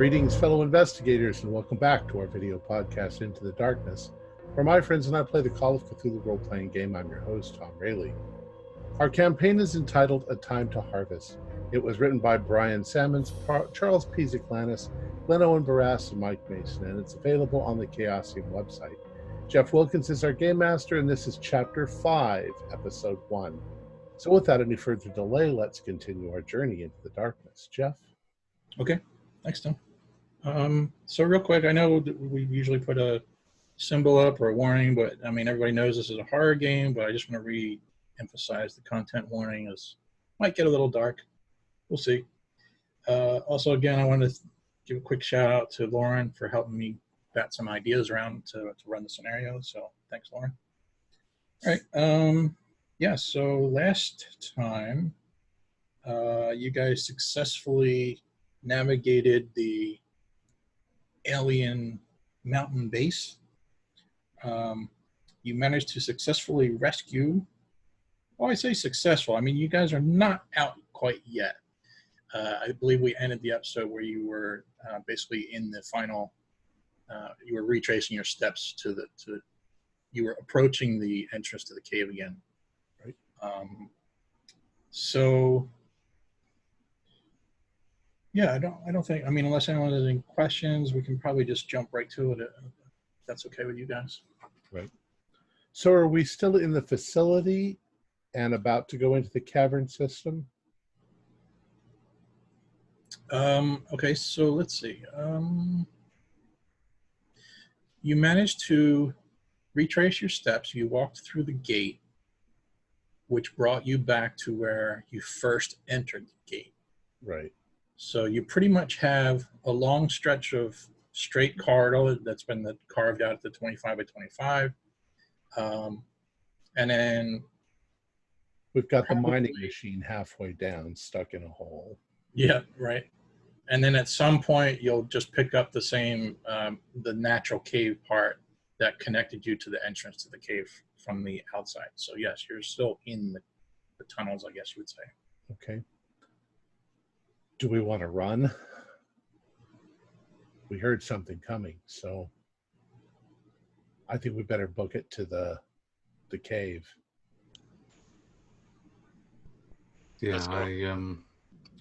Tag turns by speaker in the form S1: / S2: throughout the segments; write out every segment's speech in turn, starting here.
S1: Greetings, fellow investigators, and welcome back to our video podcast, Into the Darkness, where my friends and I play the Call of Cthulhu role-playing game. I'm your host, Tom Rayleigh. Our campaign is entitled A Time to Harvest. It was written by Brian Sammons, Charles P. Ziklanis, Glenn Owen Barras, and Mike Mason, and it's available on the Chaosium website. Jeff Wilkins is our game master, and this is Chapter 5, Episode 1. So without any further delay, let's continue our journey into the darkness. Jeff?
S2: Okay. Thanks, Tom. So real quick, I know that we usually put a symbol up or a warning, but I mean, everybody knows this is a horror game, but I just want to re-emphasize the content warning is might get a little dark. We'll see. Also, again, I want to give a quick shout out to Lauren for helping me bat some ideas around to run the scenario. So thanks, Lauren. All right. Yeah, so last time you guys successfully navigated the alien mountain base. You managed to successfully rescue, well, I say successful, I mean, you guys are not out quite yet. I believe we ended the episode where you were basically in the final, you were retracing your steps you were approaching the entrance to the cave again.
S1: Right.
S2: So, yeah, I don't think, I mean, unless anyone has any questions, we can probably just jump right to it if that's okay with you guys.
S1: Right. So are we still in the facility and about to go into the cavern system?
S2: Okay, so let's see. You managed to retrace your steps. You walked through the gate, which brought you back to where you first entered the gate.
S1: Right.
S2: So you pretty much have a long stretch of straight corridor that's been carved out at the 25 by 25. And then
S1: we've got the mining machine halfway down, stuck in a hole.
S2: Yeah, right. And then at some point, you'll just pick up the same, the natural cave part that connected you to the entrance to the cave from the outside. So yes, you're still in the tunnels, I guess you would say.
S1: Okay. Do we want to run? We heard something coming, so I think we better book it to the cave.
S3: Yeah, I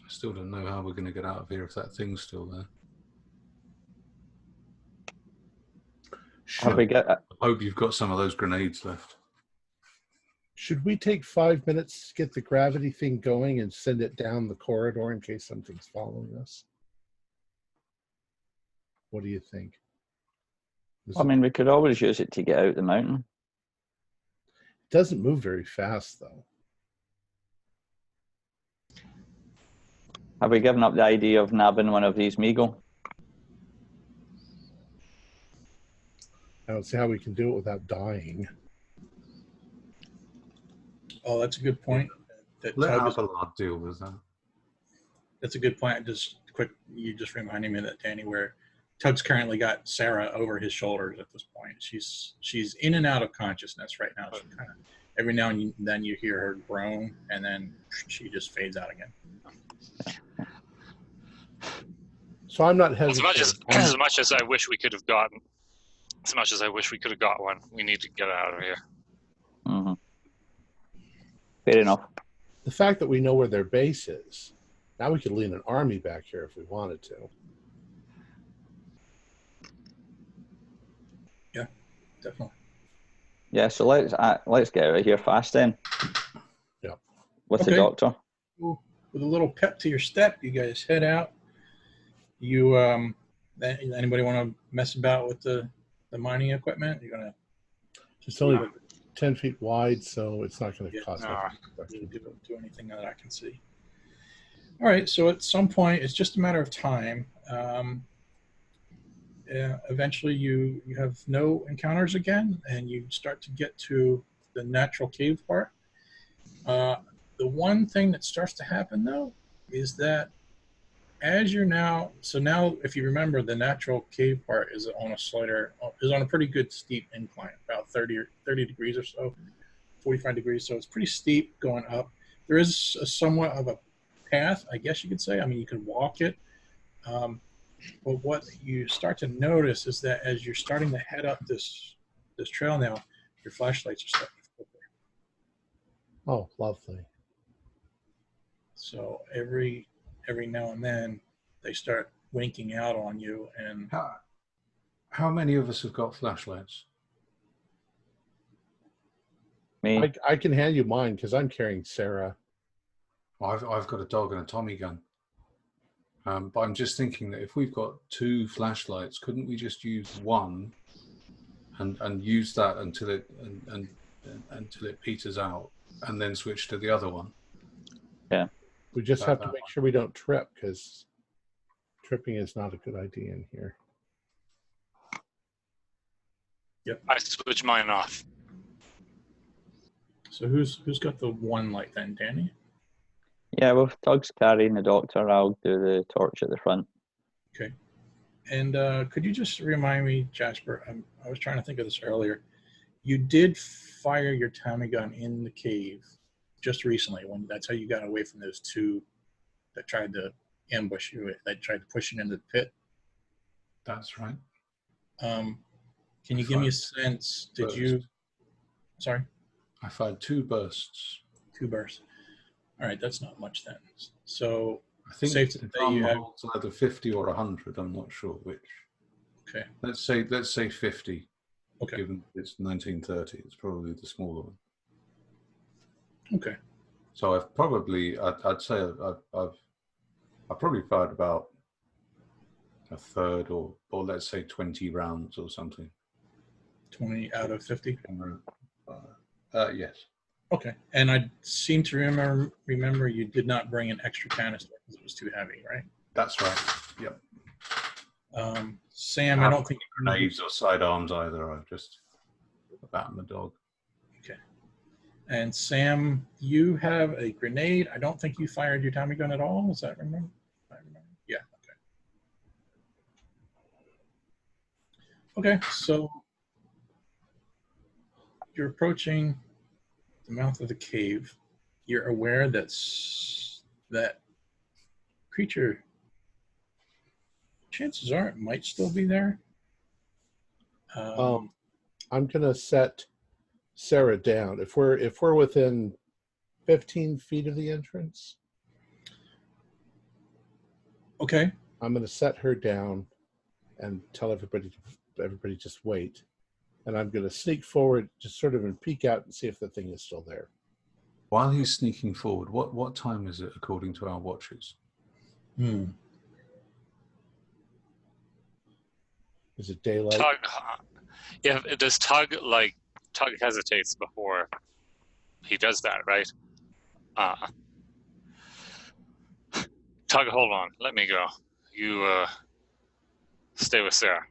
S3: still don't know how we're going to get out of here if that thing's still there. I hope you've got some of those grenades left.
S1: Should we take 5 minutes to get the gravity thing going and send it down the corridor in case something's following us? What do you think?
S4: I mean, we could always use it to get out the mountain.
S1: It doesn't move very fast, though.
S4: Have we given up the idea of nabbing one of these Meagle?
S1: I don't see how we can do it without dying.
S2: Oh, that's a good point.
S3: Let Abelard deal with that.
S2: That's a good point. You just reminded me of that, Danny, where Tug's currently got Sarah over his shoulders at this point. She's in and out of consciousness right now. She kind of, every now and then you hear her groan, and then she just fades out again.
S1: So I'm not hesitant.
S5: As much as I wish we could have got one, we need to get out of here.
S4: Mm-hmm. Fair enough.
S1: The fact that we know where their base is, now we could lean an army back here if we wanted to.
S2: Yeah, definitely.
S4: Yeah, so let's get out of here fast then.
S1: Yeah.
S4: With the doctor.
S2: With a little pep to your step, you guys head out. You anybody want to mess about with the mining equipment? You're gonna
S1: just only 10 feet wide, so it's not going to cost much.
S2: Do anything that I can see. All right, so at some point, it's just a matter of time. Eventually, you have no encounters again, and you start to get to the natural cave part. The one thing that starts to happen, though, is that as you're now if you remember, the natural cave part is on a pretty good steep incline, about 30 degrees or so, 45 degrees. So it's pretty steep going up. There is somewhat of a path, I guess you could say. I mean, you could walk it. But what you start to notice is that as you're starting to head up this trail now, your flashlights are starting to flicker.
S1: Oh, lovely.
S2: So every now and then they start winking out on you. And
S3: How many of us have got flashlights?
S4: Me.
S1: I can hand you mine because I'm carrying Sarah.
S3: I've got a dog and a Tommy gun. But I'm just thinking that if we've got 2 flashlights, couldn't we just use one and use that until it until it peters out, and then switch to the other one?
S4: Yeah.
S1: We just have to make sure we don't trip, because tripping is not a good idea in here.
S2: Yep.
S5: I switch mine off.
S2: So who's got the one light then, Danny?
S4: Yeah, well, if Doug's carrying the doctor, I'll do the torch at the front.
S2: Okay. And could you just remind me, Jasper, I was trying to think of this earlier. You did fire your Tommy gun in the cave just recently. That's how you got away from those 2 that tried to ambush you, that tried to push you into the pit.
S3: That's right.
S2: Can you give me a sense? Did you? Sorry.
S3: I fired 2 bursts.
S2: 2 bursts. All right, that's not much then. So
S3: I think
S2: safe to say you have
S3: either 50 or 100. I'm not sure which.
S2: Okay.
S3: Let's say 50.
S2: Okay.
S3: Given it's 1930, it's probably the smaller one.
S2: Okay.
S3: So I've probably, I'd say I've probably fired about a third, or let's say 20 rounds or something.
S2: 20 out of 50.
S3: Yes.
S2: Okay. And I seem to remember you did not bring an extra canister because it was too heavy, right?
S3: That's right. Yep.
S2: Sam, I don't think
S3: grenades or sidearms either. I'm just batting the dog.
S2: Okay. And Sam, you have a grenade. I don't think you fired your Tommy gun at all. Is that remember? I remember. Yeah. Okay. Okay. So you're approaching the mouth of the cave. You're aware that creature, chances are it might still be there.
S1: I'm gonna set Sarah down. If we're within 15 feet of the entrance,
S2: okay.
S1: I'm gonna set her down and tell everybody just wait. And I'm gonna sneak forward, just sort of, and peek out and see if the thing is still there.
S3: While he's sneaking forward, what time is it according to our watches?
S1: Is it daylight?
S5: Tug, yeah, does Tug hesitates before he does that, right? Tug, hold on, let me go. You stay with Sarah.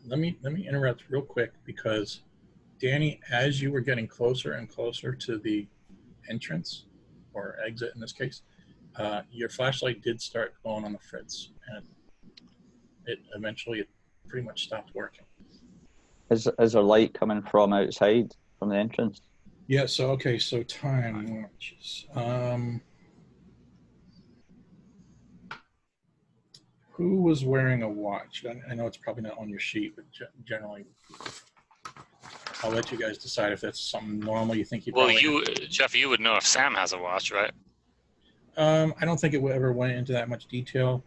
S2: Let me interrupt real quick, because Danny, as you were getting closer and closer to the entrance or exit in this case, your flashlight did start going on the fritz, and it eventually pretty much stopped working.
S4: Is there light coming from outside, from the entrance?
S2: Yeah. So okay. So time watches. Who was wearing a watch? I know it's probably not on your sheet, but generally, I'll let you guys decide if that's something normal you think you.
S5: Well, Jeff, you would know if Sam has a watch, right?
S2: I don't think it ever went into that much detail.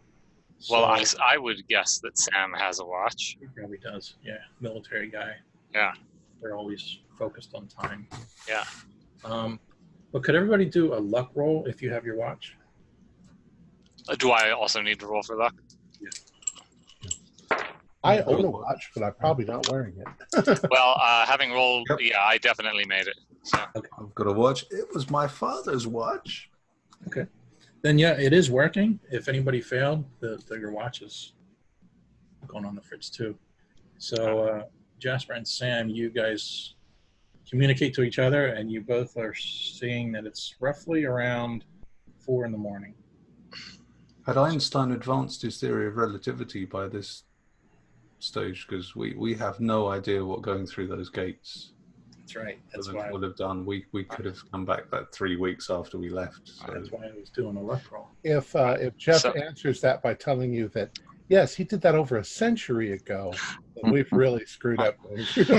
S5: Well, I would guess that Sam has a watch.
S2: He probably does. Yeah, military guy.
S5: Yeah.
S2: They're always focused on time.
S5: Yeah.
S2: But could everybody do a luck roll if you have your watch?
S5: Do I also need to roll for luck?
S2: Yeah.
S1: I own a watch, but I'm probably not wearing it.
S5: Well, having rolled,
S3: Yep.
S5: yeah, I definitely made it. So.
S2: Okay.
S3: I've got a watch. It was my father's watch.
S2: Okay. Then yeah, it is working. If anybody failed, your watch is going on the fritz too. So Jasper and Sam, you guys communicate to each other, and you both are seeing that it's roughly around 4 a.m.
S3: Had Einstein advanced his theory of relativity by this stage? Because we have no idea what going through those gates
S2: That's right. That's
S3: would
S2: why.
S3: have done. We could have come back that 3 weeks after we left. So.
S2: That's why I was doing a luck roll.
S1: If Jeff
S5: So-
S1: answers that by telling you that, yes, he did that over a century ago, then we've really screwed up.
S5: but
S3: So
S5: so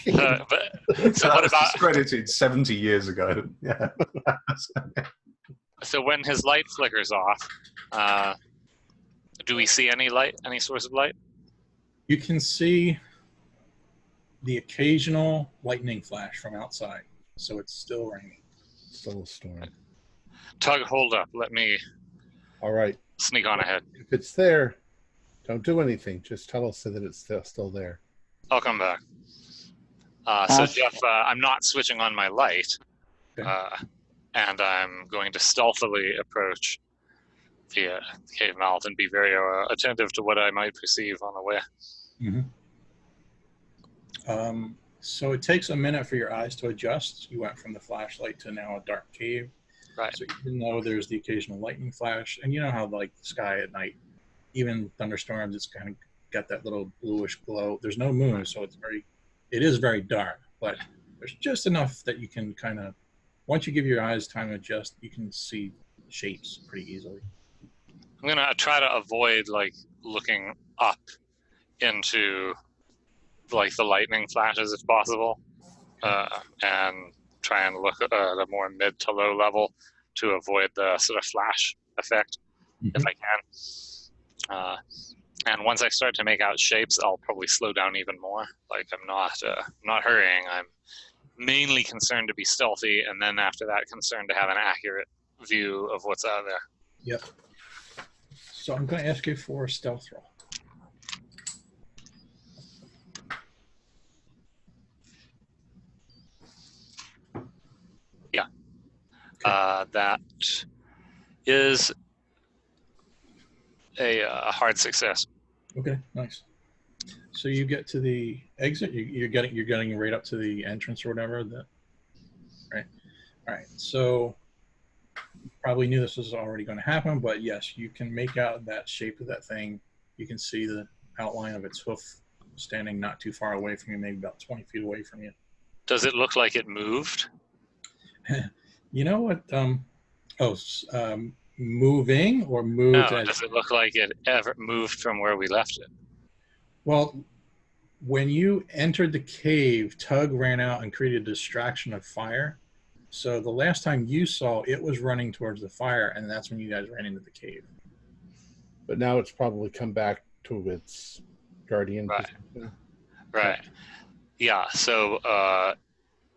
S3: that
S5: what
S3: was
S5: about
S3: discredited 70 years ago. Yeah.
S5: so when his light flickers off? Do we see any light? Any source of light?
S2: You can see the occasional lightning flash from outside, so it's still raining.
S1: Still a storm.
S5: Tug, hold up. Let me
S1: All right.
S5: sneak on ahead.
S1: If it's there, don't do anything. Just tell us that it's still there.
S5: I'll come back. So Jeff, I'm not switching on my light,
S2: Okay.
S5: and I'm going to stealthily approach the cave mouth and be very attentive to what I might perceive on the way.
S2: So it takes a minute for your eyes to adjust. You went from the flashlight to now a dark cave.
S5: Right.
S2: So even though there's the occasional lightning flash, and you know how like the sky at night, even thunderstorms, it's kind of got that little bluish glow. There's no moon, so it is very dark, but there's just enough that you can kind of, once you give your eyes time to adjust, you can see shapes pretty easily.
S5: I'm gonna try to avoid like looking up into like the lightning flashes if possible, and try and look at a more mid to low level to avoid the sort of flash effect if I can. And once I start to make out shapes, I'll probably slow down even more. Like I'm not hurrying. I'm mainly concerned to be stealthy, and then after that, concerned to have an accurate view of what's out there.
S2: Yep. So I'm going to ask you for a stealth roll.
S5: Yeah.
S2: Okay.
S5: That is a hard success.
S2: Okay, nice. So you get to the exit. You're getting right up to the entrance or whatever. Right. All right. So you probably knew this was already going to happen, but yes, you can make out that shape of that thing. You can see the outline of its hoof standing not too far away from you, maybe about 20 feet away from you.
S5: Does it look like it moved?
S2: You know what? Moving or moved?
S5: No. Does it look like it ever moved from where we left it?
S2: Well, when you entered the cave, Tug ran out and created a distraction of fire. So the last time you saw it was running towards the fire, and that's when you guys ran into the cave.
S1: But now it's probably come back to its guardian
S5: Right.
S1: position.
S5: Right. Yeah. So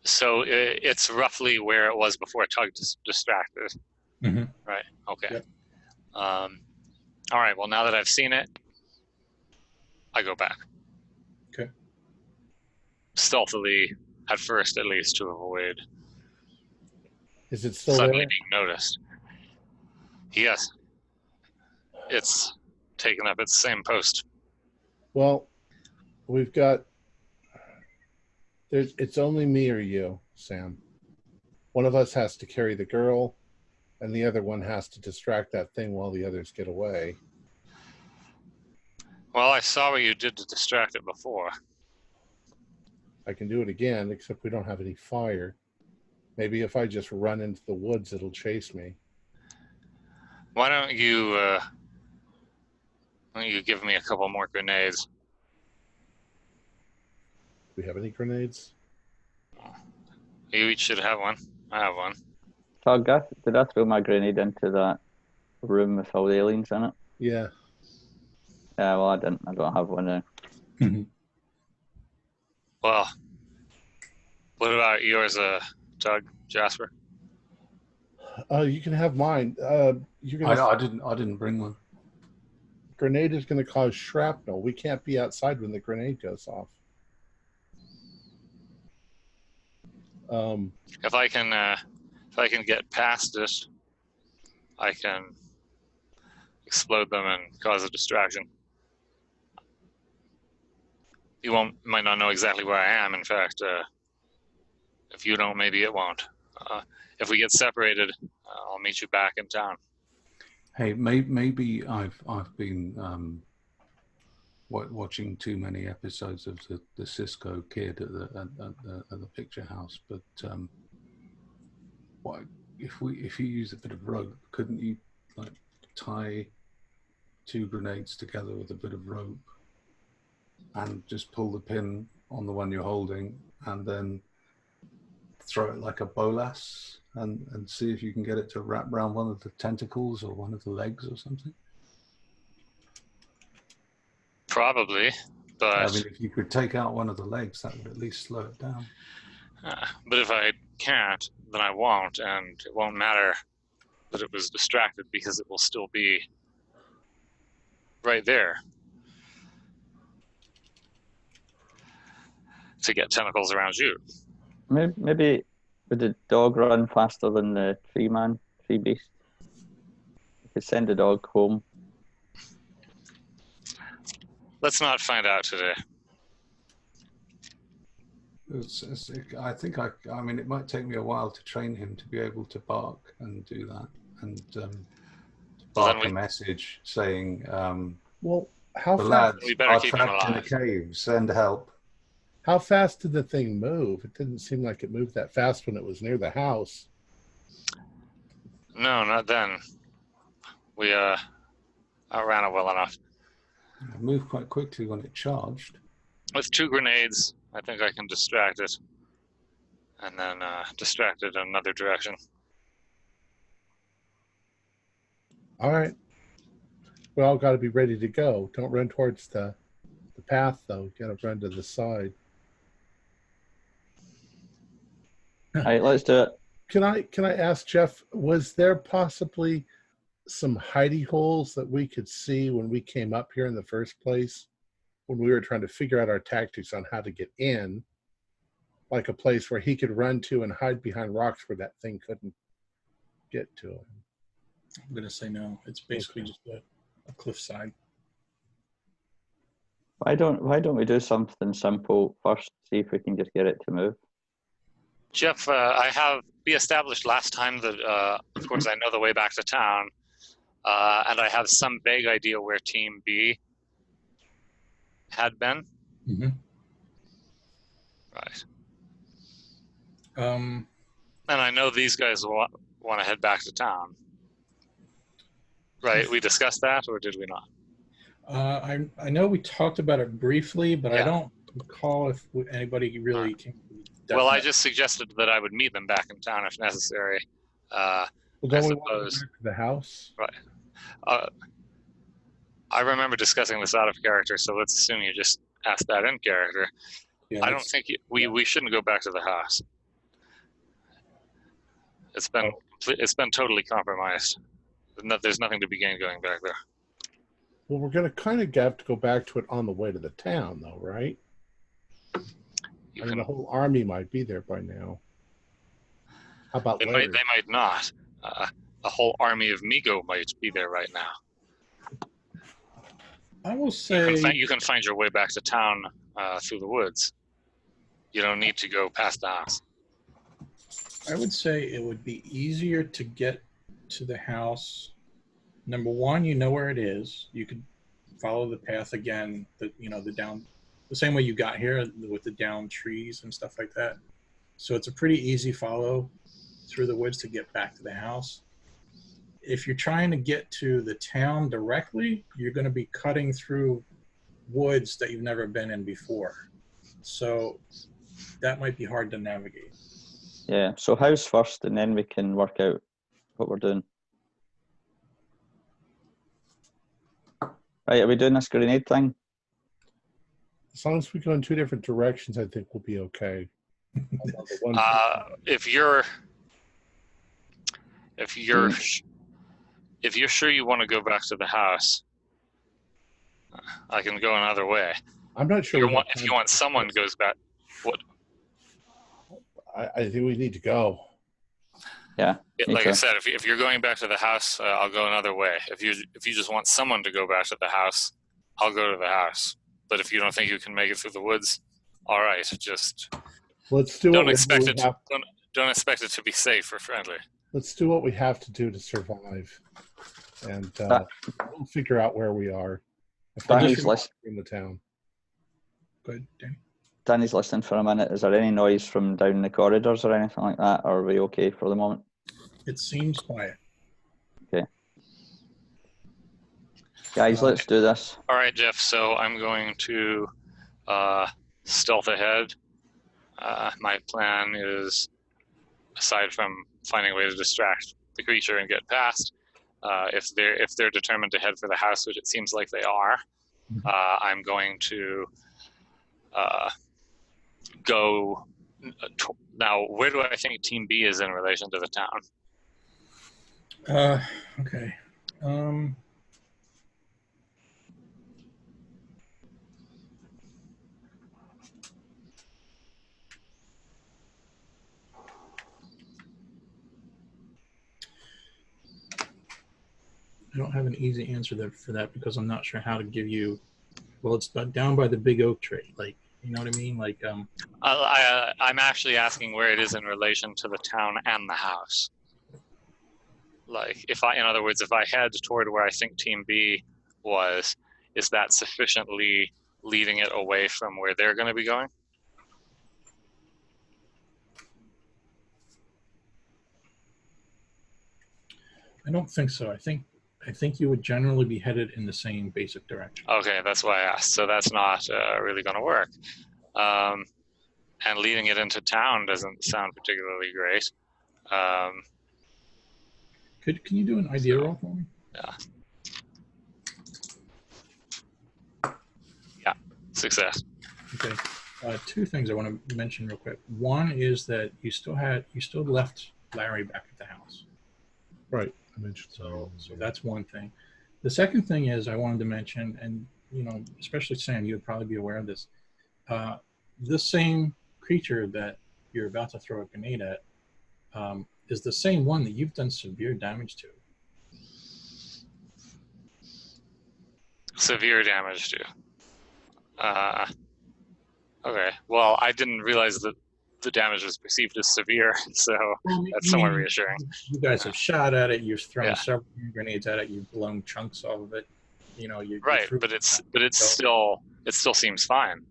S5: it's roughly where it was before Tug distracted.
S2: Mm-hmm.
S5: Right. Okay.
S2: Yep.
S5: All right. Well, now that I've seen it, I go back.
S2: Okay.
S5: Stealthily, at first, at least, to avoid
S1: Is it still
S5: suddenly
S1: there?
S5: being noticed. Yes. It's taken up its same post.
S1: Well, we've got. It's only me or you, Sam. One of us has to carry the girl, and the other one has to distract that thing while the others get away.
S5: Well, I saw what you did to distract it before.
S1: I can do it again, except we don't have any fire. Maybe if I just run into the woods, it'll chase me.
S5: Why don't you give me a couple more grenades?
S1: Do we have any grenades?
S5: You each should have one. I have one.
S4: Tug, did I throw my grenade into that room with all the aliens in it?
S1: Yeah.
S4: Yeah, well, I didn't. I don't have one now.
S5: Well, what about yours, Tug, Jasper?
S1: You can have mine. You're gonna.
S3: I didn't bring one.
S1: Grenade is going to cause shrapnel. We can't be outside when the grenade goes off.
S5: If I can get past it, I can explode them and cause a distraction. You might not know exactly where I am. In fact, if you don't, maybe it won't. If we get separated, I'll meet you back in town.
S3: Hey, maybe I've been watching too many episodes of the Cisco Kid at the picture house. But what if you use a bit of rope? Couldn't you like tie 2 grenades together with a bit of rope and just pull the pin on the one you're holding and then throw it like a bolas and see if you can get it to wrap around one of the tentacles or one of the legs or something?
S5: Probably, but
S3: I mean, if you could take out one of the legs, that would at least slow it down.
S5: but if I can't, then I won't, and it won't matter that it was distracted because it will still be right there to get tentacles around you.
S4: Maybe would the dog run faster than the tree beast? You could send the dog home.
S5: Let's not find out today.
S3: I mean, it might take me a while to train him to be able to bark and do that, and bark a message saying,
S1: well, how
S3: the
S1: fast?
S3: lads
S5: We better
S3: are
S5: keep him
S3: trapped in the
S5: alive.
S3: cave, send help.
S1: How fast did the thing move? It didn't seem like it moved that fast when it was near the house.
S5: No, not then. We outran it well enough.
S3: It moved quite quickly when it charged.
S5: With 2 grenades, I think I can distract it. And then distract it in another direction.
S1: All right. We all got to be ready to go. Don't run towards the path, though. You got to run to the side.
S4: All right, let's do it.
S1: Can I ask Jeff, was there possibly some hidey holes that we could see when we came up here in the first place, when we were trying to figure out our tactics on how to get in, like a place where he could run to and hide behind rocks where that thing couldn't get to him?
S2: I'm going to say no. It's basically just a cliffside.
S4: Why don't we do something simple first? See if we can just get it to move.
S5: Jeff, we established last time that, of course, I know the way back to town, and I have some vague idea where Team B had been.
S2: Mm-hmm.
S5: Right.
S2: Um,
S5: And I know these guys want to head back to town. Right, we discussed that, or did we not?
S2: I know we talked about it briefly, but
S5: Yeah.
S2: I don't recall if anybody really came.
S5: Well, I just suggested that I would meet them back in town if necessary.
S1: Well, don't
S5: I
S1: we want to go
S5: suppose.
S1: back to the house?
S5: Right. I remember discussing this out of character, so let's assume you just asked that in character.
S2: Yeah,
S5: I don't think we shouldn't go back to the house. It's been totally compromised. There's nothing to be gained going back there.
S1: Well, we're going to kind of have to go back to it on the way to the town, though, right? I mean, the whole army might be there by now. How about
S5: They
S1: later?
S5: might not. A whole army of Migo might be there right now.
S2: I will say
S5: You can find your way back to town through the woods. You don't need to go past the house.
S2: I would say it would be easier to get to the house. Number one, you know where it is. You could follow the path again. The same way you got here with the down trees and stuff like that. So it's a pretty easy follow through the woods to get back to the house. If you're trying to get to the town directly, you're going to be cutting through woods that you've never been in before. So that might be hard to navigate.
S4: Yeah, so house first, and then we can work out what we're doing. Right, are we doing this grenade thing?
S1: As long as we go in 2 different directions, I think we'll be okay.
S5: If you're sure you want to go back to the house, I can go another way.
S1: I'm not sure.
S5: If you want someone goes back, what?
S1: I think we need to go.
S4: Yeah.
S5: Like I said, if you're going back to the house, I'll go another way. If you just want someone to go back to the house, I'll go to the house. But if you don't think you can make it through the woods, all right, just
S1: let's do.
S5: Don't expect it. Don't expect it to be safe or friendly.
S1: Let's do what we have to do to survive, and we'll figure out where we are. If
S4: Danny's list.
S1: in the town.
S2: Go ahead, Danny.
S4: Danny's listening for a minute. Is there any noise from down the corridors or anything like that? Or are we okay for the moment?
S2: It seems quiet.
S4: Okay. Guys, let's do this.
S5: All right, Jeff. So I'm going to stealth ahead. My plan is, aside from finding a way to distract the creature and get past, if they're determined to head for the house, which it seems like they are, I'm going to go. Now, where do I think Team B is in relation to the town?
S2: Okay. I don't have an easy answer there for that because I'm not sure how to give you. Well, it's down by the big oak tree. Like, you know what I mean? Like,
S5: I'm actually asking where it is in relation to the town and the house. Like, in other words, if I head toward where I think Team B was, is that sufficiently leading it away from where they're going to be going?
S2: I don't think so. I think you would generally be headed in the same basic direction.
S5: Okay, that's why I asked. So that's not really going to work. And leading it into town doesn't sound particularly great.
S2: Can you do an idea roll for me?
S5: Yeah, success.
S2: Okay. Two things I want to mention real quick. One is that you still left Larry back at the house.
S1: Right. I mentioned
S2: so that's one thing. The second thing is I wanted to mention, and especially Sam, you would probably be aware of this. This same creature that you're about to throw a grenade at is the same one that you've done severe damage to.
S5: Severe damage to. Okay. Well, I didn't realize that the damage was perceived as severe, so that's somewhat reassuring.
S2: You guys have shot at it. You've thrown several grenades at it. You've blown chunks off of it.
S5: Right, but it still seems fine.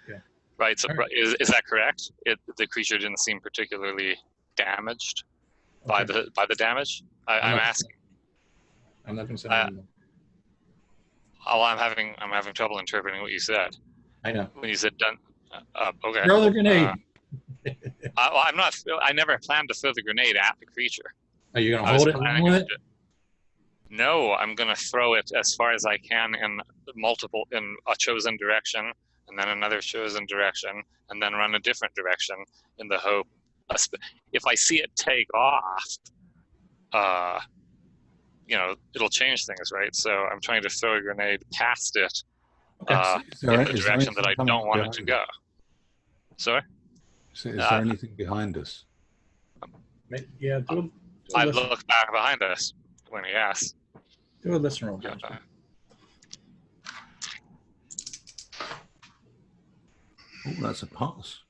S2: Okay.
S5: Right. So is that correct? The creature didn't seem particularly damaged by the damage. I'm asking.
S2: I'm not going to say anything.
S5: I'm having trouble interpreting what you said.
S2: I know.
S5: When you said done. Okay.
S2: Throw the grenade.
S5: I'm not. I never planned to throw the grenade at the creature.
S2: Are you going to hold it with it?
S5: No, I'm going to throw it as far as I can in a chosen direction, and then another chosen direction, and then run a different direction in the hope. If I see it take off, it'll change things, right? So I'm trying to throw a grenade past it in the direction that I don't want it to go. Sorry?
S3: So is there anything behind us?
S2: Yeah,
S5: I look back behind us when he asks.
S2: Do a listen roll, Josh.
S3: Oh, that's a pass.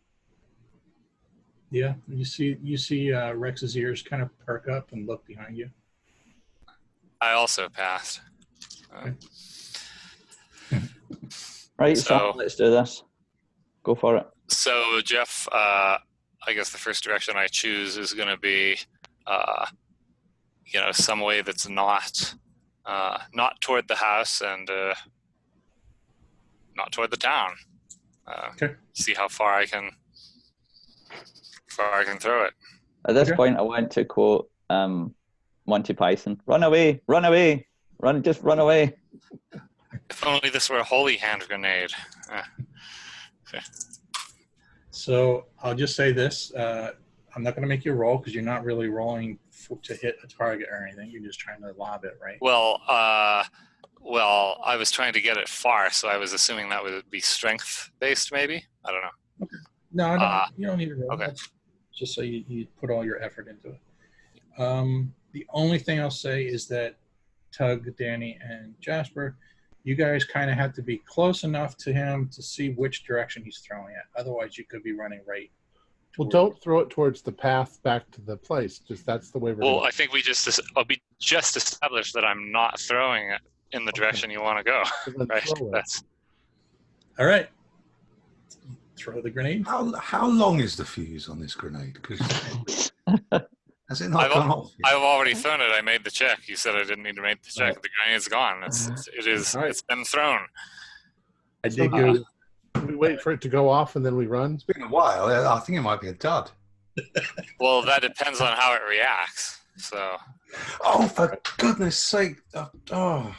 S2: Yeah, you see Rex's ears kind of perk up and look behind you.
S5: I also passed.
S4: Right, so let's do this. Go for it.
S5: So, Jeff, I guess the first direction I choose is going to be, some way that's not toward the house and not toward the town. See how far I can throw it.
S4: At this point, I want to quote Monty Python: "Run away, run away, just run away."
S5: If only this were a holy hand grenade. Okay.
S2: So I'll just say this. I'm not going to make you roll because you're not really rolling to hit a target or anything. You're just trying to lob it, right?
S5: Well, I was trying to get it far, so I was assuming that would be strength-based, maybe? I don't know.
S2: Okay. No, you don't need to roll.
S5: Okay.
S2: Just so you put all your effort into it. The only thing I'll say is that Tug, Danny, and Jasper, you guys kind of have to be close enough to him to see which direction he's throwing it. Otherwise, you could be running right.
S1: Well, don't throw it towards the path back to the place. Just that's the way we're.
S5: Well, I think we just established that I'm not throwing it in the direction you want to go.
S1: So then
S5: Right?
S1: throw it.
S5: That's
S2: All right. Throw the grenade.
S3: How long is the fuse on this grenade? Because has it not gone off yet?
S5: I've already thrown it. I made the check. You said I didn't need to make the check.
S1: Right.
S5: The grenade's gone.
S1: All right.
S5: It's been thrown.
S2: I did go.
S1: We wait for it to go off and then we run.
S3: It's been a while. I think it might be a dud.
S5: Well, that depends on how it reacts. So,
S3: Oh, for goodness sake! Oh,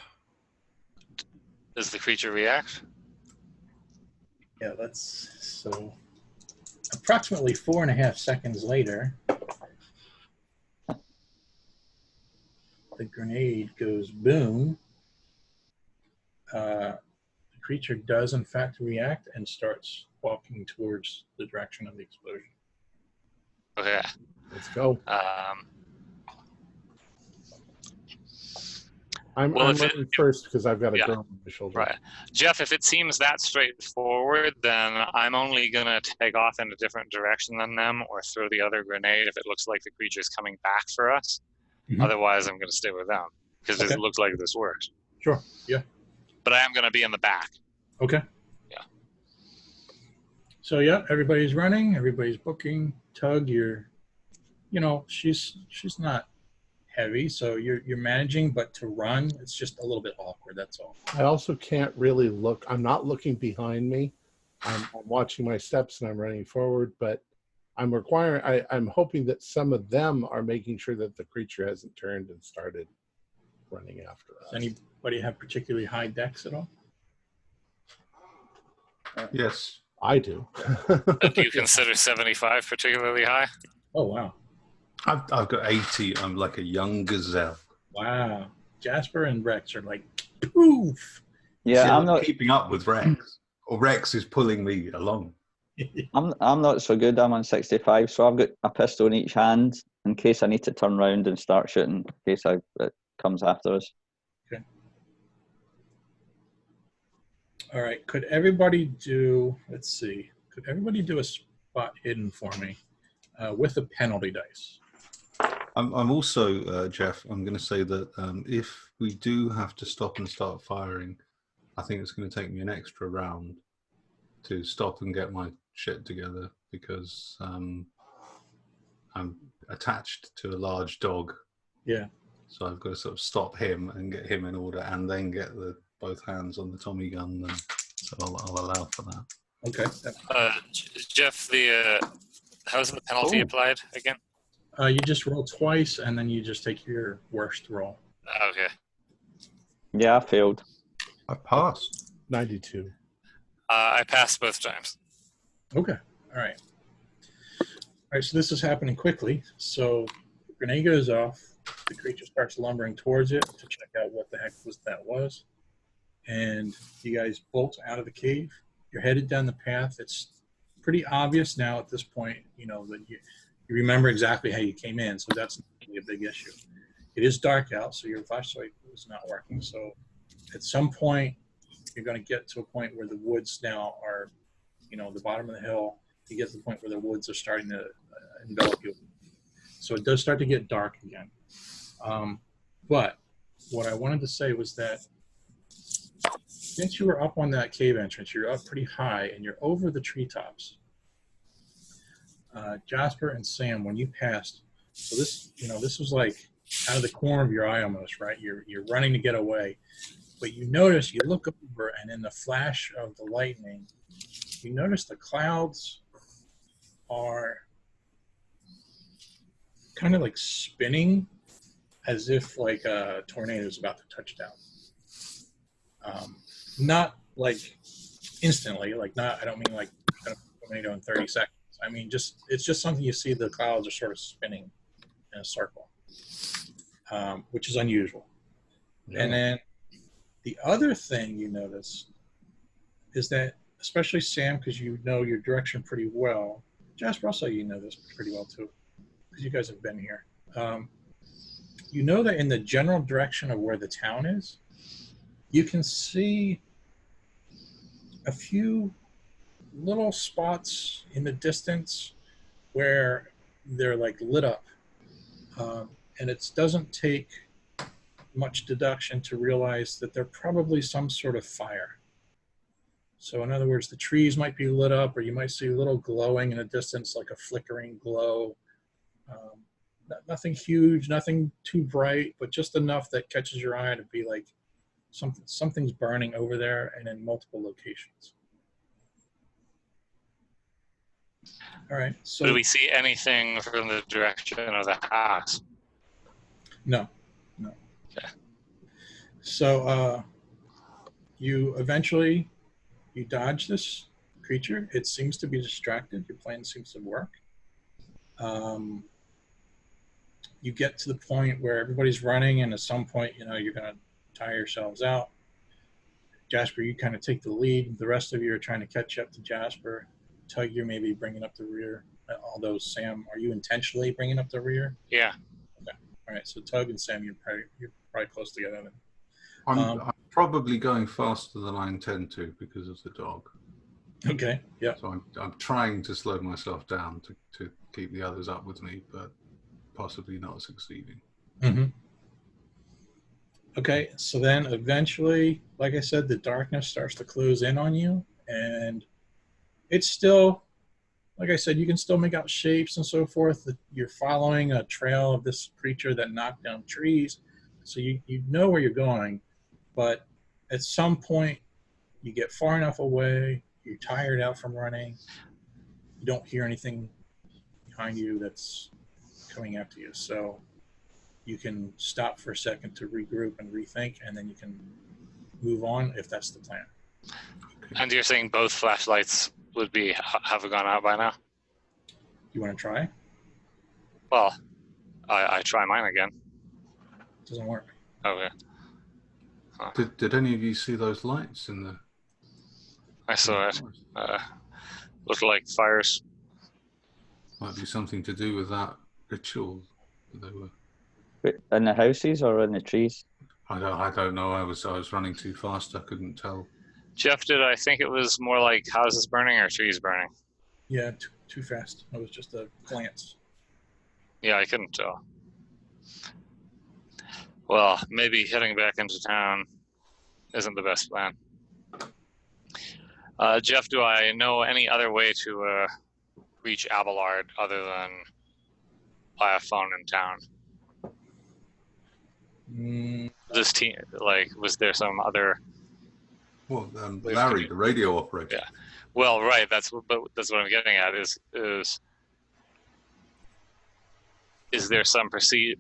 S5: does the creature react?
S2: Yeah, so approximately 4.5 seconds later, the grenade goes boom. The creature does in fact react and starts walking towards the direction of the explosion.
S5: Okay.
S1: Let's go. I'm
S5: Well, if
S1: running first because I've got a girl on my shoulder.
S5: Right. Jeff, if it seems that straightforward, then I'm only going to take off in a different direction than them or throw the other grenade if it looks like the creature's coming back for us.
S2: Mhm.
S5: Otherwise, I'm going to stay with them because
S2: Okay.
S5: it looks like this works.
S2: Sure. Yeah.
S5: But I am going to be in the back.
S2: Okay.
S5: Yeah.
S2: So yeah, everybody's running, everybody's booking. Tug, she's not heavy, so you're managing, but to run, it's just a little bit awkward. That's all.
S1: I also can't really look. I'm not looking behind me. I'm watching my steps and I'm running forward, but I'm hoping that some of them are making sure that the creature hasn't turned and started running after us.
S2: Does anybody have particularly high decks at all?
S3: yes.
S1: I do.
S5: Do you consider 75 particularly high?
S2: Oh wow.
S3: I've got 80. I'm like a young gazelle.
S2: Wow. Jasper and Rex are like poof.
S4: Yeah,
S3: See,
S4: I'm not.
S3: keeping up with Rex, or Rex is pulling me along.
S4: I'm not so good. I'm on 65, so I've got a pistol in each hand in case I need to turn around and start shooting. In case it comes after us.
S2: Okay. All right. Could everybody do? Let's see. Could everybody do a spot hidden for me with a penalty dice?
S3: I'm also, Jeff, I'm going to say that if we do have to stop and start firing, I think it's going to take me an extra round to stop and get my shit together because I'm attached to a large dog.
S2: Yeah.
S3: So I've got to sort of stop him and get him in order and then get both hands on the Tommy gun. And so I'll allow for that.
S2: Okay.
S5: Jeff, how's the penalty applied again?
S2: You just roll twice, and then you just take your worst roll.
S5: Okay.
S4: Yeah, I failed.
S3: I passed.
S1: 92.
S5: I passed both times.
S2: Okay. All right. All right. So this is happening quickly. So the grenade goes off. The creature starts lumbering towards it to check out what the heck that was. And you guys bolt out of the cave. You're headed down the path. It's pretty obvious now at this point, that you remember exactly how you came in. So that's not really a big issue. It is dark out, so your flashlight is not working. So at some point, you're going to get to a point where the woods now are, the bottom of the hill. You get to the point where the woods are starting to envelop you. So it does start to get dark again. But what I wanted to say was that since you were up on that cave entrance, you're up pretty high and you're over the treetops. Jasper and Sam, when you passed, so this was like out of the corner of your eye almost, right? You're running to get away, but you look over, and in the flash of the lightning, you notice the clouds are kind of like spinning as if like a tornado is about to touch down. Not like instantly, I don't mean like a tornado in 30 seconds. I mean, it's just something you see. The clouds are sort of spinning in a circle, which is unusual. Yeah. And then the other thing you notice is that, especially Sam, because you know your direction pretty well. Jasper, also you know this pretty well too, because you guys have been here. You know that in the general direction of where the town is, you can see a few little spots in the distance where they're like lit up, and it doesn't take much deduction to realize that they're probably some sort of fire. So in other words, the trees might be lit up, or you might see a little glowing in the distance, like a flickering glow. Nothing huge, nothing too bright, but just enough that catches your eye to be like something's burning over there and in multiple locations. All right. So
S5: do we see anything from the direction of the house?
S2: No.
S5: Okay.
S2: So you dodge this creature. It seems to be distracted. Your plan seems to work. You get to the point where everybody's running, and at some point, you're going to tire yourselves out. Jasper, you kind of take the lead. The rest of you are trying to catch up to Jasper. Tug, you're maybe bringing up the rear. Although, Sam, are you intentionally bringing up the rear?
S5: Yeah.
S2: Okay. All right. So Tug and Sam, you're probably close together then.
S3: I'm probably going faster than I intend to because of the dog.
S2: Okay. Yeah.
S3: So I'm trying to slow myself down to keep the others up with me, but possibly not succeeding.
S2: Mm-hmm. Okay. So then eventually, like I said, the darkness starts to close in on you, and it's still, like I said, you can still make out shapes and so forth. You're following a trail of this creature that knocked down trees, so you know where you're going. But at some point, you get far enough away, you're tired out from running, you don't hear anything behind you that's coming after you. So you can stop for a second to regroup and rethink, and then you can move on if that's the plan.
S3: Okay.
S5: And you're saying both flashlights would have gone out by now?
S2: You want to try?
S5: Well, I try mine again.
S2: Doesn't work.
S5: Okay.
S3: Did any of you see those lights in the?
S5: I saw it. Looked like fires.
S3: Might be something to do with that ritual that they were.
S4: Wait, in the houses or in the trees?
S3: I don't know. I was running too fast. I couldn't tell.
S5: Jeff, did I think it was more like houses burning or trees burning?
S2: Yeah, too fast. It was just a glance.
S5: Yeah, I couldn't tell. Well, maybe heading back into town isn't the best plan. Jeff, do I know any other way to reach Abelard other than by a phone in town? This team, was there some other?
S3: Well, Larry, the radio operator.
S5: Yeah. Well, right. That's what I'm getting at. Is there some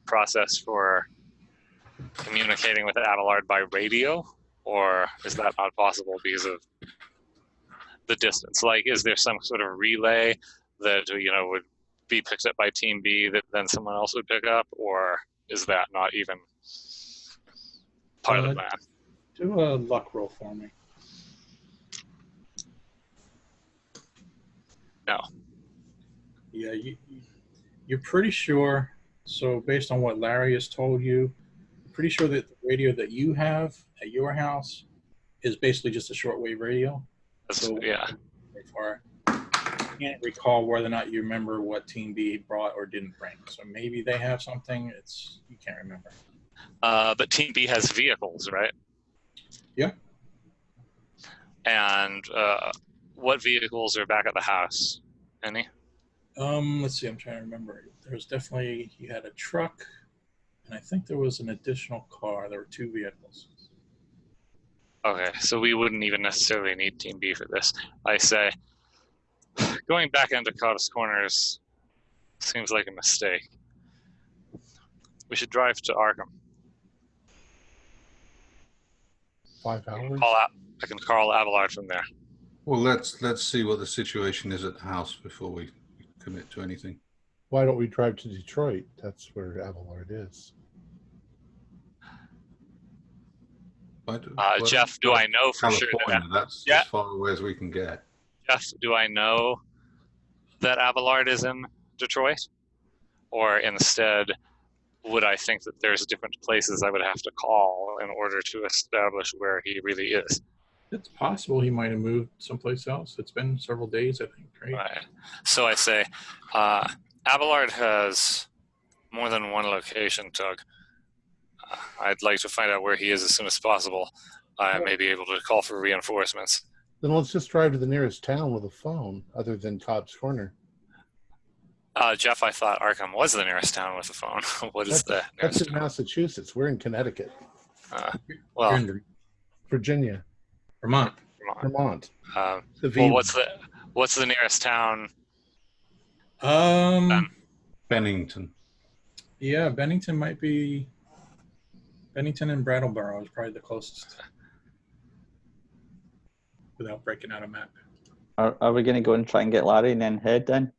S5: process for communicating with Abelard by radio, or is that not possible because of the distance? Is there some sort of relay that would be picked up by Team B that then someone else would pick up, or is that not even part of the plan?
S2: Do a luck roll for me.
S5: No.
S2: Yeah, you're pretty sure. So based on what Larry has told you, I'm pretty sure that the radio that you have at your house is basically just a shortwave radio.
S5: Yeah.
S2: I can't recall whether or not you remember what Team B brought or didn't bring. So maybe they have something. You can't remember.
S5: But Team B has vehicles, right?
S2: Yeah.
S5: And what vehicles are back at the house? Any?
S2: Let's see. I'm trying to remember. You had a truck, and I think there was an additional car. There were 2 vehicles.
S5: Okay, so we wouldn't even necessarily need Team B for this. I say, going back into Cottage Corners seems like a mistake. We should drive to Arkham.
S1: 5 hours?
S5: I can call Abelard from there.
S3: Well, let's see what the situation is at the house before we commit to anything.
S1: Why don't we drive to Detroit? That's where Abelard is.
S5: Jeff, do I know for sure
S3: that's as far away as we can get.
S5: Jeff, do I know that Abelard is in Detroit? Or instead, would I think that there's different places I would have to call in order to establish where he really is?
S2: It's possible he might have moved someplace else. It's been several days, I think, right?
S5: Right. So I say, Abelard has more than one location, Tug. I'd like to find out where he is as soon as possible. I may be able to call for reinforcements.
S1: Then let's just drive to the nearest town with a phone, other than Cobb's Corner.
S5: Jeff, I thought Arkham was the nearest town with a phone. What is the
S1: That's
S5: nearest
S1: in
S5: town?
S1: Massachusetts. We're in Connecticut.
S2: You're in
S1: Virginia.
S2: Vermont.
S1: Vermont. The V.
S5: Well, what's the nearest town?
S3: Bennington.
S2: Yeah, Bennington might be. Bennington and Brattleboro is probably the closest. Without breaking out a map.
S4: Are we going to go and try and get Larry and then head then?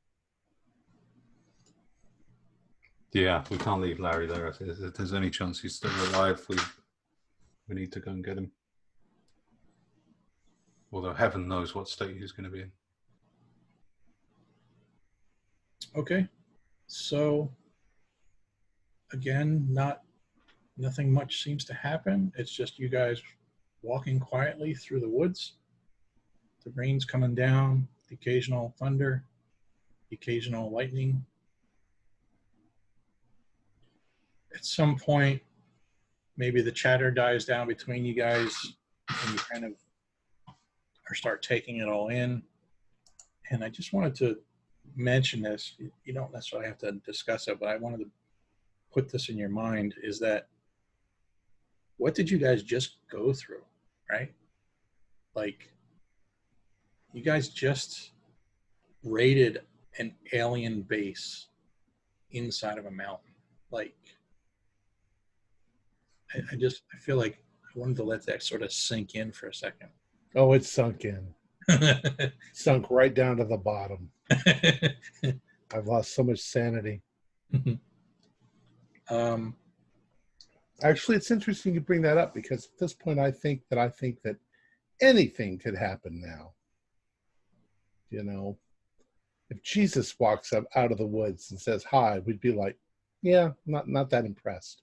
S3: Yeah, we can't leave Larry there. If there's any chance he's still alive, we need to go and get him. Although heaven knows what state he's going to be in.
S2: Okay, so again, nothing much seems to happen. It's just you guys walking quietly through the woods. The rain's coming down, the occasional thunder, the occasional lightning. At some point, maybe the chatter dies down between you guys and you kind of start taking it all in. And I just wanted to mention this. You don't necessarily have to discuss it, but I wanted to put this in your mind, is that what did you guys just go through, right? Like, you guys just raided an alien base inside of a mountain. Like, I feel like I wanted to let that sort of sink in for a second.
S1: Oh, it's sunk in. Sunk right down to the bottom. I've lost so much sanity. Actually, it's interesting you bring that up, because at this point I think that anything could happen now. You know, if Jesus walks up out of the woods and says hi, we'd be like, yeah, not that impressed.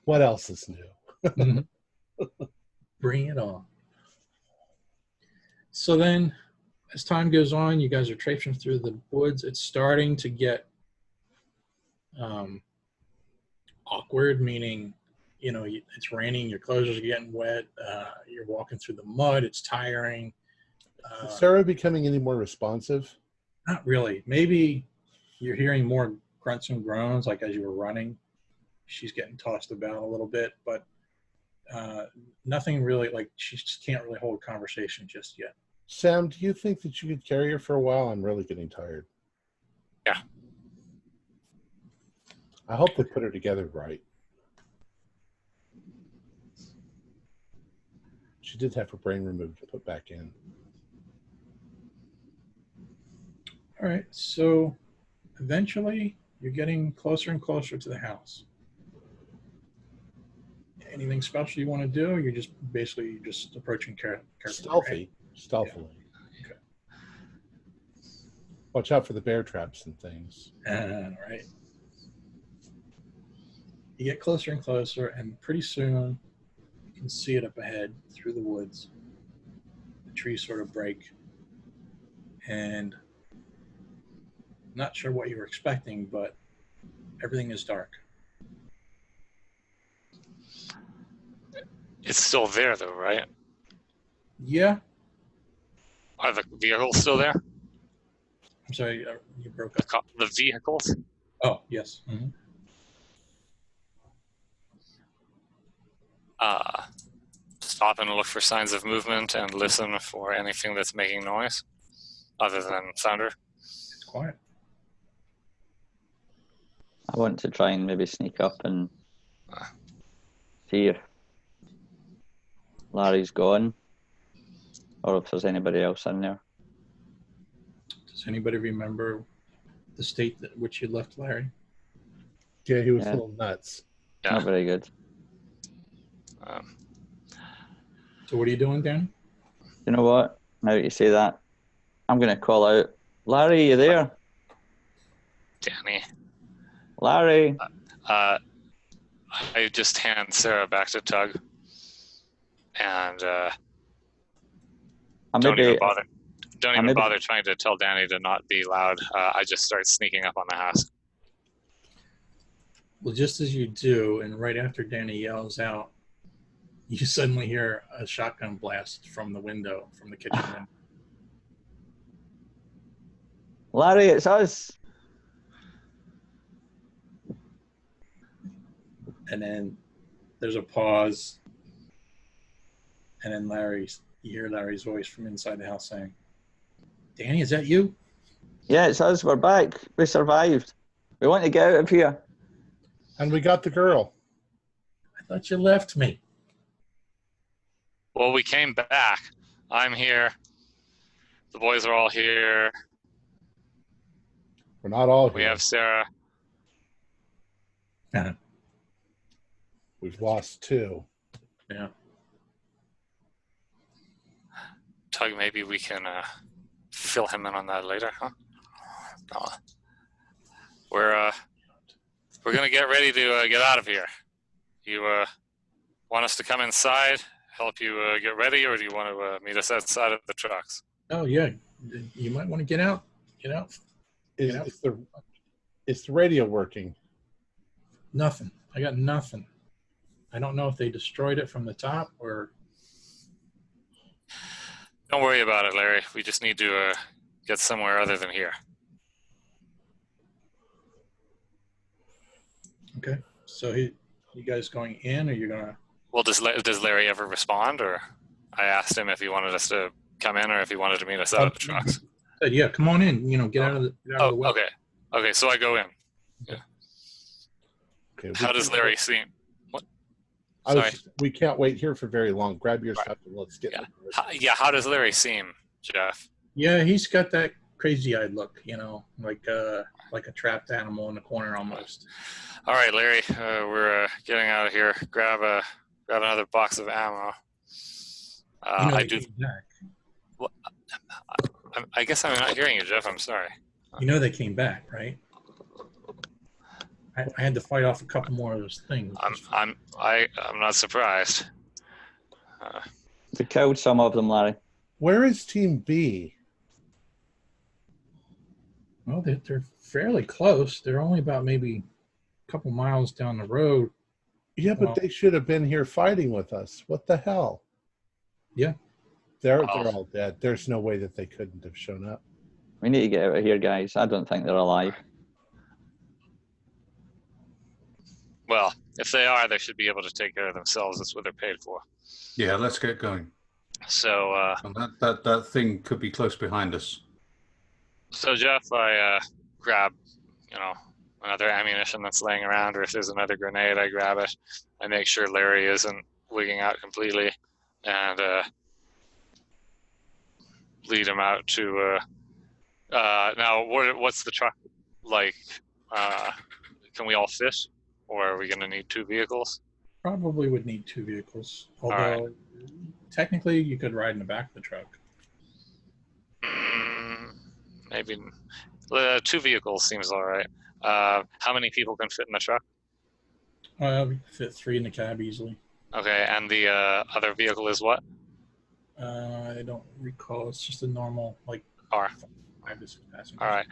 S1: What else is new?
S2: Bring it on. So then, as time goes on, you guys are traipsing through the woods. It's starting to get awkward, meaning, you know, it's raining, your clothes are getting wet, you're walking through the mud, it's tiring.
S1: Is Sarah becoming any more responsive?
S2: Not really. Maybe you're hearing more grunts and groans, like as you were running. She's getting tossed about a little bit, but nothing really, like she just can't really hold conversation just yet.
S1: Sam, do you think that you could carry her for a while? I'm really getting tired.
S5: Yeah.
S1: I hope they put her together right. She did have her brain removed and put back in.
S2: All right, so eventually you're getting closer and closer to the house. Anything special you want to do? Or you're just basically just approaching carefully.
S1: Stealthily.
S2: Yeah. Okay.
S1: Watch out for the bear traps and things.
S2: Right. You get closer and closer, and pretty soon you can see it up ahead through the woods. The trees sort of break, and not sure what you were expecting, but everything is dark.
S5: It's still there, though, right?
S2: Yeah.
S5: Are the vehicles still there?
S2: I'm sorry, you broke up.
S5: The vehicles?
S2: Oh, yes. Mm-hmm.
S5: Stop and look for signs of movement and listen for anything that's making noise, other than thunder.
S2: It's quiet.
S4: I want to try and maybe sneak up and see if Larry's gone, or if there's anybody else in there.
S2: Does anybody remember the state that which you left Larry?
S1: Yeah, he was a little nuts.
S5: Yeah.
S4: Not very good.
S2: So what are you doing, Dan?
S4: You know what? Now that you say that, I'm going to call out, Larry, you there?
S5: Danny.
S4: Larry.
S5: I just hand Sarah back to Tug, and don't even bother trying to tell Danny to not be loud. I just start sneaking up on the house.
S2: Well, just as you do, and right after Danny yells out, you suddenly hear a shotgun blast from the window, from the kitchen window.
S4: Larry, it's us.
S2: And then there's a pause. And then you hear Larry's voice from inside the house saying, Danny, is that you?
S4: Yeah, it's us. We're back. We survived. We want to get out of here.
S1: And we got the girl.
S2: I thought you left me.
S5: Well, we came back. I'm here. The boys are all here.
S1: We're not all here.
S5: We have Sarah.
S2: Yeah.
S1: We've lost 2.
S2: Yeah.
S5: Tug, maybe we can fill him in on that later, huh? No. We're gonna get ready to get out of here. You want us to come inside, help you get ready, or do you want to meet us outside of the trucks?
S2: Oh, yeah. You might want to get out. Get out.
S1: Is the radio working?
S2: Nothing. I got nothing. I don't know if they destroyed it from the top or...
S5: Don't worry about it, Larry. We just need to get somewhere other than here.
S2: Okay. So you guys going in, or you're going to...
S5: Well, does Larry ever respond, or I asked him if he wanted us to come in or if he wanted to meet us out of the trucks.
S2: Said, yeah, come on in. Get out of the way.
S5: Okay. Okay, so I go in. Yeah.
S1: Okay.
S5: How does Larry seem? What?
S1: We can't wait here for very long. Grab your stuff and let's get.
S5: Yeah. How does Larry seem, Jeff?
S2: Yeah, he's got that crazy-eyed look. Like a trapped animal in the corner almost.
S5: All right, Larry. We're getting out of here. Grab another box of ammo. I do. Well, I guess I'm not hearing you, Jeff. I'm sorry.
S2: They came back, right? I had to fight off a couple more of those things.
S5: I'm not surprised.
S4: We killed some of them, Larry.
S1: Where is Team B?
S2: Well, they're fairly close. They're only about maybe a couple miles down the road.
S1: Yeah, but they should have been here fighting with us. What the hell?
S2: Yeah.
S1: They're all dead. There's no way that they couldn't have shown up.
S4: We need to get out of here, guys. I don't think they're alive.
S5: Well, if they are, they should be able to take care of themselves. That's what they're paid for.
S3: Yeah, let's get going.
S5: So
S3: and that thing could be close behind us.
S5: So Jeff, I grab, another ammunition that's laying around, or if there's another grenade, I grab it. I make sure Larry isn't wigging out completely, and lead him out to. Now, what's the truck like? Can we all fit, or are we going to need 2 vehicles?
S2: Probably would need 2 vehicles. Although, technically, you could ride in the back of the truck.
S5: Maybe 2 vehicles seems all right. How many people can fit in the truck?
S2: We could fit 3 in the cab easily.
S5: Okay, and the other vehicle is what?
S2: I don't recall. It's just a normal,
S5: car.
S2: 5 to 6 passengers.
S5: All right.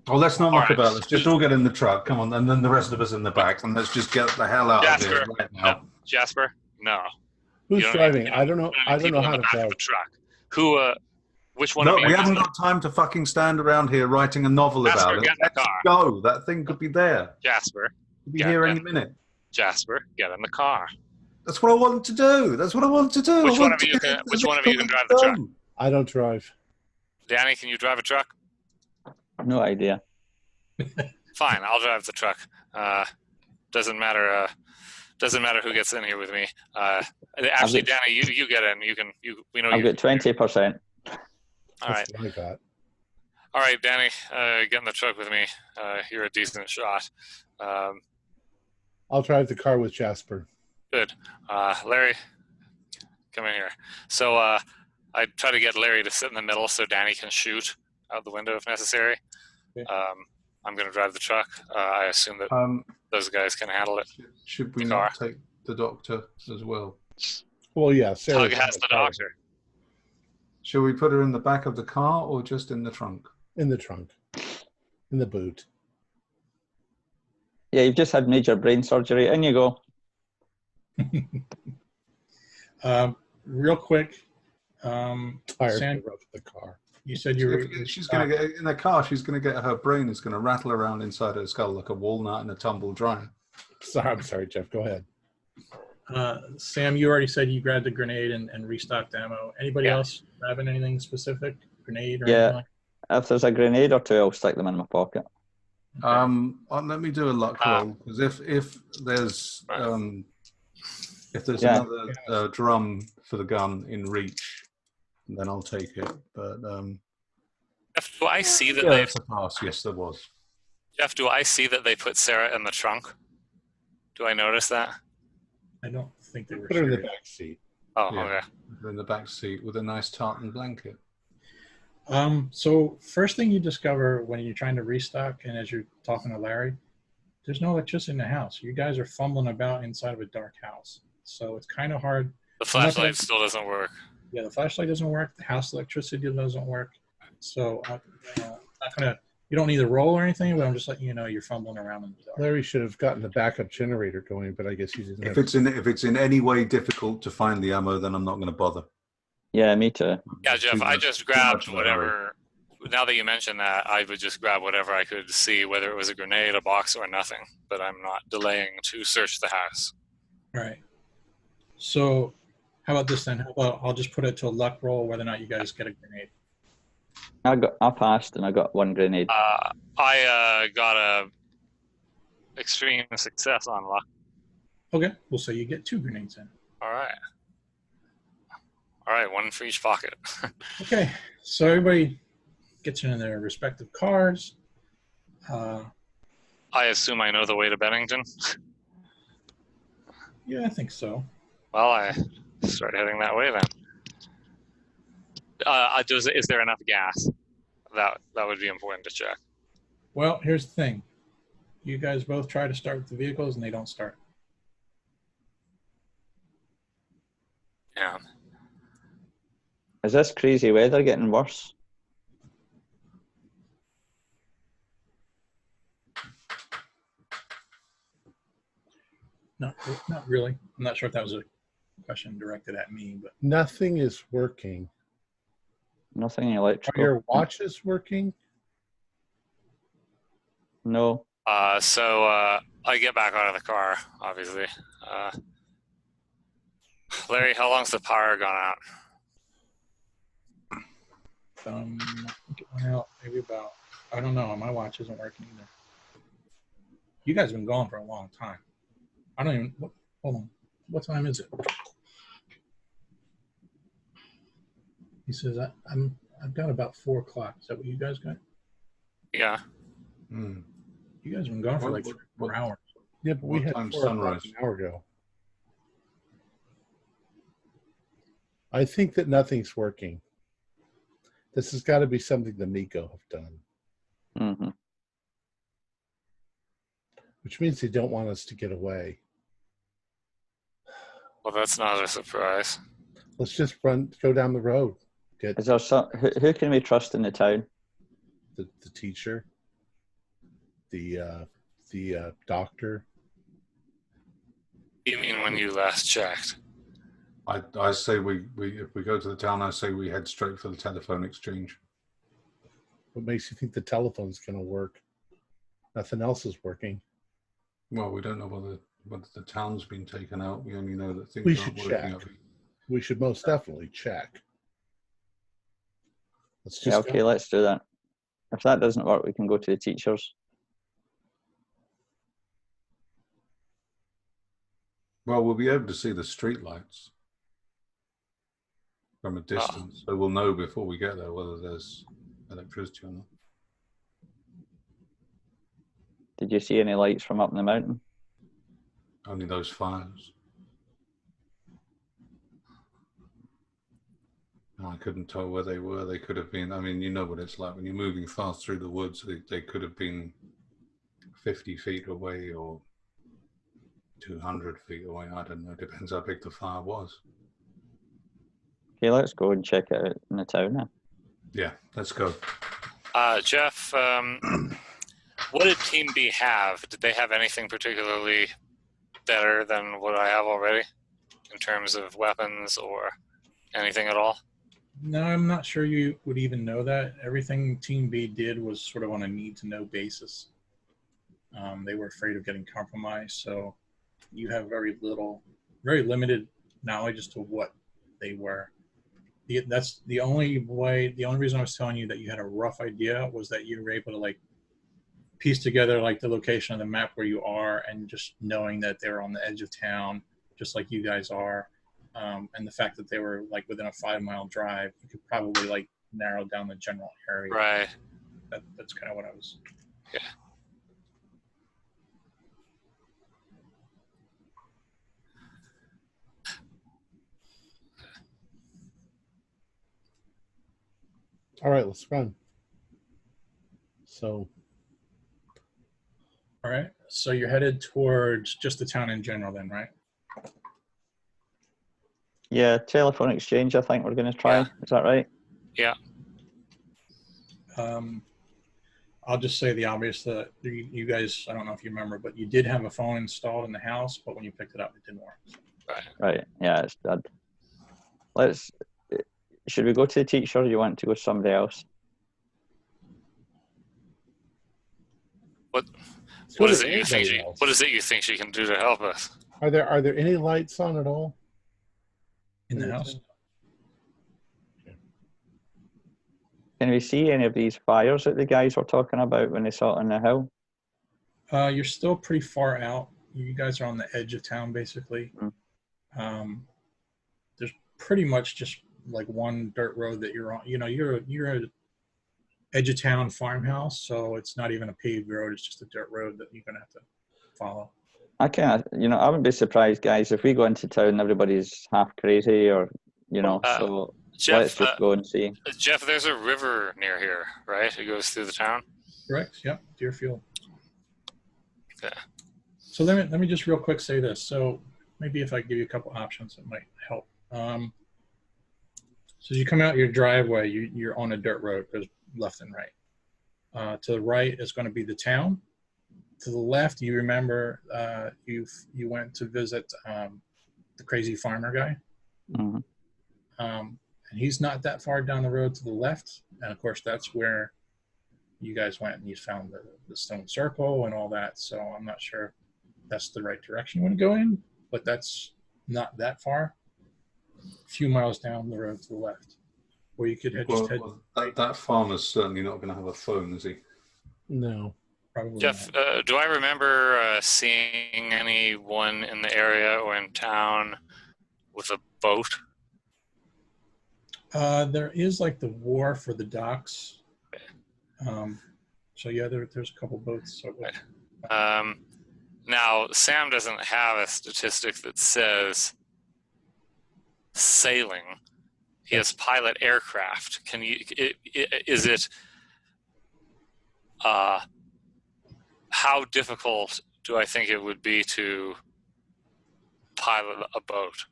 S3: Let's not muck about. Let's just all get in the truck. Come on, and then the rest of us in the back, and let's just get the hell out of here right now.
S5: No. Jasper, no.
S1: Who's driving? I don't know. I don't know how to drive
S5: the truck. Who? Which one? No,
S3: we haven't got time to fucking stand around here writing a novel about it. Let's go. That thing could be there.
S5: Jasper,
S3: could be here any minute.
S5: Jasper, get in the car.
S3: That's what I want to do. That's what I want to do.
S5: Which one of you can drive the truck?
S1: I don't drive.
S5: Danny, can you drive a truck?
S4: No idea.
S5: Fine, I'll drive the truck. Doesn't matter. Doesn't matter who gets in here with me. Actually, Danny, you get in. We know.
S4: I've got 20%.
S5: All right.
S1: That's what I got.
S5: All right, Danny, get in the truck with me. You're a decent shot.
S1: I'll drive the car with Jasper.
S5: Good. Larry, come in here. So I try to get Larry to sit in the middle so Danny can shoot out the window if necessary. Okay. I'm going to drive the truck. I assume that those guys can handle it.
S3: Should we not take the doctor as well?
S1: Well, yeah.
S5: Tug has the doctor.
S3: Shall we put her in the back of the car or just in the trunk?
S1: In the trunk. In the boot.
S4: Yeah, you've just had major brain surgery. In you go.
S2: Real quick,
S1: Tired
S2: Sam,
S1: of the car.
S2: you said you were.
S3: She's going to get in the car. She's going to get her brain is going to rattle around inside her skull like a walnut in a tumble dryer.
S1: I'm sorry, Jeff. Go ahead.
S2: Sam, you already said you grabbed a grenade and restocked ammo. Anybody
S5: Yeah.
S2: else grabbing anything specific? Grenade or
S4: Yeah.
S2: anything like
S4: If there's a grenade or two, I'll stick them in my pocket.
S3: Let me do a luck roll because if there's
S4: Yeah.
S3: another drum for the gun in reach, then I'll take it. But
S5: Jeff, do I see that
S3: yeah,
S5: they?
S3: that's a pass. Yes, there was.
S5: Jeff, do I see that they put Sarah in the trunk? Do I notice that?
S2: I don't think they were.
S1: Put her in the
S2: serious.
S1: back seat.
S5: Oh,
S3: Yeah.
S5: okay.
S3: They're in the back seat with a nice tartan blanket.
S2: So first thing you discover when you're trying to restock, and as you're talking to Larry, there's no electricity in the house. You guys are fumbling about inside of a dark house, so it's kind of hard.
S5: The flashlight still doesn't work.
S2: Yeah, the flashlight doesn't work. The house electricity doesn't work. So I'm not gonna. You don't need to roll or anything, but I'm just letting you know you're fumbling around in the dark.
S1: Larry should have gotten the backup generator going, but I guess he didn't.
S3: If it's in any way difficult to find the ammo, then I'm not going to bother.
S4: Yeah, me too.
S5: Yeah, Jeff,
S3: Too
S5: I
S3: much-
S5: just
S3: too
S5: grabbed
S3: much of a
S5: whatever. Now that you mention that, I would just grab whatever I could see, whether it was a grenade, a box, or nothing. But I'm not delaying to search the house.
S2: Right. So how about this then? How about I'll just put it to a luck roll whether or not you guys get a grenade.
S4: I passed and I got one grenade.
S5: I got a extreme success on luck.
S2: Okay, well, so you get 2 grenades in.
S5: All right, one for each pocket.
S2: Okay, so everybody gets in their respective cars.
S5: I assume I know the way to Bennington.
S2: Yeah, I think so.
S5: Well, I start heading that way then. Is there enough gas? That would be important to check.
S2: Well, here's the thing. You guys both try to start the vehicles and they don't start.
S5: Yeah.
S4: Is this crazy weather getting worse?
S2: No, not really. I'm not sure if that was a question directed at me, but
S1: Nothing is working.
S4: Nothing
S1: Are
S4: electrical.
S1: your watches working?
S4: No.
S5: So I get back out of the car, obviously. Larry, how long's the power gone out?
S2: I think it went out maybe about, I don't know, my watch isn't working either. You guys have been gone for a long time. I don't even, hold on. What time is it? He says, I've got about 4 o'clock. Is that what you guys got?
S5: Yeah.
S3: Hmm.
S2: You guys have been gone for like 4 hours.
S1: Yeah, but we
S3: What
S1: had
S3: time's
S1: 4 o'clock
S3: sunrise?
S1: an hour ago. I think that nothing's working. This has got to be something the Miko have done,
S4: Mm-hmm.
S1: which means they don't want us to get away.
S5: Well, that's not a surprise.
S1: Let's just go down the road. Get
S4: Is there who can we trust in the town?
S1: the teacher, the doctor.
S5: You mean when you last checked?
S3: I say we if we go to the town, I say we head straight for the telephone exchange.
S1: What makes you think the telephone's going to work? Nothing else is working.
S3: Well, we don't know whether the town's been taken out. We only know that things
S1: We
S3: aren't
S1: should
S3: working
S1: check.
S3: out.
S1: We should most definitely check. Let's just
S4: Yeah, okay,
S1: go.
S4: let's do that. If that doesn't work, we can go to the teachers.
S3: Well, we'll be able to see the street lights from a distance, so we'll know before we get there whether there's electricity or not.
S4: Did you see any lights from up in the mountain?
S3: Only those fires. No, I couldn't tell where they were. They could have been, I mean, you know what it's like when you're moving fast through the woods. They could have been 50 feet away or 200 feet away. I don't know. Depends how big the fire was.
S4: Okay, let's go and check it out in the town now.
S3: Yeah, let's go.
S5: Jeff, what did Team B have? Did they have anything particularly better than what I have already in terms of weapons or anything at all?
S2: No, I'm not sure you would even know that. Everything Team B did was sort of on a need-to-know basis. They were afraid of getting compromised, so you have very limited knowledge as to what they were. That's the only reason I was telling you that you had a rough idea was that you were able to like piece together like the location of the map where you are, and just knowing that they're on the edge of town, just like you guys are, and the fact that they were like within a 5-mile drive, you could probably like narrow down the general area.
S5: Right.
S2: That's kind of what I was.
S5: Yeah.
S1: All right, let's run. So,
S2: All right. So you're headed towards just the town in general, then, right?
S4: Yeah, telephone exchange, I think we're going to try.
S5: Yeah.
S4: Is that right?
S5: Yeah.
S2: I'll just say the obvious that you guys, I don't know if you remember, but you did have a phone installed in the house, but when you picked it up, it didn't work.
S5: Right.
S4: Right. Yeah, it's dead. Should we go to the teacher, or do you want to go with somebody else?
S5: What
S1: so
S5: is
S1: did
S5: it you think?
S1: anybody else.
S5: What is it you think she can do to help us?
S1: Are there any lights on at all
S2: In the house?
S4: Can we see any of these fires that the guys were talking about when they saw it on the hill?
S2: You're still pretty far out. You guys are on the edge of town, basically. There's pretty much just like one dirt road that you're on. You know, you're at edge of town farmhouse, so it's not even a paved road. It's just a dirt road that you're gonna have to follow.
S4: I wouldn't be surprised, guys, if we go into town and everybody's half crazy, or so
S5: Jeff,
S4: let's just go and see.
S5: Jeff, there's a river near here, right? It goes through the town.
S2: Correct. Yep. Deerfield.
S5: Yeah.
S2: So let me just real quick say this. So maybe if I give you a couple options, it might help. So you come out your driveway, you're on a dirt road, goes left and right. To the right is going to be the town. To the left, you remember you went to visit the crazy farmer guy.
S4: Mm-hmm.
S2: And he's not that far down the road to the left. And of course, that's where you guys went and you found the stone circle and all that. So I'm not sure that's the right direction you want to go in, but that's not that far. A few miles down the road to the left, where you could
S3: that farmer's certainly not going to have a phone, is he?
S1: No.
S2: Probably
S5: Jeff, do I remember seeing anyone in the area or in town with a boat?
S2: There is like the wharf for the docks. So yeah, there's a couple boats. So
S5: now, Sam doesn't have a statistic that says sailing. He has pilot aircraft. Is it how difficult do I think it would be to pilot a boat,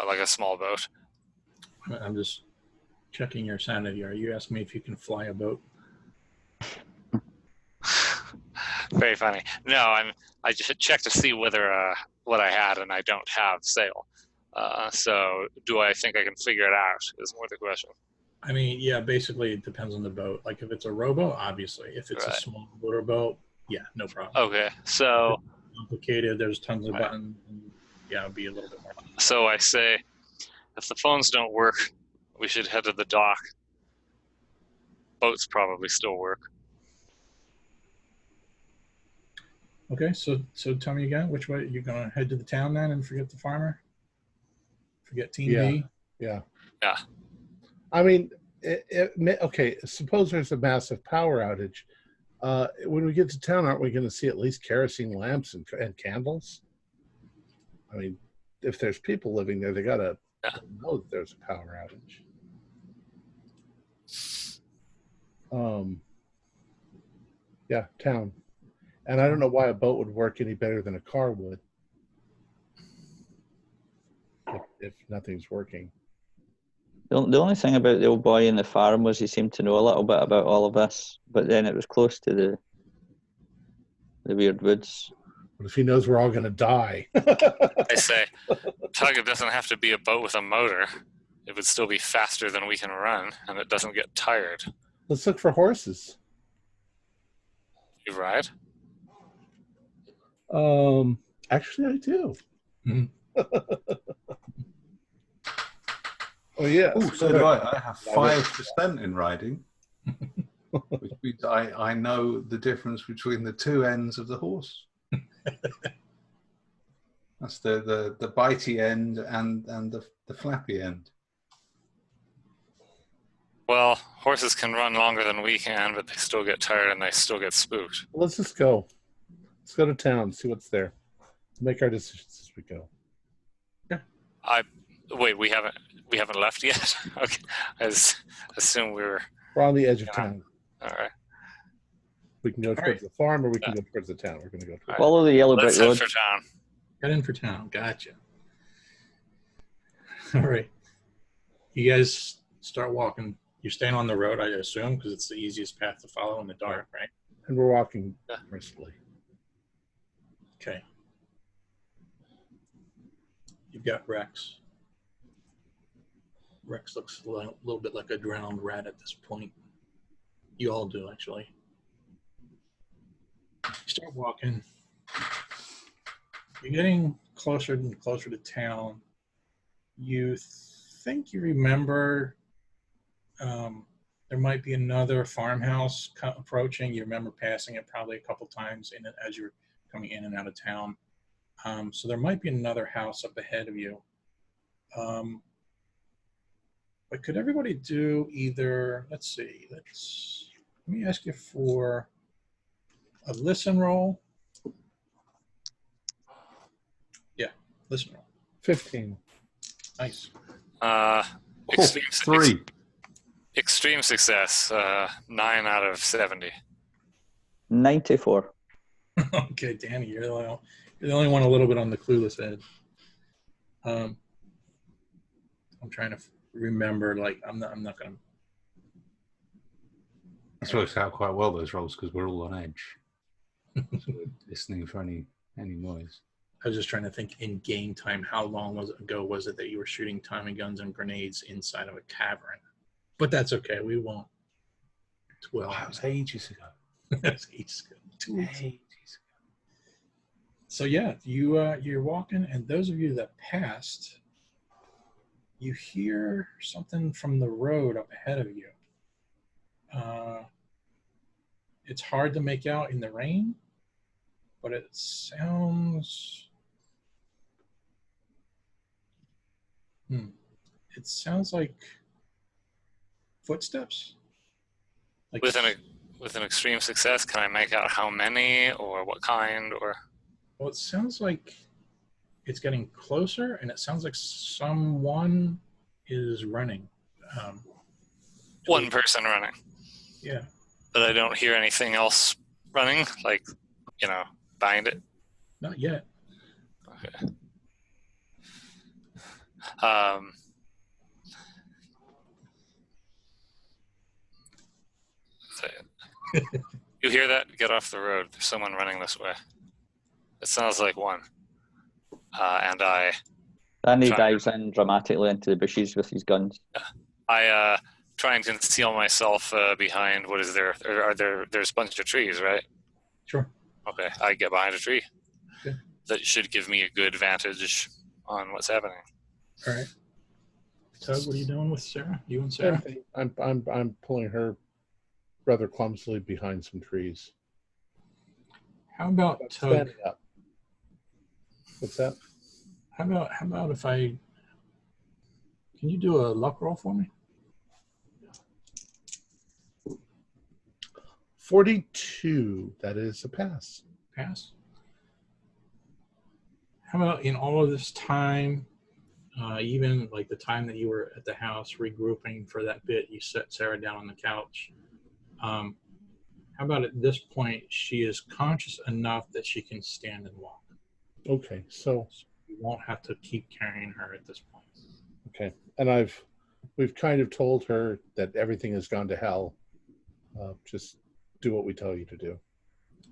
S5: like a small boat?
S2: I'm just checking your sanity. Are you asking me if you can fly a boat?
S5: Very funny. No, I just checked to see whether what I had, and I don't have sail. So do I think I can figure it out is more the question.
S2: I mean, yeah, basically it depends on the boat. Like if it's a rowboat, obviously. If it's a small motorboat, yeah, no problem.
S5: Okay, so
S2: if it's complicated, there's tons of buttons. And, yeah, it'll be a little bit more.
S5: So I say, if the phones don't work, we should head to the dock. Boats probably still work.
S2: Okay, so tell me again, which way you're gonna head to the town then, and forget the farmer? Forget Team B?
S1: Yeah.
S5: Yeah.
S1: I mean, okay, suppose there's a massive power outage. When we get to town, aren't we going to see at least kerosene lamps and candles? I mean, if there's people living there, they got to know that there's a power outage. Yeah, town. And I don't know why a boat would work any better than a car would if nothing's working.
S4: The only thing about the old boy in the farm was he seemed to know a little bit about all of this, but then it was close to the weird woods.
S1: What if he knows we're all going to die?
S5: I say, Tug, it doesn't have to be a boat with a motor. It would still be faster than we can run, and it doesn't get tired.
S1: Let's look for horses.
S5: You ride?
S1: Actually, I do.
S2: Mhm.
S1: Oh, yeah.
S3: Oh, so do I. I have 5% in riding, which means I know the difference between the two ends of the horse. That's the bitey end and the flappy end.
S5: Well, horses can run longer than we can, but they still get tired and they still get spooked.
S1: Let's just go. Let's go to town, see what's there. Make our decisions as we go.
S5: Wait, we haven't left yet? Okay. I assume we were...
S1: We're on the edge of town.
S5: All right.
S1: We can go towards the farm or we can go towards the town. We're going to go towards
S4: Follow the yellow brick
S5: Let's head
S4: road.
S5: for town.
S2: Head in for town. Gotcha. All right. You guys start walking. You're staying on the road, I assume, because it's the easiest path to follow in the dark, right?
S1: and we're walking
S5: Yeah.
S1: briskly.
S2: Okay. You've got Rex. Rex looks a little bit like a drowned rat at this point. You all do, actually. You start walking. You're getting closer and closer to town. You think you remember there might be another farmhouse approaching. You remember passing it probably a couple times as you're coming in and out of town. So there might be another house up ahead of you. But could everybody do either, let's see, let me ask you for a listen roll. Yeah, listen roll.
S1: 15.
S2: Nice.
S5: Extreme,
S3: 3.
S5: extreme success. 9 out of 70.
S4: 94.
S2: Okay, Danny, you're the only one a little bit on the clueless edge. I'm trying to remember. Like, I'm not gonna.
S3: That's worked out quite well, those rolls, because we're all on edge. So we're listening for any noise.
S2: I was just trying to think in game time. How long ago was it that you were shooting Tommy guns and grenades inside of a cavern? But that's okay. We won't. 12.
S3: Wow, that was ages ago.
S2: That's ages ago. 2 weeks.
S3: Ages ago.
S2: So yeah, you're walking, and those of you that passed, you hear something from the road up ahead of you. It's hard to make out in the rain, but it sounds. It sounds like footsteps. Like
S5: With an extreme success, can I make out how many or what kind or?
S2: Well, it sounds like it's getting closer, and it sounds like someone is running.
S5: One person running.
S2: Yeah.
S5: But I don't hear anything else running, like, behind it.
S2: Not yet.
S5: Okay. You hear that? Get off the road. There's someone running this way. It sounds like one. And
S4: Danny dives in dramatically into the bushes with his guns.
S5: I try and conceal myself behind, what is there? There's a bunch of trees, right?
S2: Sure.
S5: Okay, I get behind a tree.
S2: Okay.
S5: That should give me a good vantage on what's happening.
S2: All right. Tug, what are you doing with Sarah? You and Sarah?
S1: I'm pulling her rather clumsily behind some trees.
S2: How about Tug?
S1: Standing up. What's that?
S2: How about if I? Can you do a luck roll for me?
S1: 42. That is a pass.
S2: Pass. How about in all of this time, even like the time that you were at the house regrouping for that bit, you set Sarah down on the couch. How about at this point, she is conscious enough that she can stand and walk.
S1: Okay, so
S2: You won't have to keep carrying her at this point.
S1: okay, and I've we've kind of told her that everything has gone to hell. Just do what we tell you to do.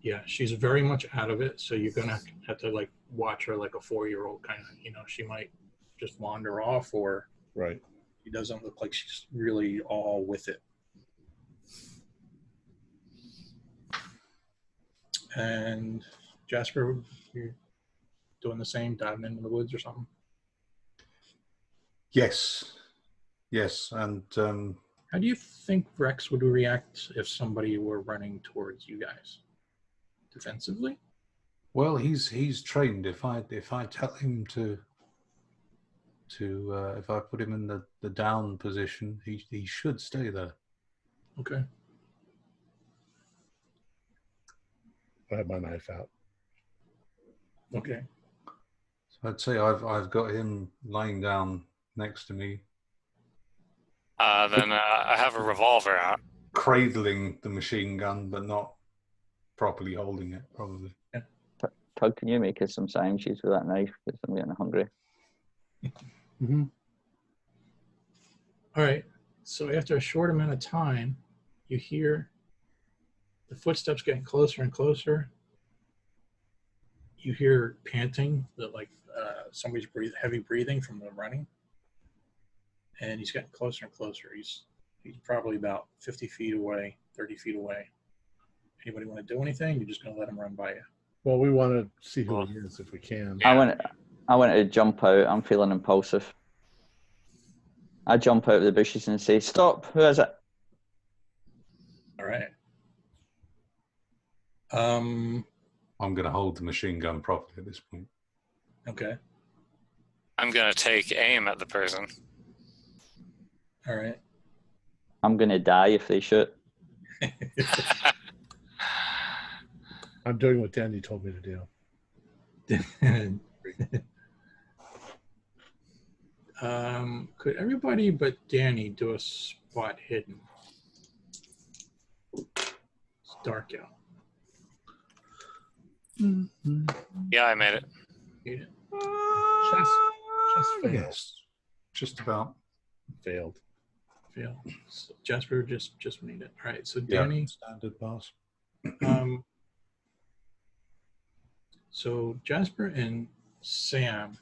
S2: Yeah, she's very much out of it, so you're gonna have to like watch her like a 4-year-old kind of. She might just wander off, or
S1: Right.
S2: she doesn't look like she's really all with it. And Jasper, you're doing the same, diving into the woods or something?
S3: Yes, and
S2: How do you think Rex would react if somebody were running towards you guys? Defensively?
S3: well, he's trained. If I tell him to if I put him in the down position, he should stay there.
S2: Okay.
S1: I have my knife out.
S2: Okay.
S3: So I'd say I've got him lying down next to me,
S5: Then I have a revolver out.
S3: cradling the machine gun, but not properly holding it, probably.
S4: Tug, can you make us some sandwiches with that knife? Because I'm getting hungry.
S1: Mm-hmm.
S2: All right. So after a short amount of time, you hear the footsteps getting closer and closer. You hear panting, that like somebody's heavy breathing from the running, and he's getting closer and closer. He's probably about 50 feet away, 30 feet away. Anybody want to do anything? You're just going to let him run by you.
S1: Well, we want to see who he is if we can.
S5: Yeah.
S4: I want to jump out. I'm feeling impulsive. I jump out of the bushes and say, "Stop! Who is it?"
S2: All right.
S3: I'm going to hold the machine gun properly at this point.
S2: Okay.
S5: I'm going to take aim at the person.
S2: All right.
S4: I'm going to die if they shoot.
S1: I'm doing what Danny told me to do.
S2: Could everybody but Danny do a spot hidden? It's dark out.
S5: Yeah, I made it.
S2: Hate it.
S1: Just failed.
S3: Yes, just about.
S1: Failed.
S2: Fail. So Jasper just made it. All right. So
S3: Yeah,
S2: Danny.
S3: standard pass.
S2: So Jasper and Sam,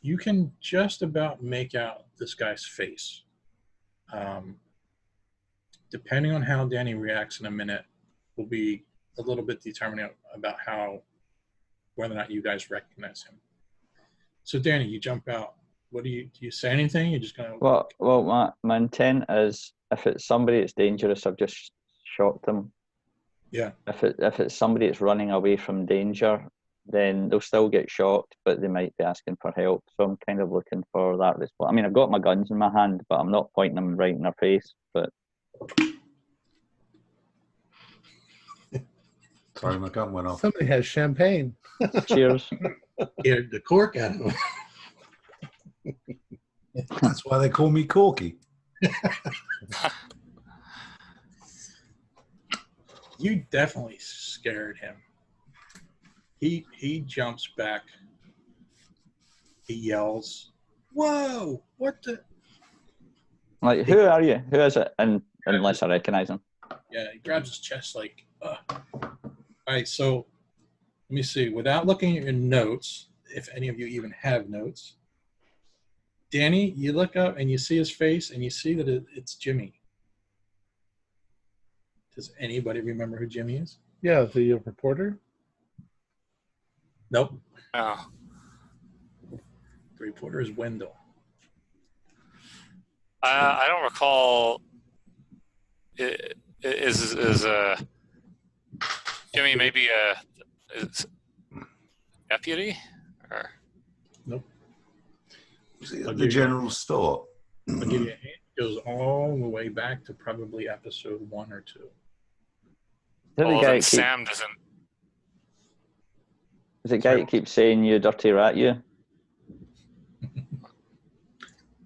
S2: you can just about make out this guy's face. Depending on how Danny reacts in a minute, will be a little bit determining about whether or not you guys recognize him. So Danny, you jump out. Do you say anything? You're just gonna.
S4: Well, my intent is, if it's somebody that's dangerous, I've just shot them.
S2: Yeah.
S4: If it's somebody that's running away from danger, then they'll still get shot, but they might be asking for help. So I'm kind of looking for that response. I mean, I've got my guns in my hand, but I'm not pointing them right in their face. But
S3: Sorry, my gun went off.
S1: Somebody has champagne.
S4: cheers.
S2: Scared the cork out of him.
S3: That's why they call me Corky.
S2: You definitely scared him. He jumps back. He yells, "Whoa! What the?"
S4: Like, who are you? Who is it? And unless I recognize him.
S2: Yeah, he grabs his chest like, All right, so let me see. Without looking at your notes, if any of you even have notes, Danny, you look up and you see his face and you see that it's Jimmy. Does anybody remember who Jimmy is?
S1: Yeah, the reporter.
S2: Nope.
S5: Oh.
S2: The reporter is Wendell.
S5: I don't recall. Is Jimmy maybe is deputy? Or?
S2: Nope.
S3: Was it at the general store?
S2: I'll give you a hint. It goes all the way back to probably episode 1 or 2.
S5: Well, then Sam doesn't.
S4: Is it guy that keeps saying you dirty rat, you?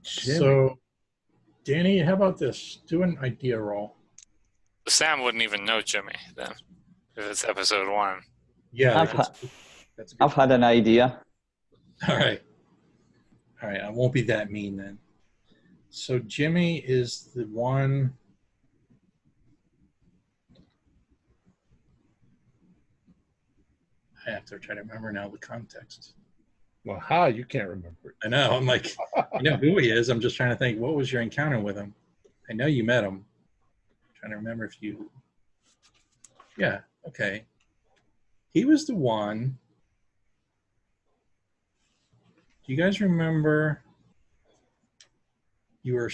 S2: So, Danny, how about this? Do an idea roll.
S5: Sam wouldn't even know Jimmy then, if it's episode 1.
S2: Yeah, that's a good
S4: I've had an idea.
S2: All right. I won't be that mean then. So Jimmy is the one. I have to try to remember now the context.
S1: Well, how you can't remember it.
S2: I know. I'm like, I know who he is. I'm just trying to think. What was your encounter with him? I know you met him. I'm trying to remember if you. Yeah. Okay. He was the one. Do you guys remember? You were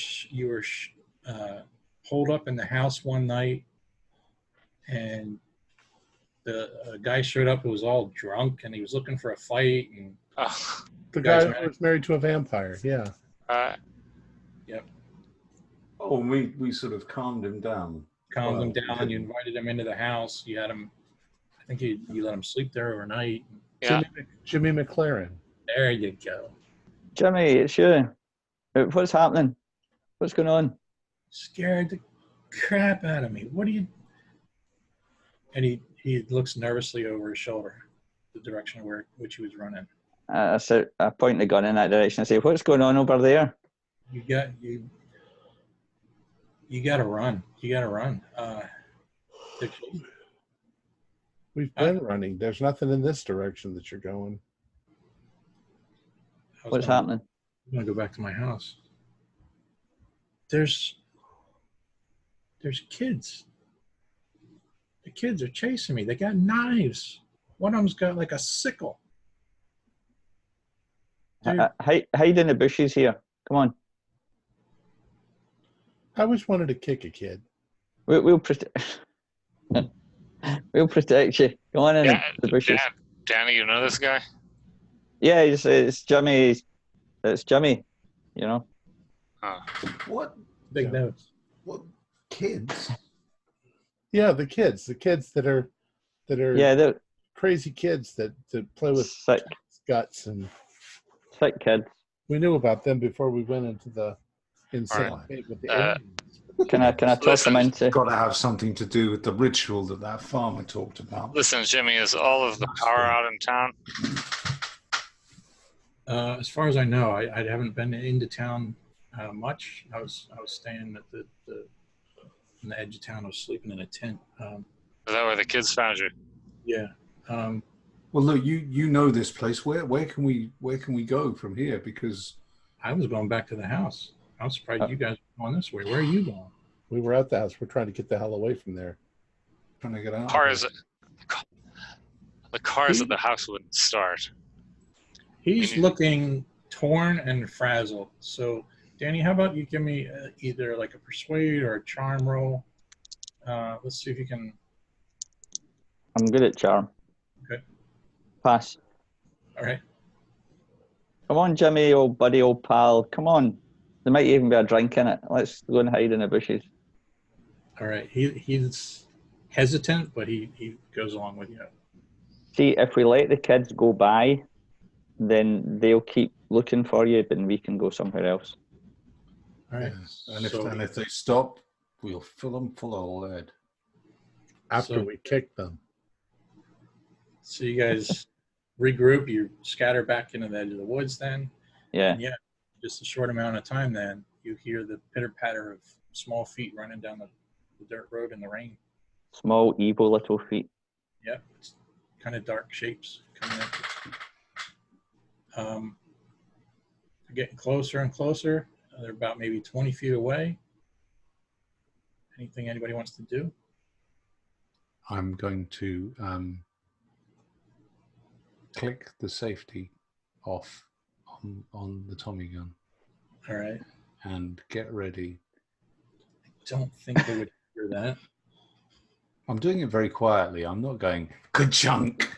S2: holed up in the house one night, and the guy showed up who was all drunk, and he was looking for a fight. And
S1: the guy who was married to a vampire. Yeah.
S2: Yep.
S3: Oh, we sort of calmed him down.
S2: Calmed him down. You invited him into the house. You had him. I think you let him sleep there overnight.
S5: Yeah.
S1: Jimmy McLaren.
S2: There you go.
S4: Jimmy, it's you. What's happening? What's going on?
S2: Scared the crap out of me. What are you? And he looks nervously over his shoulder, the direction which he was running.
S4: I point the gun in that direction and say, "What's going on over there?"
S2: You got to run. You got to run.
S1: We've been running. There's nothing in this direction that you're going.
S4: What's happening?
S2: I'm gonna go back to my house. There's kids. The kids are chasing me. They got knives. One of them's got like a sickle.
S4: Hide in the bushes here. Come on.
S1: I always wanted to kick a kid.
S4: We'll protect. We'll protect you. Go on in the bushes.
S5: Danny, you know this guy?
S4: Yeah, it's Jimmy. It's Jimmy. You know.
S3: What?
S2: Big nose.
S3: What kids?
S1: Yeah, the kids that are
S4: they're
S1: crazy kids that play with
S4: sick
S1: guts, and
S4: sick kids.
S1: we knew about them before we went into the insane cave with the aliens.
S4: Can I talk them into?
S3: Got to have something to do with the ritual that farmer talked about.
S5: Listen, Jimmy, is all of the power out in town?
S2: As far as I know, I haven't been into town much. I was staying at the on the edge of town. I was sleeping in a tent.
S5: Is that where the kids found you?
S2: Yeah.
S3: Well, look, you know this place. Where can we go from here? Because
S2: I was going back to the house. I was surprised you guys were going this way. Where are you going?
S1: We were at the house. We're trying to get the hell away from there.
S3: Trying to get out.
S5: The cars at the house wouldn't start.
S2: He's looking torn and frazzled. So, Danny, how about you give me either like a persuade or a charm roll? Let's see if you can.
S4: I'm good at charm.
S2: Okay.
S4: Pass.
S2: All right.
S4: Come on, Jimmy, old buddy, old pal. Come on. There might even be a drink in it. Let's go and hide in the bushes.
S2: All right. He's hesitant, but he goes along with you.
S4: See, if we let the kids go by, then they'll keep looking for you, then we can go somewhere else.
S2: All right.
S3: Yes. And if they stop, we'll fill them full of lead.
S1: After we kick them.
S2: So you guys regroup. You scatter back into the edge of the woods then.
S4: Yeah.
S2: And yeah, just a short amount of time then, you hear the pitter-patter of small feet running down the dirt road in the rain.
S4: Small, evil little feet.
S2: Yep. It's kind of dark shapes coming in. They're getting closer and closer. They're about maybe 20 feet away. Anything anybody wants to do?
S3: I'm going to click the safety off on the Tommy gun.
S2: All right.
S3: And get ready.
S2: I don't think they would hear that.
S3: I'm doing it very quietly. I'm not going, good chunk.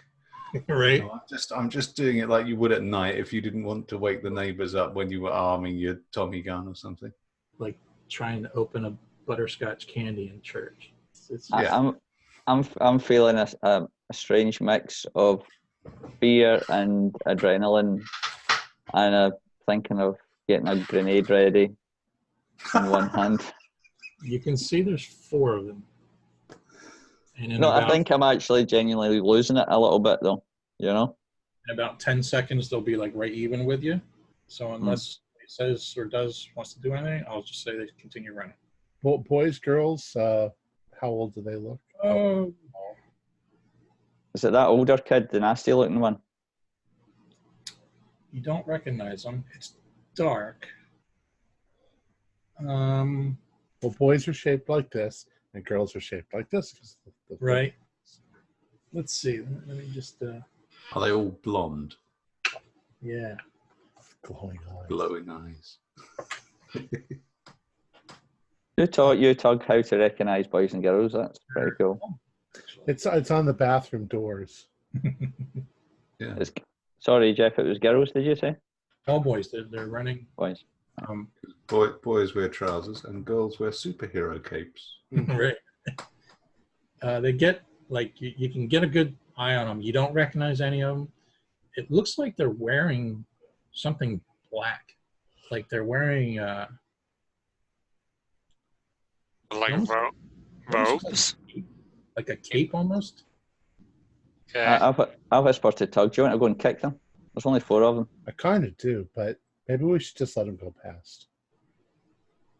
S2: Right.
S3: No, I'm just doing it like you would at night if you didn't want to wake the neighbors up when you were arming your Tommy gun or something.
S2: Like trying to open a butterscotch candy in church.
S4: Yeah. I'm feeling a strange mix of fear and adrenaline, and thinking of getting a grenade ready in one hand.
S2: You can see there's 4 of them. And
S4: I think I'm actually genuinely losing it a little bit, though. You know.
S2: In about 10 seconds, they'll be like right even with you. So unless they says or wants to do anything, I'll just say they continue running.
S1: Boys, girls, how old do they look?
S2: Oh,
S4: Is it that older kid, the nasty looking one?
S2: you don't recognize them. It's dark. Well,
S1: boys are shaped like this, and girls are shaped like this.
S2: Right. Let's see. Let me just.
S3: Are they all blonde?
S2: Yeah.
S1: Glowing eyes.
S3: Glowing eyes.
S4: Who taught you, Tug, how to recognise boys and girls? That's pretty cool.
S1: It's on the bathroom doors.
S3: Yeah.
S4: Sorry, Jeff, it was girls, did you say?
S2: All boys. They're running.
S4: Boys.
S3: Boys wear trousers and girls wear superhero capes.
S2: Right. They get, like, you can get a good eye on them. You don't recognize any of them. It looks like they're wearing something black. Like they're wearing...
S5: Like robes?
S2: Like a cape almost?
S5: Okay.
S4: I'll whisper to Tug. Do you want to go and kick them? There's only 4 of them.
S1: I kind of do, but maybe we should just let them go past.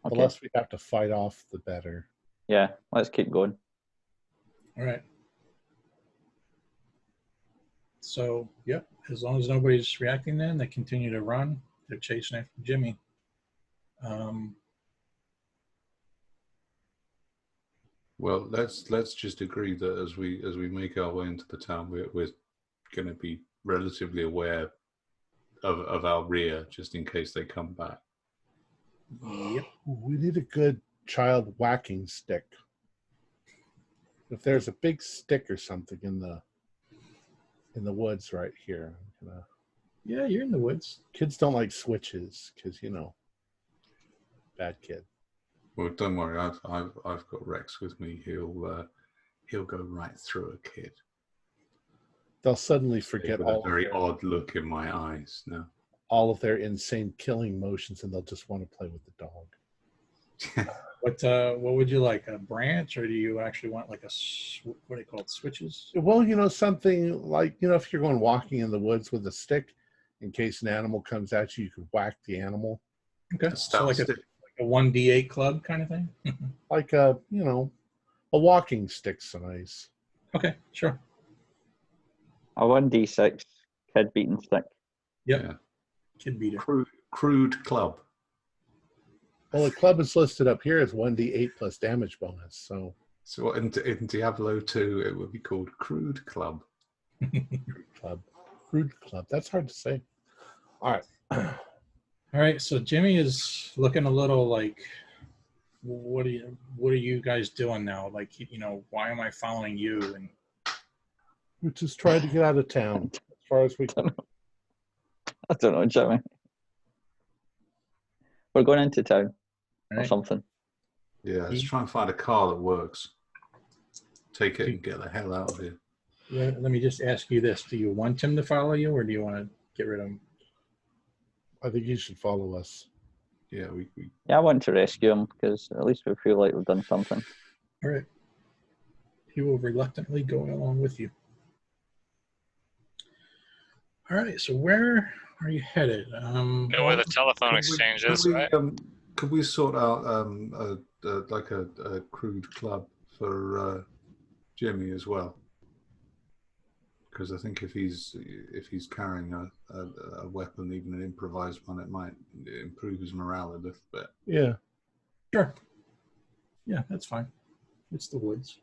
S4: Okay.
S1: The less we have to fight off, the better.
S4: Yeah, let's keep going.
S2: All right. So, yep, as long as nobody's reacting then, they continue to run. They're chasing after Jimmy.
S3: Well, let's just agree that as we make our way into the town, we're going to be relatively aware of our rear, just in case they come back.
S2: Yep.
S1: We need a good child whacking stick. If there's a big stick or something in the woods right here,
S2: Yeah, you're in the woods.
S1: kids don't like switches because bad kid.
S3: Well, don't worry, I've got Rex with me. He'll go right through a kid.
S1: They'll suddenly forget
S3: With a very odd look in my eyes now.
S1: all of their insane killing motions, and they'll just want to play with the dog.
S2: What would you like, a branch, or do you actually want like what do they call it, switches?
S1: Well, something like, if you're going walking in the woods with a stick, in case an animal comes at you, you could whack the animal.
S2: Okay, so like a 1d8 club kind of thing?
S1: Like a walking stick's nice.
S2: Okay, sure.
S4: A 1d6 kid beating stick.
S2: Yep.
S3: Yeah.
S2: Kid beater.
S3: Crude club.
S1: Well, the club is listed up here as 1d8 plus damage bonus.
S3: So in Diablo 2, it would be called Crude Club.
S1: Crude club. That's hard to say. All right.
S2: All right, so Jimmy is looking a little like, what are you guys doing now? Like, why am I following you? And
S1: We're just trying to get out of town as far as we can.
S4: I don't know, Jimmy. We're going into town or something.
S3: Yeah, let's try and find a car that works. Take it and get the hell out of here.
S2: Let me just ask you this. Do you want him to follow you, or do you want to get rid of him?
S1: I think you should follow us.
S3: Yeah,
S4: Yeah, I want to rescue him because at least we feel like we've done something.
S2: All right. He will reluctantly go along with you. All right, so where are you headed?
S5: Know where the telephone exchange is, right?
S3: Could we sort out a crude club for Jimmy as well? Because I think if he's carrying a weapon, even an improvised one, it might improve his morale a little bit.
S1: Yeah.
S2: Sure. Yeah, that's fine. It's the woods.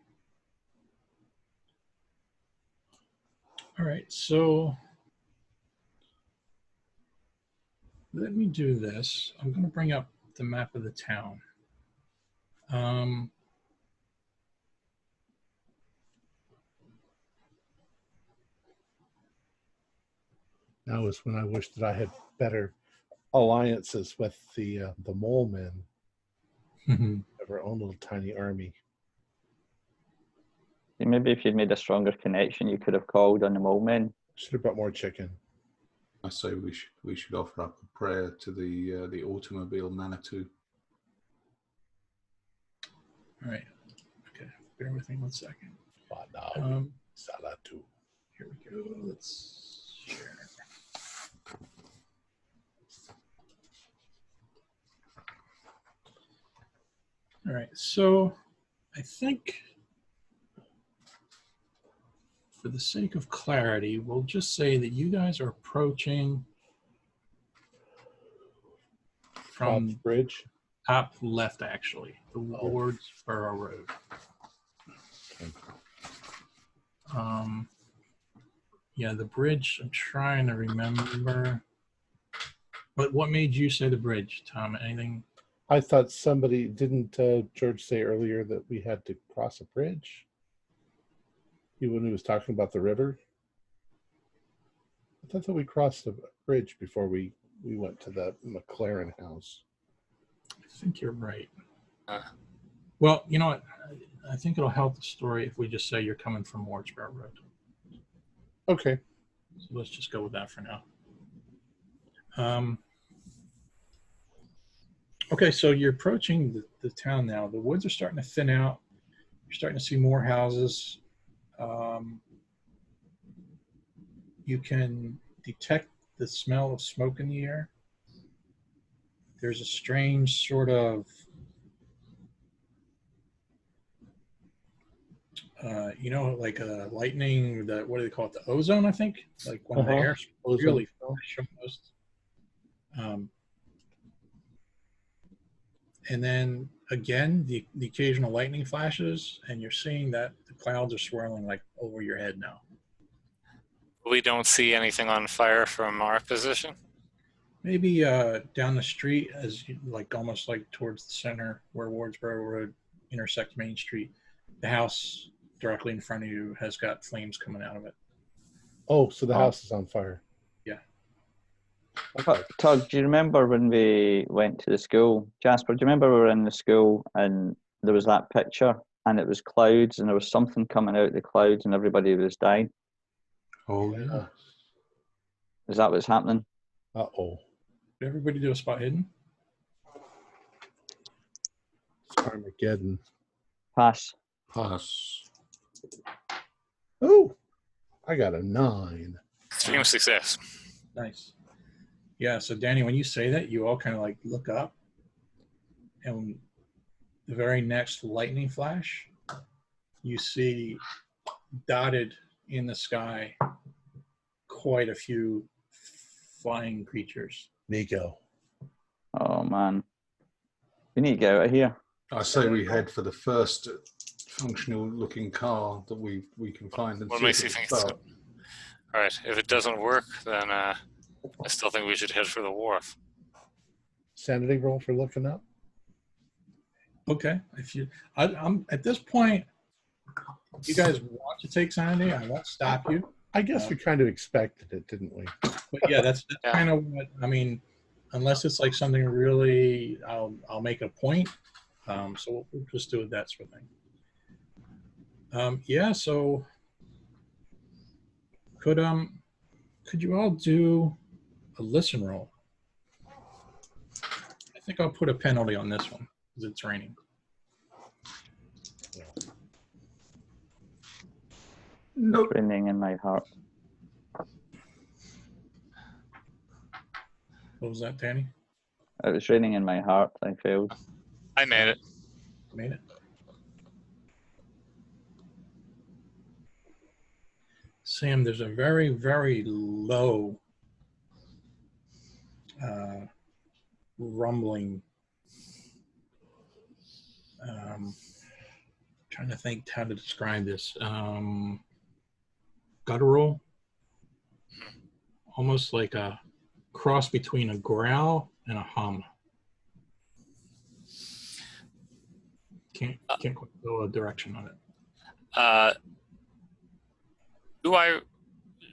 S2: All right, so let me do this. I'm going to bring up the map of the town.
S1: Now is when I wish that I had better alliances with the mole men of our own little tiny army.
S4: Maybe if you'd made a stronger connection, you could have called on the mole men.
S1: Should have brought more chicken.
S3: I say we should offer up a prayer to the automobile Manitou.
S2: All right. Okay. Bear with me 1 second.
S1: Salatu.
S2: Here we go. Let's share. All right, so I think for the sake of clarity, we'll just say that you guys are approaching from
S1: Bob's Bridge.
S2: top left, actually, the Wardsboro Road. Yeah, the bridge, I'm trying to remember. But what made you say the bridge, Tom? Anything?
S1: I thought somebody, didn't George say earlier that we had to cross a bridge? When he was talking about the river? I thought that we crossed the bridge before we went to the McLaren house.
S2: I think you're right. Well, you know what? I think it'll help the story if we just say you're coming from Wardsboro Road.
S1: Okay.
S2: So let's just go with that for now. Okay, so you're approaching the town now. The woods are starting to thin out. You're starting to see more houses. You can detect the smell of smoke in the air. There's a strange sort of like a lightning, what do they call it? The ozone, I think? Like when the air really fresh almost. And then again, the occasional lightning flashes, and you're seeing that the clouds are swirling like over your head now.
S5: We don't see anything on fire from our position.
S2: Maybe down the street, almost like towards the center where Wardsboro Road intersects Main Street, the house directly in front of you has got flames coming out of it.
S1: Oh, so the house is on fire.
S2: Yeah.
S4: Tug, do you remember when we went to the school? Jasper, do you remember we were in the school and there was that picture and it was clouds and there was something coming out of the clouds and everybody was dying?
S3: Oh, yeah.
S4: Is that what's happening?
S1: Uh-oh.
S2: Did everybody do a spot hidden?
S1: It's Armageddon.
S4: Pass.
S1: Oh, I got a 9.
S5: Extreme success.
S2: Nice. Yeah, so Danny, when you say that, you all kind of like look up, and the very next lightning flash, you see dotted in the sky quite a few flying creatures.
S1: Nico.
S4: Oh, man. We need to get out of here.
S3: I say we head for the first functional-looking car that we can find. And
S5: What makes you think it's... All right, if it doesn't work, then I still think we should head for the wharf.
S1: Sanity roll for looking up.
S2: Okay, I'm at this point. You guys want to take sanity? I won't stop you.
S1: I guess we kind of expected it, didn't we?
S2: But yeah, that's kind of what I mean. Unless it's like something really, I'll make a point. So we'll just do that sort of thing. Yeah. So could you all do a listen roll? I think I'll put a penalty on this one because it's raining.
S4: No. It's raining in my heart.
S2: What was that, Danny?
S4: It was raining in my heart. I failed.
S5: I made it.
S2: Made it. Sam, there's a very, very low rumbling. Trying to think how to describe this. Guttural, almost like a cross between a growl and a hum. Can't quite go a direction on it.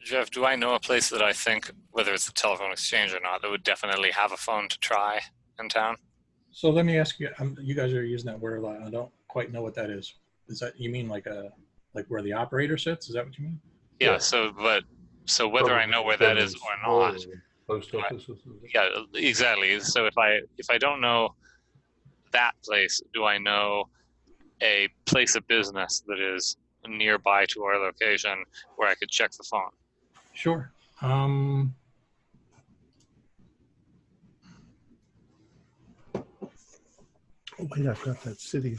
S5: Jeff, do I know a place that I think, whether it's a telephone exchange or not, that would definitely have a phone to try in town?
S2: So let me ask you, you guys are using that word a lot. I don't quite know what that is. Is that, you mean like where the operator sits? Is that what you mean?
S5: Yeah, so whether I know where that is or not.
S3: Post office or something.
S5: Yeah, exactly. So if I don't know that place, do I know a place of business that is nearby to our location where I could check the phone?
S2: Sure.
S1: Oh wait, I've got that city.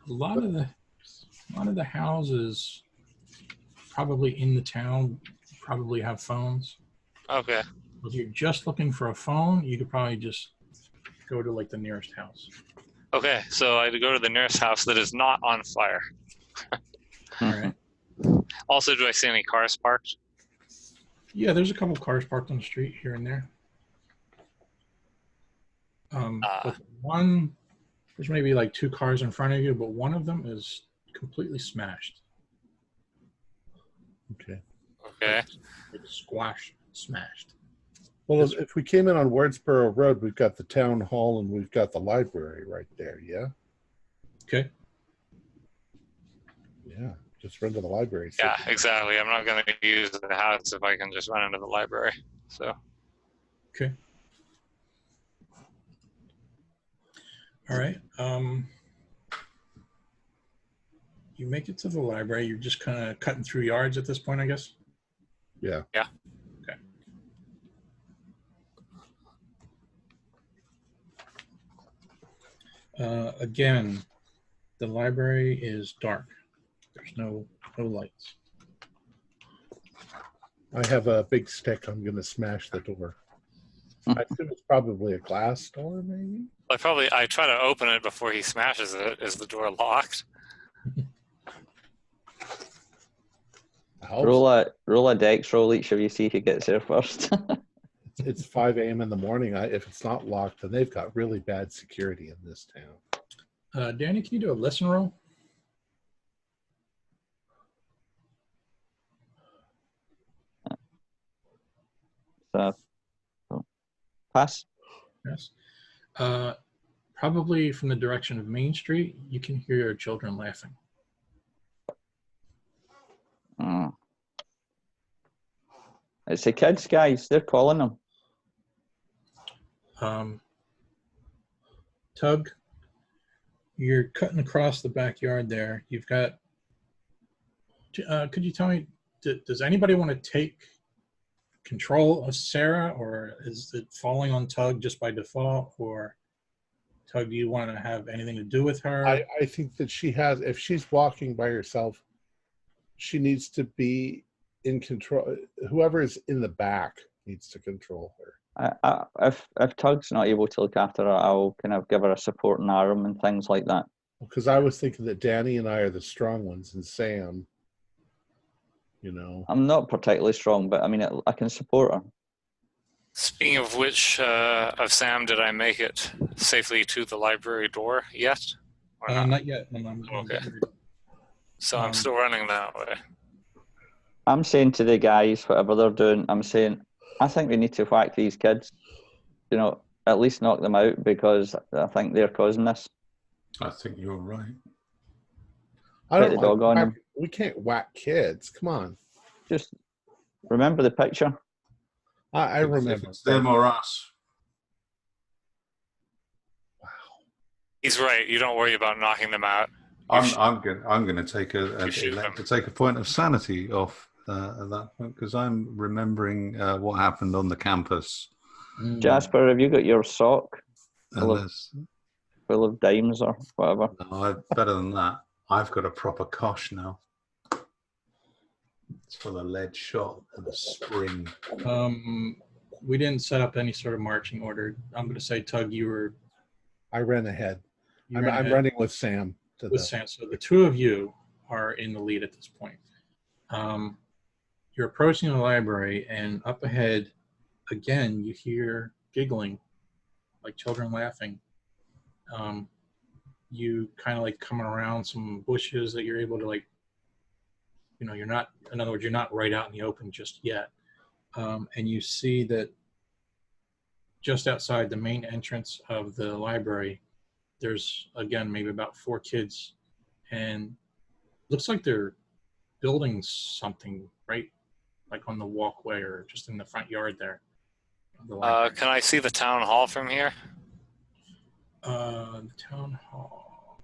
S2: A lot of the houses probably in the town probably have phones.
S5: Okay.
S2: If you're just looking for a phone, you could probably just go to like the nearest house.
S5: Okay, so I go to the nearest house that is not on fire.
S2: All right.
S5: Also, do I see any cars parked?
S2: Yeah, there's a couple cars parked on the street here and there. But there's maybe like 2 cars in front of you, but one of them is completely smashed.
S1: Okay.
S5: Okay.
S2: Like smashed.
S1: Well, if we came in on Wardsboro Road, we've got the town hall and we've got the library right there. Yeah.
S2: Okay.
S1: Yeah. Just run to the library.
S5: Yeah, exactly. I'm not going to use the house if I can just run into the library. So.
S2: Okay. All right. You make it to the library. You're just kind of cutting through yards at this point, I guess.
S1: Yeah.
S5: Yeah.
S2: Okay. Again, the library is dark. There's no lights.
S1: I have a big stick. I'm going to smash the door. I assume it's probably a glass door, maybe?
S5: I try to open it before he smashes it. Is the door locked?
S4: Roll a dex roll each of you, see who gets there first.
S1: It's 5 a.m. in the morning. If it's not locked, then they've got really bad security in this town.
S2: Danny, can you do a listen roll?
S4: Pass.
S2: Yes. Probably from the direction of Main Street, you can hear your children laughing.
S4: It's the kids, guys. They're calling them.
S2: Tug, you're cutting across the backyard there. You've got. Could you tell me? Does anybody want to take control of Sarah, or is it falling on Tug just by default? Or Tug, do you want to have anything to do with her?
S1: I think that she has. If she's walking by herself, she needs to be in control. Whoever is in the back needs to control her.
S4: If Tug's not able to look after her, I'll kind of give her a supporting arm and things like that.
S1: Because I was thinking that Danny and I are the strong ones, and Sam, you know.
S4: I'm not particularly strong, but I mean, I can support her.
S5: Speaking of which, of Sam, did I make it safely to the library door yet? Or
S2: Not yet. No,
S5: okay. So I'm still running that way.
S4: I'm saying to the guys, whatever they're doing, I'm saying, I think we need to whack these kids. You know, at least knock them out, because I think they're causing this.
S3: I think you're right.
S1: I don't
S4: Put the dog on them.
S1: We can't whack kids. Come on.
S4: Just remember the picture.
S1: I remember.
S3: If it's them or us.
S1: Wow.
S5: He's right. You don't worry about knocking them out.
S3: I'm going to take a point of sanity off at that point, because I'm remembering what happened on the campus.
S4: Jasper, have you got your sock
S3: And
S4: full of dimes or whatever?
S3: no, better than that. I've got a proper kosh now. It's full of lead shot and a spring.
S2: We didn't set up any sort of marching order. I'm going to say, Tug,
S1: I ran ahead. I'm
S2: ahead
S1: running with Sam.
S2: Sam. So the two of you are in the lead at this point. You're approaching the library, and up ahead, again, you hear giggling, like children laughing. You kind of like coming around some bushes that you're able to you're not, in other words, you're not right out in the open just yet. And you see that just outside the main entrance of the library, there's, again, maybe about 4 kids, and looks like they're building something, right? Like on the walkway or just in the front yard there.
S5: Can I see the town hall from here?
S2: The town hall.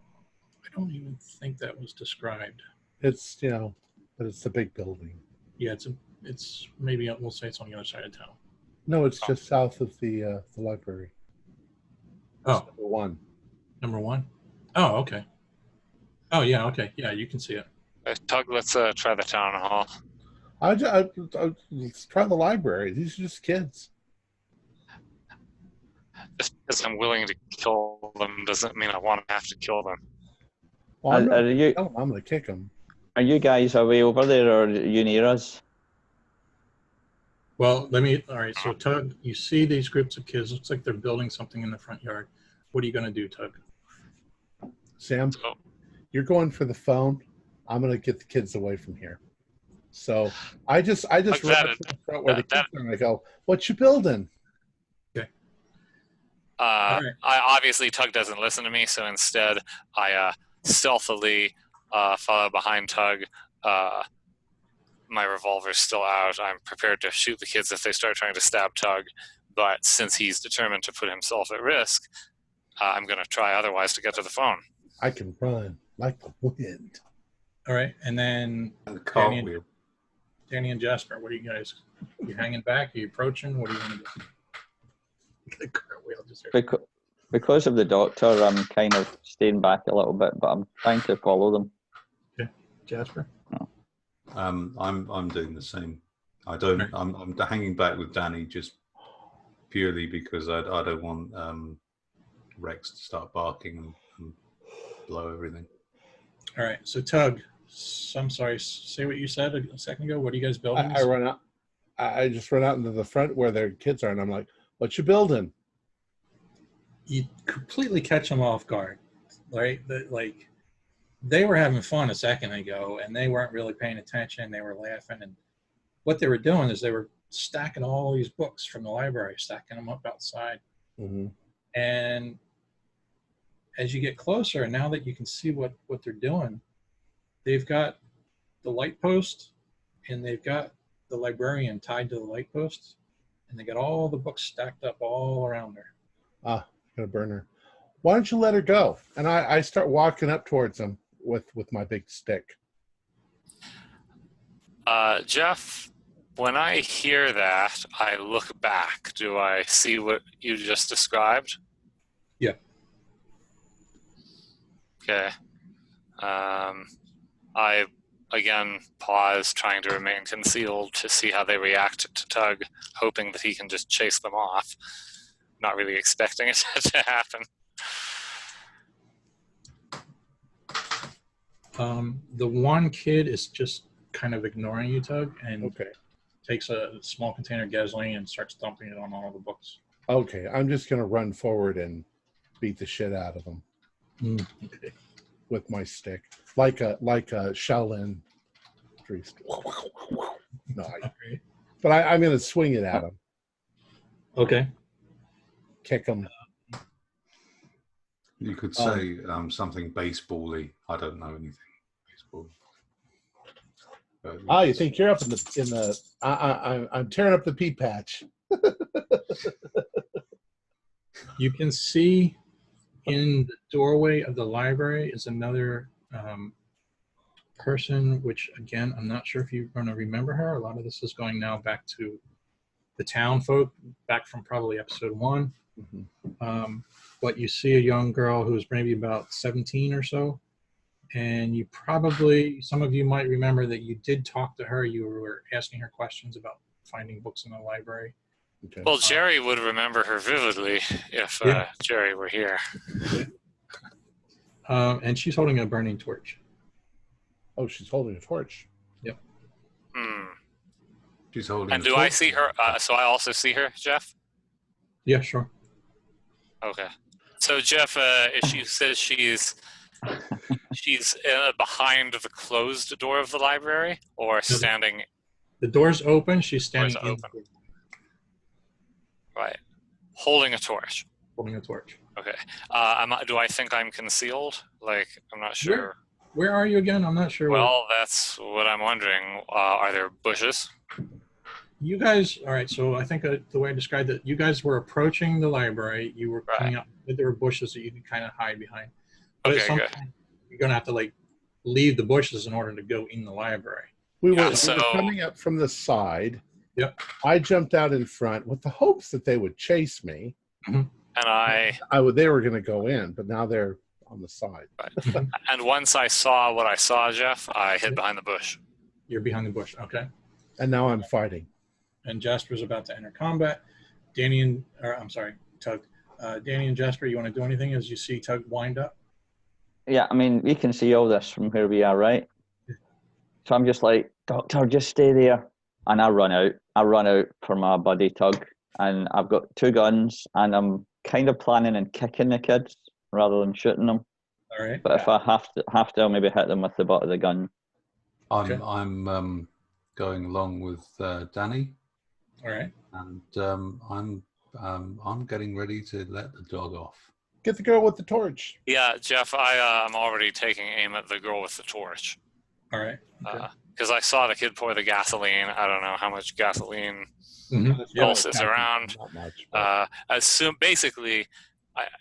S2: I don't even think that was described.
S1: It's, but it's the big building.
S2: Yeah, it's maybe, we'll say it's on the other side of town.
S1: No, it's just south of the library.
S2: Oh.
S1: Number 1.
S2: Number 1? Oh, okay. Oh, yeah, okay. Yeah, you can see it.
S5: Tug, let's try the town hall.
S1: Let's try the library. These are just kids.
S5: Just because I'm willing to kill them doesn't mean I want to have to kill them.
S1: Well, I'm
S4: Are you
S1: going to kick them.
S4: are you guys away over there, or are you near us?
S2: Well, all right, so Tug, you see these groups of kids. Looks like they're building something in the front yard. What are you going to do, Tug?
S1: Sam, you're going for the phone. I'm going to get the kids away from here. So I just run up to the front where the kids are, and I go, "What you building?"
S2: Okay.
S5: I obviously Tug doesn't listen to me, so instead I stealthily follow behind Tug. My revolver's still out. I'm prepared to shoot the kids if they start trying to stab Tug, but since he's determined to put himself at risk, I'm going to try otherwise to get to the phone.
S1: I can run like the wind.
S2: All right, and then Danny and Jasper, what are you guys? You hanging back? Are you approaching? What are you going to do?
S4: Because of the doctor, I'm kind of staying back a little bit, but I'm trying to follow them.
S2: Okay, Jasper.
S4: No.
S3: I'm doing the same. I'm hanging back with Danny just purely because I don't want Rex to start barking and blow everything.
S2: All right, so Tug, I'm sorry, say what you said a second ago. What are you guys building?
S1: I run out. I just run out into the front where their kids are, and I'm like, "What you building?"
S2: You completely catch them off guard, right? They were having fun a second ago, and they weren't really paying attention. They were laughing, and what they were doing is they were stacking all these books from the library, stacking them up outside.
S1: Mm-hmm.
S2: And as you get closer, and now that you can see what they're doing, they've got the light post, and they've got the librarian tied to the light post, and they got all the books stacked up all around her.
S1: Got a burner. Why don't you let her go? And I start walking up towards them with my big stick.
S5: Jeff, when I hear that, I look back. Do I see what you just described?
S2: Yeah.
S5: Okay. I, again, pause, trying to remain concealed to see how they react to Tug, hoping that he can just chase them off. Not really expecting it to happen.
S2: The one kid is just kind of ignoring you, Tug, and
S1: Okay.
S2: takes a small container of gasoline and starts dumping it on all the books.
S1: Okay, I'm just going to run forward and beat the shit out of them
S2: Okay.
S1: with my stick, like a Shaolin priest. No, but I'm going to swing it at them.
S2: Okay.
S1: Kick them.
S3: You could say something baseball-y. I don't know anything baseball.
S1: You think you're up in the? I'm tearing up the pea patch.
S2: You can see in the doorway of the library is another person, which again, I'm not sure if you're going to remember her. A lot of this is going now back to the town folk, back from probably episode 1.
S1: Mm-hmm.
S2: But you see a young girl who's maybe about 17 or so. And you probably, some of you might remember that you did talk to her. You were asking her questions about finding books in the library.
S1: Okay.
S5: Well, Jerry would remember her vividly if Jerry were here.
S2: And she's holding a burning torch.
S1: Oh, she's holding a torch.
S2: Yep.
S3: She's holding.
S5: And do I see her? So I also see her, Jeff?
S2: Yeah, sure.
S5: Okay. So Jeff, she says she's behind the closed door of the library, or standing.
S2: The door's open. She's standing in.
S5: Open. Right. Holding a torch.
S2: Holding a torch.
S5: Okay. Do I think I'm concealed? Like, I'm not sure.
S2: Where are you again? I'm not sure.
S5: Well, that's what I'm wondering. Are there bushes?
S2: You guys, all right, so I think the way I described it, you guys were approaching the library. You were coming up, there were bushes that you could kind of hide behind. But at some point, you're going to have to, leave the bushes in order to go in the library.
S1: We were coming up from the side.
S2: Yep.
S1: I jumped out in front with the hopes that they would chase me.
S2: Mm-hmm.
S5: And
S1: they were going to go in, but now they're on the side.
S5: right. And once I saw what I saw, Jeff, I hid behind the bush.
S2: You're behind the bush. Okay.
S1: And now I'm fighting.
S2: And Jasper's about to enter combat. Tug. Danny and Jasper, you want to do anything as you see Tug wind up?
S4: Yeah, I mean, we can see all this from where we are, right? So I'm just like, Doctor, just stay there. And I run out. I run out for my buddy Tug. And I've got 2 guns, and I'm kind of planning on kicking the kids rather than shooting them.
S2: All right.
S4: But if I have to, I'll maybe hit them with the butt of the gun.
S3: I'm going along with Danny.
S2: All right.
S3: And I'm getting ready to let the dog off.
S1: Get the girl with the torch.
S5: Yeah, Jeff, I'm already taking aim at the girl with the torch.
S2: All right.
S5: Because I saw the kid pour the gasoline. I don't know how much gasoline pulses around.
S1: Not much.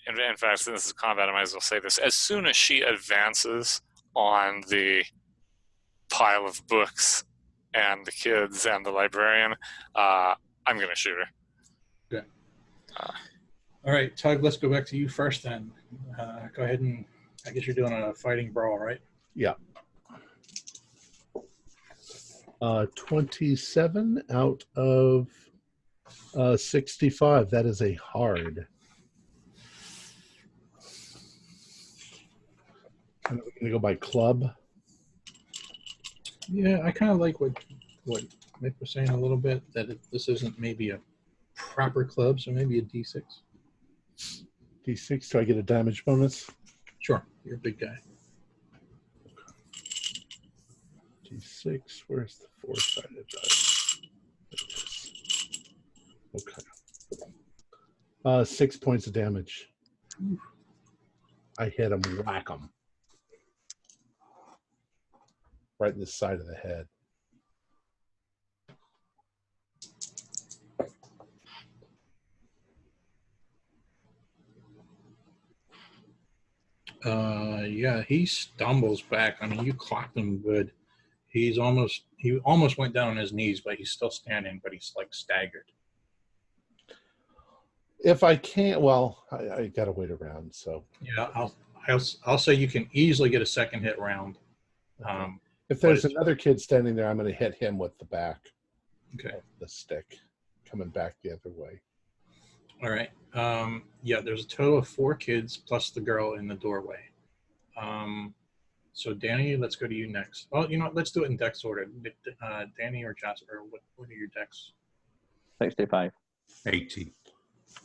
S5: In fact, since this is combat, I might as well say this. As soon as she advances on the pile of books and the kids and the librarian, I'm going to shoot her.
S2: Okay. All right, Tug, let's go back to you first then. Go ahead and, I guess you're doing a fighting brawl, right?
S1: Yeah. 27 out of 65. That is a hard. I'm going to go by club.
S2: Yeah, I kind of like what Mick was saying a little bit, that this isn't maybe a proper club, so maybe a D6.
S1: D6, do I get a damage bonus?
S2: Sure, you're a big guy.
S1: D6, where's the 4-sided dice? Okay. 6 points of damage. I hit him, whack him. Right in the side of the head.
S2: Yeah, he stumbles back. I mean, you clocked him good. He almost went down on his knees, but he's still standing, but he's like staggered.
S1: If I can't, well, I gotta wait around. So
S2: yeah, I'll say you can easily get a second hit round.
S1: If there's another kid standing there, I'm going to hit him with the back of the stick, coming back the other way.
S2: All right. Yeah, there's a total of 4 kids plus the girl in the doorway. So Danny, let's go to you next. Well, you know what? Let's do it in dex order. Danny or Jasper, what are your dex?
S4: 65.
S3: 80.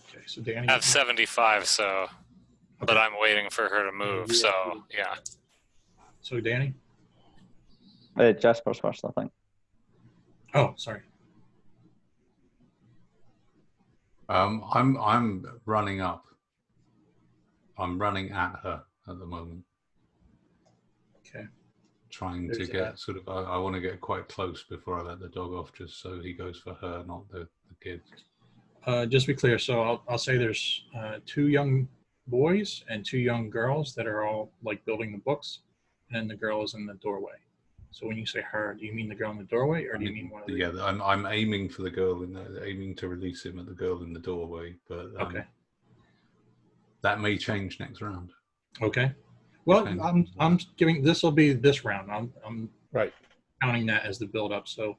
S2: Okay, so Danny.
S5: I have 75, so, but I'm waiting for her to move, so yeah.
S2: So Danny?
S4: Jasper's first, I think.
S2: Oh, sorry.
S3: I'm running up. I'm running at her at the moment.
S2: Okay.
S3: Trying to get sort of. I want to get quite close before I let the dog off, just so he goes for her, not the kid.
S2: Just to be clear, so I'll say there's 2 young boys and 2 young girls that are all like building the books, and then the girl is in the doorway. So when you say her, do you mean the girl in the doorway, or do you mean one of the?
S3: Yeah, I'm aiming for the girl aiming to release him at the girl in the doorway, but
S2: okay,
S3: that may change next round.
S2: Okay, well, I'm giving this will be this round. I'm
S1: right
S2: counting that as the build up. So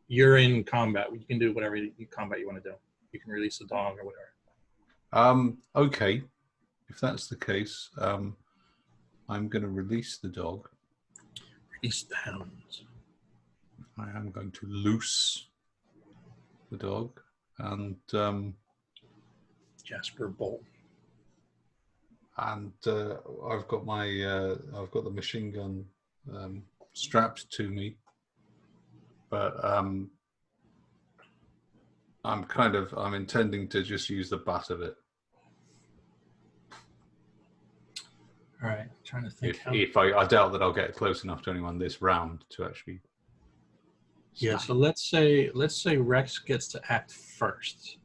S2: you're in combat. You can do whatever combat you want to do. You can release the dog or whatever.
S3: Okay, if that's the case, I'm going to release the dog.
S2: Release the hounds.
S3: I am going to loose the dog and
S2: Jasper Bolt.
S3: And I've got the machine gun strapped to me, but I'm intending to just use the butt of it.
S2: All right, trying to think.
S3: If I doubt that I'll get close enough to anyone this round to actually.
S2: Yeah, so let's say Rex gets to act first.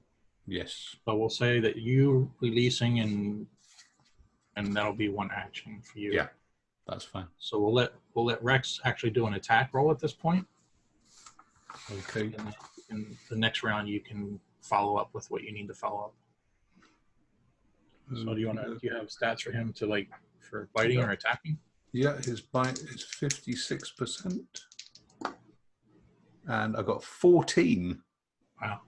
S3: Yes.
S2: But we'll say that you releasing and that'll be one action for you.
S3: Yeah, that's fine.
S2: So we'll let Rex actually do an attack roll at this point.
S3: Okay.
S2: And in the next round, you can follow up with what you need to follow up. So do you have stats for him to for biting or attacking?
S3: Yeah, his bite is 56%. And I got 14.
S2: Wow.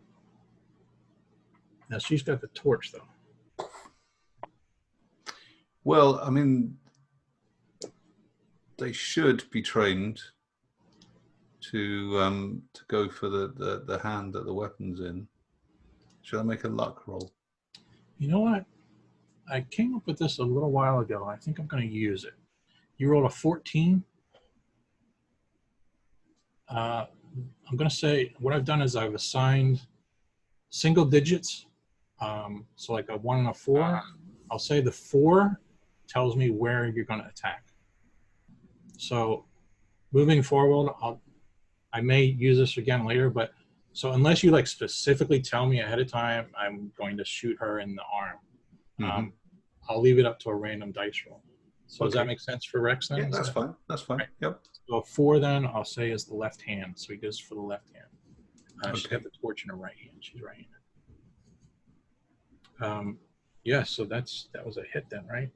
S2: Now she's got the torch though.
S3: Well, I mean, they should be trained to go for the hand that the weapon's in. Should I make a luck roll?
S2: You know what? I came up with this a little while ago. I think I'm going to use it. You rolled a 14. I'm going to say what I've done is I've assigned single digits. So like a 1 and a 4. I'll say the 4 tells me where you're going to attack. So moving forward, I may use this again later, but so unless you specifically tell me ahead of time, I'm going to shoot her in the arm. I'll leave it up to a random dice roll. So Does that make sense for Rex then?
S3: Yeah, that's fine. That's fine. Right. Yep.
S2: So 4 then I'll say is the left hand. So he goes for the left hand. She's got the torch in her right hand. She's right-handed. Yeah, so that was a hit then, right?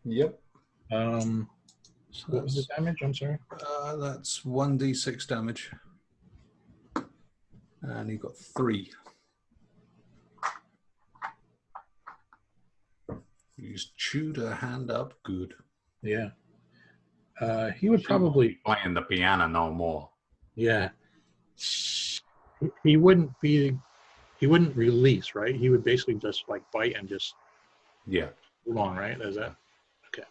S3: Yep.
S2: So what was the damage? I'm sorry.
S3: That's 1d6 damage. And he got 3. He's chewed her hand up good.
S2: Yeah. He would probably
S3: playing the piano no more.
S2: Yeah. He wouldn't release, right? He would basically just bite and just move on, right? Is that okay?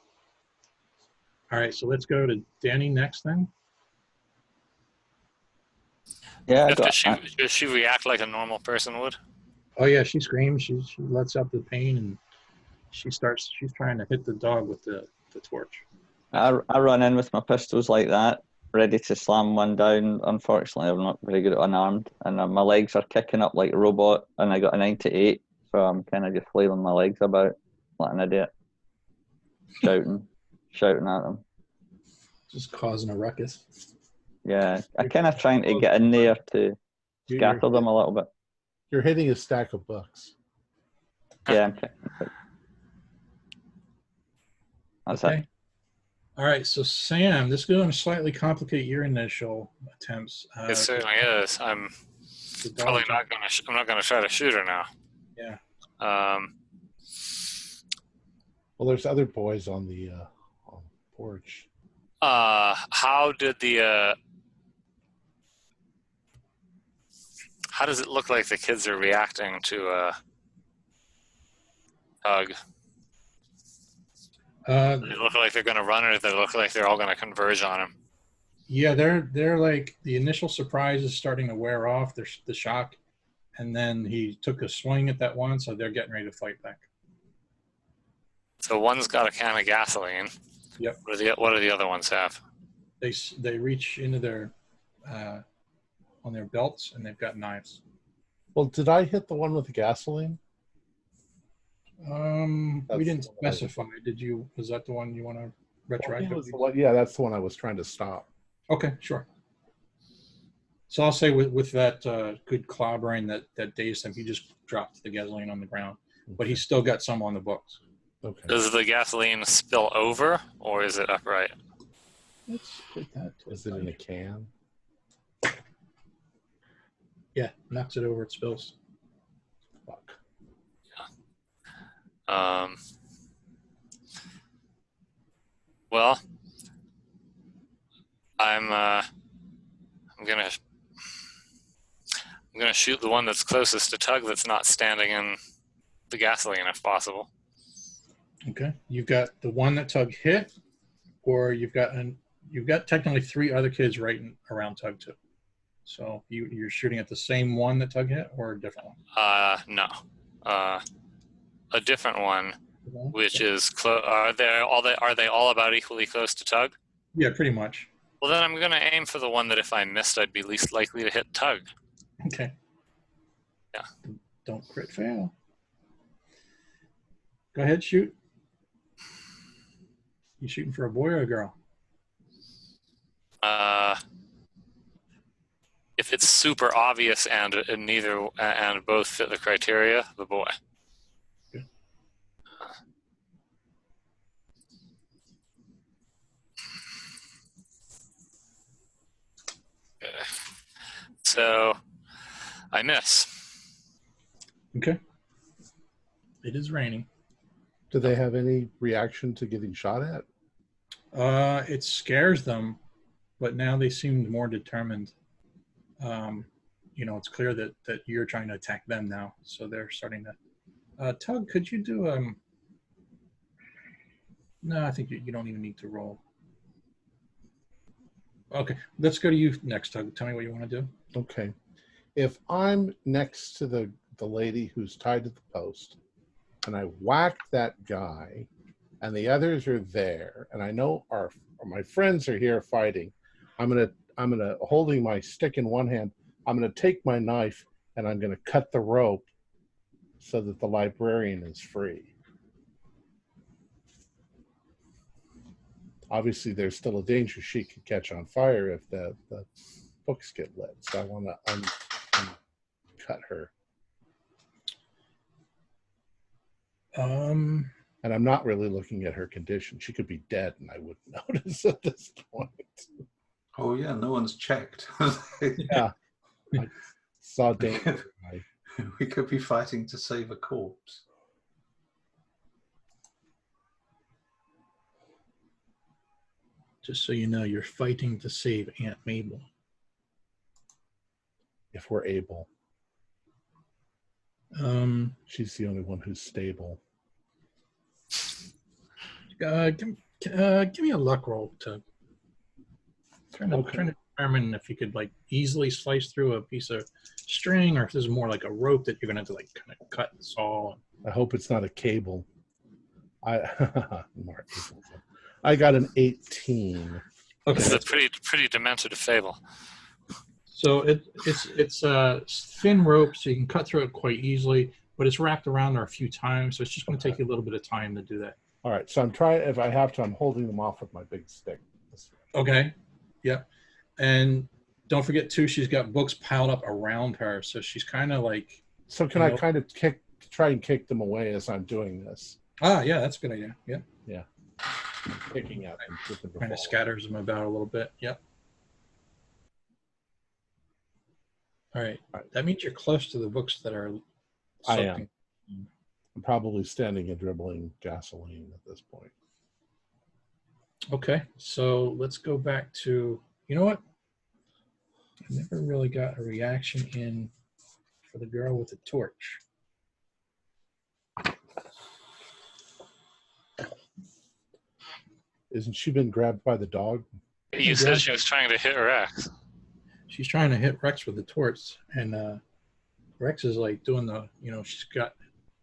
S2: All right, so let's go to Danny next then.
S4: Yeah.
S5: Does she react like a normal person would?
S2: Oh yeah, she screams. She lets out the pain and she's trying to hit the dog with the torch.
S4: I run in with my pistols like that, ready to slam one down. Unfortunately, I'm not very good at unarmed, and my legs are kicking up like a robot, and I got a 98, so I'm kind of just flailing my legs about like an idiot, shouting at them.
S2: Just causing a ruckus.
S4: Yeah, I kind of trying to get in there to scatter them a little bit.
S1: You're hitting a stack of books.
S4: Yeah. That's
S2: okay.
S4: it.
S2: All right, so Sam, this is going to slightly complicate your initial attempts.
S5: It certainly is. I'm probably not going to. I'm not going to try to shoot her now.
S2: Yeah.
S1: Well, there's other boys on the porch.
S5: How did how does it look like the kids are reacting to Hug? Do they look like they're going to run, or do they look like they're all going to converge on him?
S2: Yeah, they're like the initial surprise is starting to wear off. There's the shock, and then he took a swing at that one, so they're getting ready to fight back.
S5: So one's got a can of gasoline.
S2: Yep.
S5: What do the other ones have?
S2: They reach into their on their belts, and they've got knives.
S1: Well, did I hit the one with the gasoline?
S2: We didn't specify. Did you? Was that the one you want to retroactively?
S1: Yeah, that's the one I was trying to stop.
S2: Okay, sure. So I'll say with that good clobbering that dazed him, he just dropped the gasoline on the ground, but he's still got some on the books.
S1: Okay.
S5: Does the gasoline spill over, or is it upright?
S2: Let's put that.
S1: Is it in a can?
S2: Yeah, knocks it over, it spills.
S1: Fuck.
S5: Well, I'm gonna shoot the one that's closest to Tug that's not standing in the gasoline, if possible.
S2: Okay, you've got the one that Tug hit, or you've got technically 3 other kids right around Tug too. So you're shooting at the same one that Tug hit, or a different one?
S5: No, a different one, which is are they all about equally close to Tug?
S2: Yeah, pretty much.
S5: Well, then I'm gonna aim for the one that if I missed, I'd be least likely to hit Tug.
S2: Okay.
S5: Yeah.
S2: Don't crit fail. Go ahead, shoot. You shooting for a boy or a girl?
S5: If it's super obvious and both fit the criteria, the boy.
S2: Good.
S5: So I miss.
S2: Okay. It is raining.
S1: Do they have any reaction to getting shot at?
S2: It scares them, but now they seem more determined. It's clear that you're trying to attack them now, so they're starting to. Tug, could you do No, I think you don't even need to roll. Okay, let's go to you next, Tug. Tell me what you want to do.
S1: Okay. If I'm next to the lady who's tied to the post, and I whack that guy, and the others are there, and I know my friends are here fighting, I'm gonna holding my stick in one hand, I'm gonna take my knife and I'm gonna cut the rope so that the librarian is free. Obviously, there's still a danger she could catch on fire if the books get lit. So I want to cut her. And I'm not really looking at her condition. She could be dead, and I wouldn't notice at this point.
S3: Oh yeah, no one's checked.
S1: Yeah, I saw danger.
S3: We could be fighting to save a corpse.
S2: Just so you know, you're fighting to save Aunt Mabel.
S1: If we're able. She's the only one who's stable.
S2: Give me a luck roll to trying to determine if you could like easily slice through a piece of string, or if this is more like a rope that you're gonna have to like kind of cut and saw.
S1: I hope it's not a cable. I got an 18.
S2: Okay,
S5: It's a pretty demented fable.
S2: So it's a thin rope, so you can cut through it quite easily, but it's wrapped around there a few times, so it's just going to take you a little bit of time to do that.
S1: All right, so I'm trying. If I have to, I'm holding them off with my big stick.
S2: Okay. Yep. And don't forget too, she's got books piled up around her, so she's kind of like.
S1: So can I kind of try and kick them away as I'm doing this?
S2: Ah, yeah, that's a good idea. Yep.
S1: Yeah. Picking up and flipping the
S2: Kind of
S1: ball.
S2: scatters them about a little bit. Yep. All right. That means you're close to the books that are.
S1: I am. I'm probably standing and dribbling gasoline at this point.
S2: Okay, so let's go back to, you know what? I never really got a reaction in for the girl with the torch.
S1: Isn't she been grabbed by the dog?
S5: You said she was trying to hit Rex.
S2: She's trying to hit Rex with the torch, and Rex is like doing the,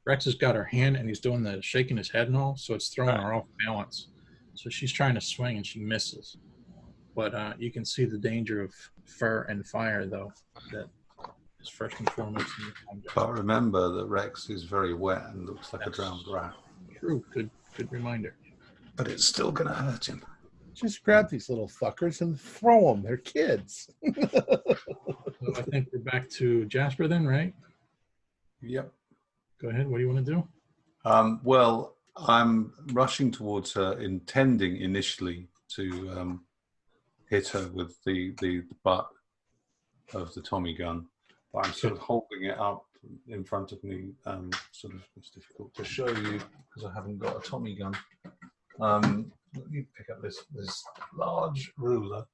S2: Rex has got her hand, and he's doing the shaking his head and all, so it's throwing her off balance. So she's trying to swing, and she misses. But you can see the danger of fur and fire, though, that is first and foremost.
S3: But remember that Rex is very wet and looks like a drowned rat.
S2: True, good reminder.
S3: But it's still going to hurt him.
S1: Just grab these little fuckers and throw them. They're kids.
S2: So I think we're back to Jasper then, right?
S3: Yep.
S2: Go ahead. What do you want to do?
S3: Well, I'm rushing towards her, intending initially to hit her with the butt of the Tommy gun. But I'm sort of holding it up in front of me. It's difficult to show you because I haven't got a Tommy gun. Let me pick up this large ruler,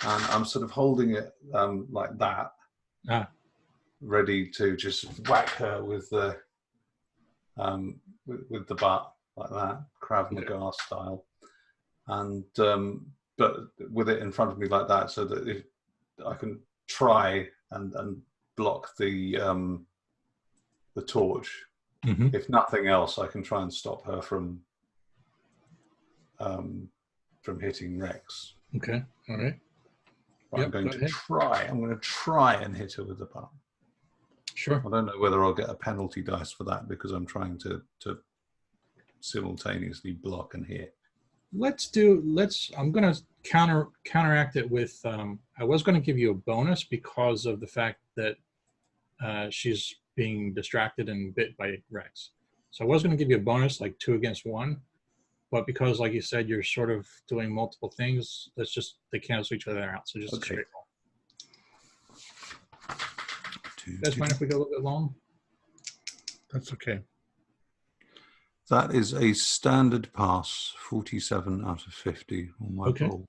S3: and I'm sort of holding it like that, ready to just whack her with the butt like that, Krav Maga style, and but with it in front of me like that, so that if I can try and block the torch.
S2: Mm-hmm.
S3: If nothing else, I can try and stop her from hitting Rex.
S2: Okay. All right.
S3: But I'm going to try and hit her with the butt.
S2: Sure.
S3: I don't know whether I'll get a penalty dice for that because I'm trying to simultaneously block and hit. I'm going to counteract it with, I was going to give you a bonus because of the fact that she's being distracted and bit by Rex. So I was going to give you a bonus, like 2 against 1. But because, like you said, you're sort of doing multiple things, they cancel each other out. So just a straight roll.
S2: That's fine if we go a little bit long.
S1: That's okay.
S3: That is a standard pass, 47 out of 50 on my
S2: Okay.
S3: roll.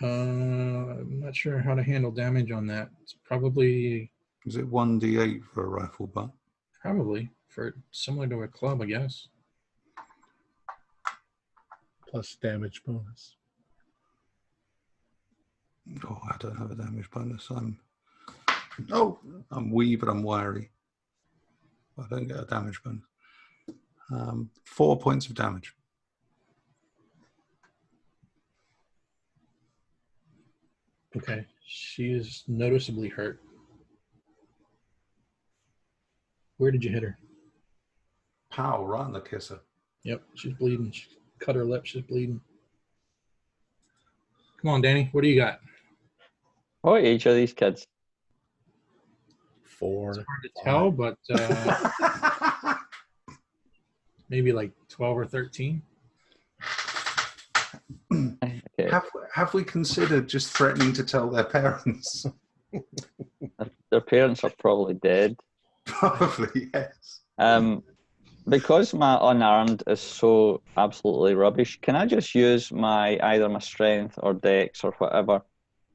S2: I'm not sure how to handle damage on that. It's probably
S3: Is it 1d8 for a rifle butt?
S2: for similar to a club, I guess.
S1: Plus damage bonus.
S3: Oh, I don't have a damage bonus. I'm wee, but I'm wiry. I don't get a damage bonus. 4 points of damage.
S2: Okay. She is noticeably hurt. Where did you hit her?
S3: Pow, right in the kisser.
S2: Yep, she's bleeding. She cut her lip. She's bleeding. Come on, Danny. What do you got?
S4: What age are these kids?
S1: 4.
S2: It's hard to tell, but maybe like 12 or 13.
S4: Okay.
S3: Have we considered just threatening to tell their parents?
S4: Their parents are probably dead.
S3: Probably, yes.
S4: Because my unarmed is so absolutely rubbish, can I just use either my strength or dex or whatever?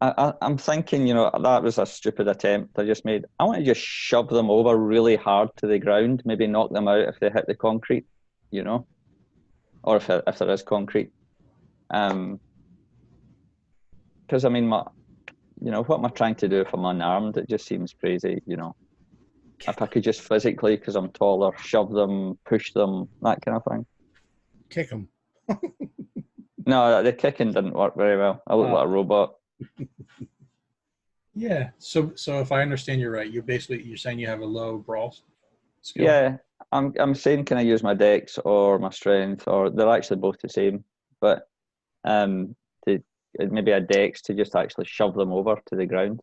S4: I'm thinking, that was a stupid attempt I just made. I want to just shove them over really hard to the ground, maybe knock them out if they hit the concrete, or if there is concrete. Because, I mean, what am I trying to do if I'm unarmed? It just seems crazy, If I could just physically, because I'm taller, shove them, push them, that kind of thing.
S1: Kick them.
S4: No, the kicking didn't work very well. I look like a robot.
S2: Yeah. So if I understand you right, you're saying you have a low brawl skill.
S4: Yeah, I'm saying can I use my dex or my strength, or they're actually both the same, but maybe a dex to just actually shove them over to the ground.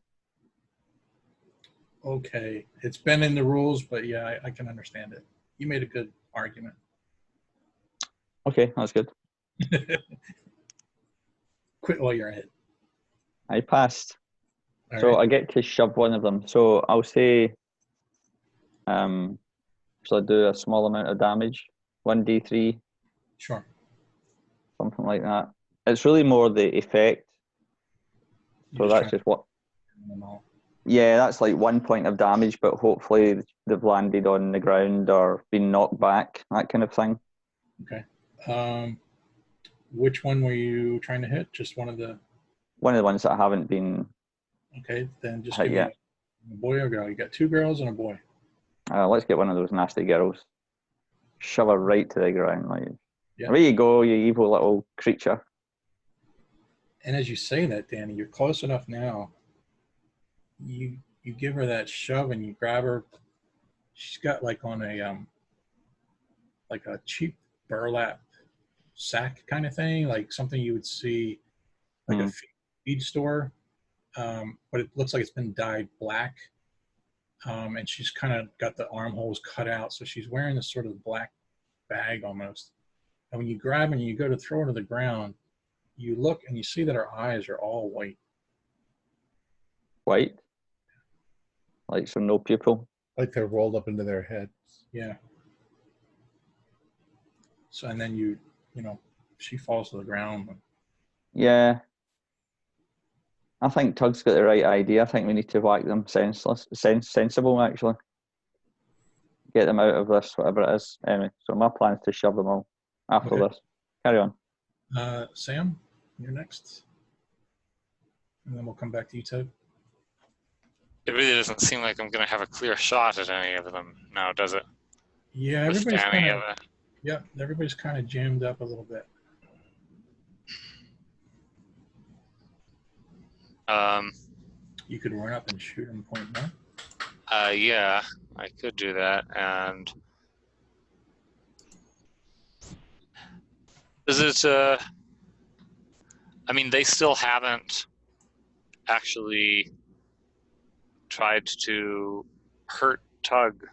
S2: Okay. It's been in the rules, but yeah, I can understand it. You made a good argument.
S4: Okay, that's good.
S2: Quit while you're ahead.
S4: I passed.
S2: All
S4: So
S2: right.
S4: I get to shove one of them. So I'll say, shall I do a small amount of damage? 1d3,
S2: Sure.
S4: something like that. It's really more the effect. So
S2: You're
S4: that's just what. Yeah, that's like 1 point of damage, but hopefully they've landed on the ground or been knocked back, that kind of thing.
S2: Okay. Which one were you trying to hit? Just one of the...
S4: One of the ones that haven't been...
S2: Okay, then just
S4: hit
S2: give me
S4: yet.
S2: a boy or girl. You got 2 girls and a boy.
S4: Let's get one of those nasty girls. Shove her right to the ground.
S2: Yeah.
S4: There you go, you evil little creature.
S2: And as you say that, Danny, you're close enough now. You give her that shove and you grab her. She's got like on a cheap burlap sack kind of thing, like something you would see like a feed store, but it looks like it's been dyed black. And she's kind of got the armholes cut out, so she's wearing this sort of black bag almost. And when you grab her and you go to throw her to the ground, you look and you see that her eyes are all white.
S4: White? Like so no pupil?
S1: Like they're rolled up into their heads.
S2: Yeah. So, and then she falls to the ground.
S4: Yeah. I think Tug's got the right idea. I think we need to whack them sensible, actually. Get them out of this, whatever it is. Anyway, so my plan is to shove them all after this. Carry on.
S2: Sam, you're next. And then we'll come back to you, Tug.
S5: It really doesn't seem like I'm going to have a clear shot at any of them now, does it?
S2: Yeah, everybody's kind of jammed up a little bit. You could run up and shoot him point blank.
S5: Yeah, I could do that. And is it? I mean, they still haven't actually tried to hurt Tug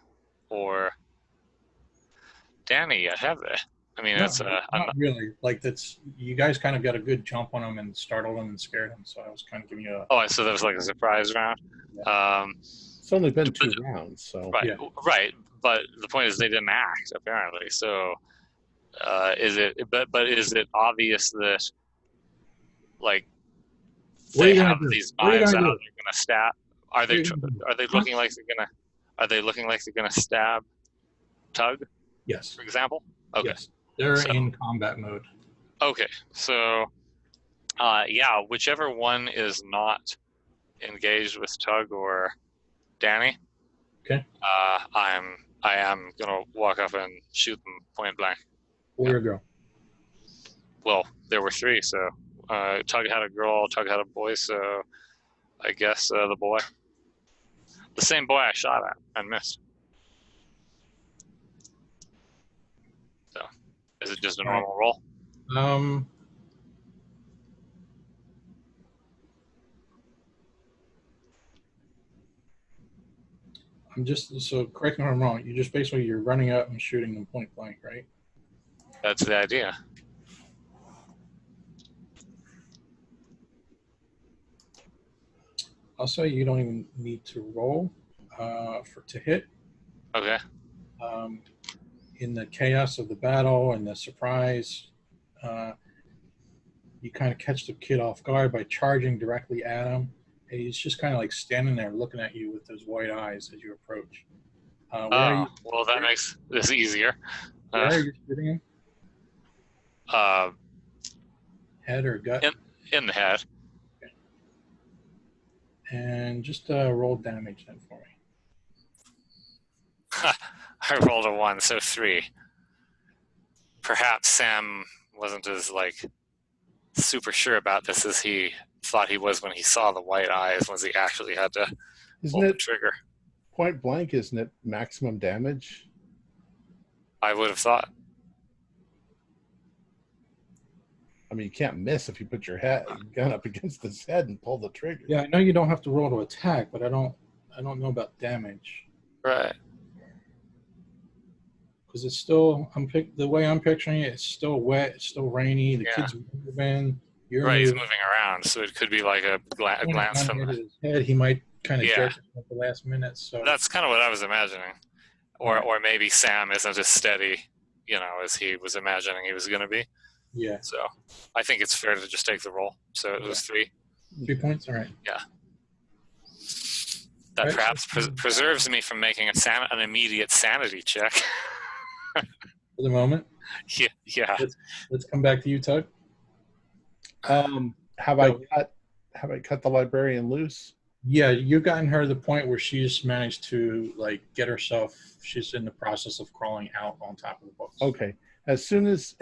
S5: or Danny yet, have they? I mean,
S2: not really. Like you guys kind of got a good jump on them and startled them and scared them. So I was kind of giving you a.
S5: Oh, so that was like a surprise round.
S2: Yeah.
S1: It's only been 2 rounds, so
S5: Right,
S2: Yeah.
S5: right. But the point is they didn't act apparently. So is it? But is it obvious that like
S2: What are
S5: they
S2: you
S5: have
S2: gonna do?
S5: these
S2: What are you
S5: knives
S2: gonna
S5: out?
S2: do?
S5: They're gonna stab. Are
S2: What
S5: they?
S2: are you gonna do?
S5: Are they looking like they're gonna? Are they looking like they're gonna stab Tug,
S2: Yes.
S5: for example? Okay.
S2: Yes. They're
S5: So-
S2: in combat mode.
S5: Okay. So, yeah, whichever one is not engaged with Tug or Danny.
S2: Okay.
S5: I am gonna walk up and shoot them point blank.
S2: Boy or girl?
S5: Well, there were 3, so Tug had a girl, Tug had a boy, so I guess the boy. The same boy I shot at and missed. So, is it just a normal roll?
S2: I'm just so correct me if I'm wrong. You just basically you're running up and shooting them point blank, right?
S5: That's the idea.
S2: I'll say you don't even need to roll to hit.
S5: Okay.
S2: In the chaos of the battle and the surprise, you kind of catch the kid off guard by charging directly at him. And he's just kind of like standing there looking at you with those white eyes as you approach. Where are you,
S5: Well, that makes this easier.
S2: where are you shooting him? Head or gut?
S5: In the head.
S2: And just roll damage then for me.
S5: I rolled a 1, so 3. Perhaps Sam wasn't as super sure about this as he thought he was when he saw the white eyes, once he actually had to pull the trigger.
S1: Point blank, isn't it maximum damage?
S5: I would have thought.
S1: I mean, you can't miss if you put your gun up against his head and pull the trigger.
S2: Yeah, I know you don't have to roll to attack, but I don't know about damage.
S5: Right.
S2: Because it's still, the way I'm picturing it, it's still wet, it's still rainy, the kid's moving, you're
S5: Right, he's
S2: moving.
S5: moving around, so it could be like a glance from
S2: his head. He might kind of
S5: Yeah.
S2: jerk at the last minute. So
S5: That's kind of what I was imagining. Or maybe Sam isn't as steady, as he was imagining he was going to be.
S2: yeah,
S5: So I think it's fair to just take the roll. So it was 3.
S2: 3 points. All right.
S5: That
S2: Right.
S5: perhaps preserves me from making an immediate sanity check.
S2: For the moment,
S5: Yeah.
S2: let's come back to you, Tug.
S1: Have I cut the librarian loose?
S2: Yeah, you've gotten her to the point where she's managed to get herself. She's in the process of crawling out on top of the books.
S1: Okay. As soon as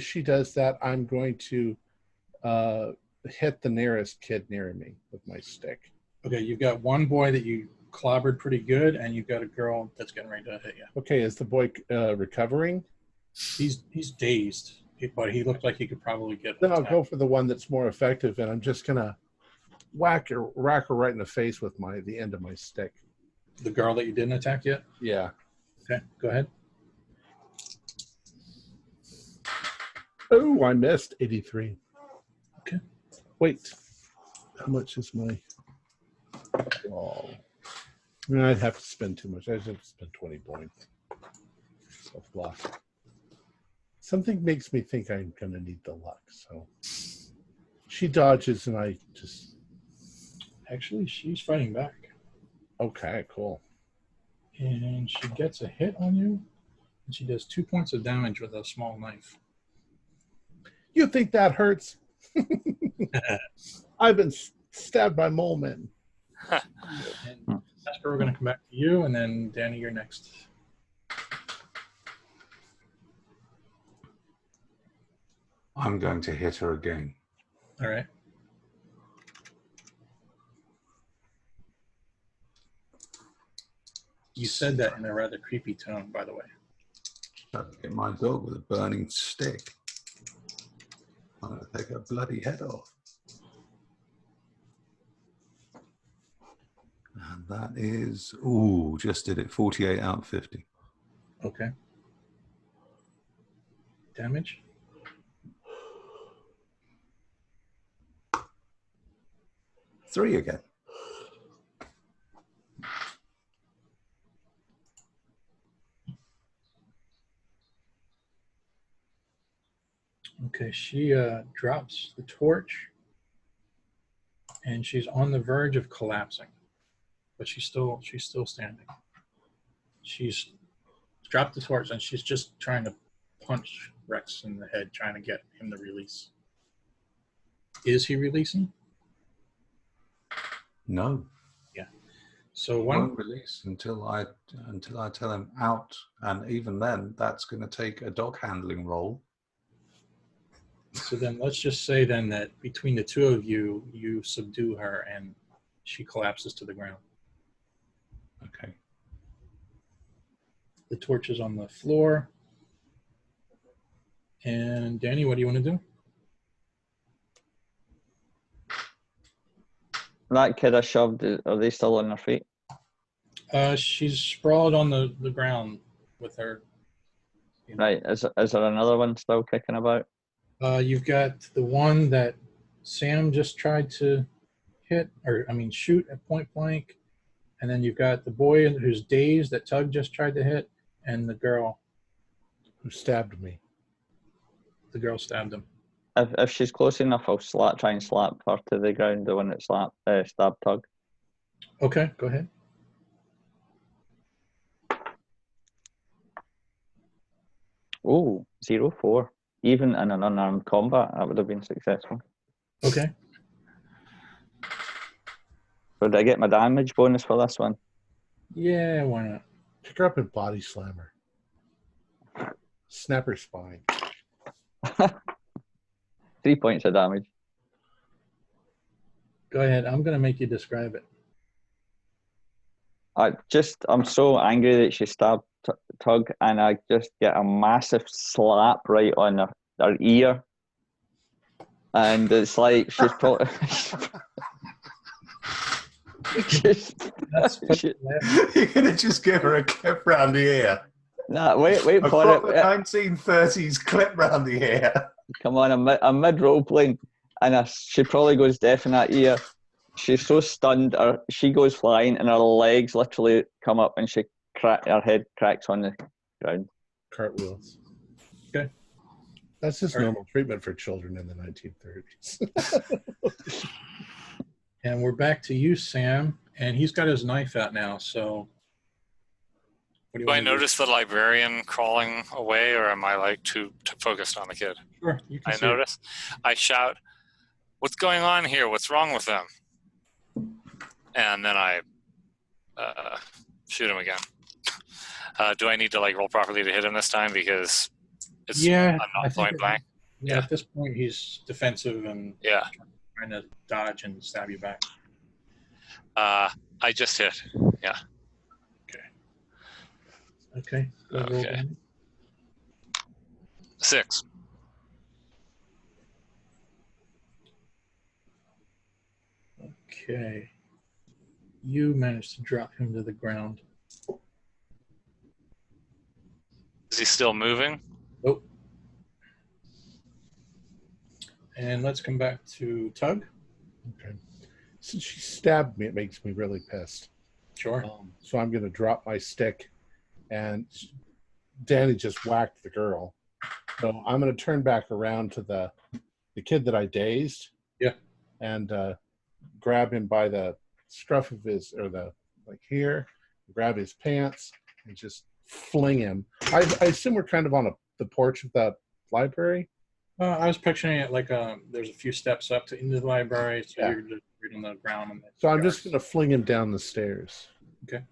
S1: she does that, I'm going to hit the nearest kid near me with my stick.
S2: Okay, you've got one boy that you clobbered pretty good, and you've got a girl that's getting ready to hit you.
S1: Okay, is the boy recovering?
S2: He's dazed, but he looked like he could probably get.
S1: Then I'll
S2: attacked.
S1: go for the one that's more effective, and I'm just gonna whack her right in the face with the end of my stick.
S2: The girl that you didn't attack yet.
S1: Yeah.
S2: Okay, go ahead.
S1: Oh, I missed 83.
S2: Okay.
S1: Wait, how much is my? Oh, I mean, I'd have to spend too much. I'd have to spend 20 points. Luck. Something makes me think I'm gonna need the luck. So she dodges, and I just.
S2: Actually, she's fighting back,
S1: Okay, cool.
S2: and she gets a hit on you, and she does 2 points of damage with a small knife.
S1: You think that hurts? I've been stabbed by mole men.
S2: And Jasper, we're going to come back to you, and then Danny, you're next.
S3: I'm going to hit her again.
S2: All right. You said that in a rather creepy tone, by the way.
S3: Trying to get my dog with a burning stick. I'm going to take her bloody head off. And that is, just did it, 48 out of 50.
S2: Okay. Damage?
S3: Three again.
S2: Okay, she drops the torch, and she's on the verge of collapsing, but she's still standing. She's dropped the torch, and she's just trying to punch Rex in the head, trying to get him to release. Is he releasing?
S3: No.
S2: Yeah. So
S3: He
S2: one
S3: won't release until I tell him out, and even then, that's going to take a dog handling role.
S2: So then let's just say then that between the two of you, you subdue her and she collapses to the ground.
S3: Okay.
S2: The torch is on the floor. And Danny, what do you want to do?
S4: That kid I shoved, are they still on their feet?
S2: She's sprawled on the ground with her.
S4: Right, is there another one still kicking about?
S2: You've got the one that Sam just tried to shoot at point blank. And then you've got the boy who's dazed that Tug just tried to hit, and the girl
S1: who stabbed me.
S2: The girl stabbed him.
S4: If she's close enough, I'll try and slap her to the ground, the one that stabbed Tug.
S2: Okay, go ahead.
S4: Oh, 0-4. Even in an unarmed combat, that would have been successful.
S2: Okay.
S4: So did I get my damage bonus for this one?
S2: Yeah, why not?
S1: Pick her up and body slam her. Snap her spine.
S4: 3 points of damage.
S2: Go ahead. I'm going to make you describe it.
S4: I'm so angry that she stabbed Tug, and I just get a massive slap right on her ear. And it's like she's probably...
S3: You're going to just give her a clip round the ear.
S4: Nah, wait for it.
S3: 1930s clip round the ear.
S4: Come on, I'm mid-role playing, and she probably goes deaf in that ear. She's so stunned, she goes flying, and her legs literally come up, and her head cracks on the ground.
S1: Cartwheels.
S2: Okay.
S1: That's just normal treatment for children in the 1930s.
S2: And we're back to you, Sam, and he's got his knife out now, so...
S5: Do I notice the librarian crawling away, or am I like too focused on the kid?
S2: Sure, you can
S5: I notice. I shout, "What's going on here? What's wrong with them?" And then I shoot him again. Do I need to like roll properly to hit him this time because I'm not point blank?
S2: Yeah, at this point he's defensive and trying to dodge and stab you back.
S5: I just hit. Yeah.
S2: Okay.
S5: Okay. 6.
S2: Okay. You managed to drop him to the ground.
S5: Is he still moving?
S2: Nope. And let's come back to Tug.
S1: Okay. Since she stabbed me, it makes me really pissed.
S2: Sure.
S1: So I'm going to drop my stick, and Danny just whacked the girl. So I'm going to turn back around to the kid that I dazed.
S2: Yeah.
S1: And grab him by the scruff of his, here, grab his pants, and just fling him. I assume we're kind of on the porch of the library.
S2: I was picturing it like there's a few steps up into the library, so you're just on the ground.
S1: So I'm just going to fling him down the stairs.
S2: Okay.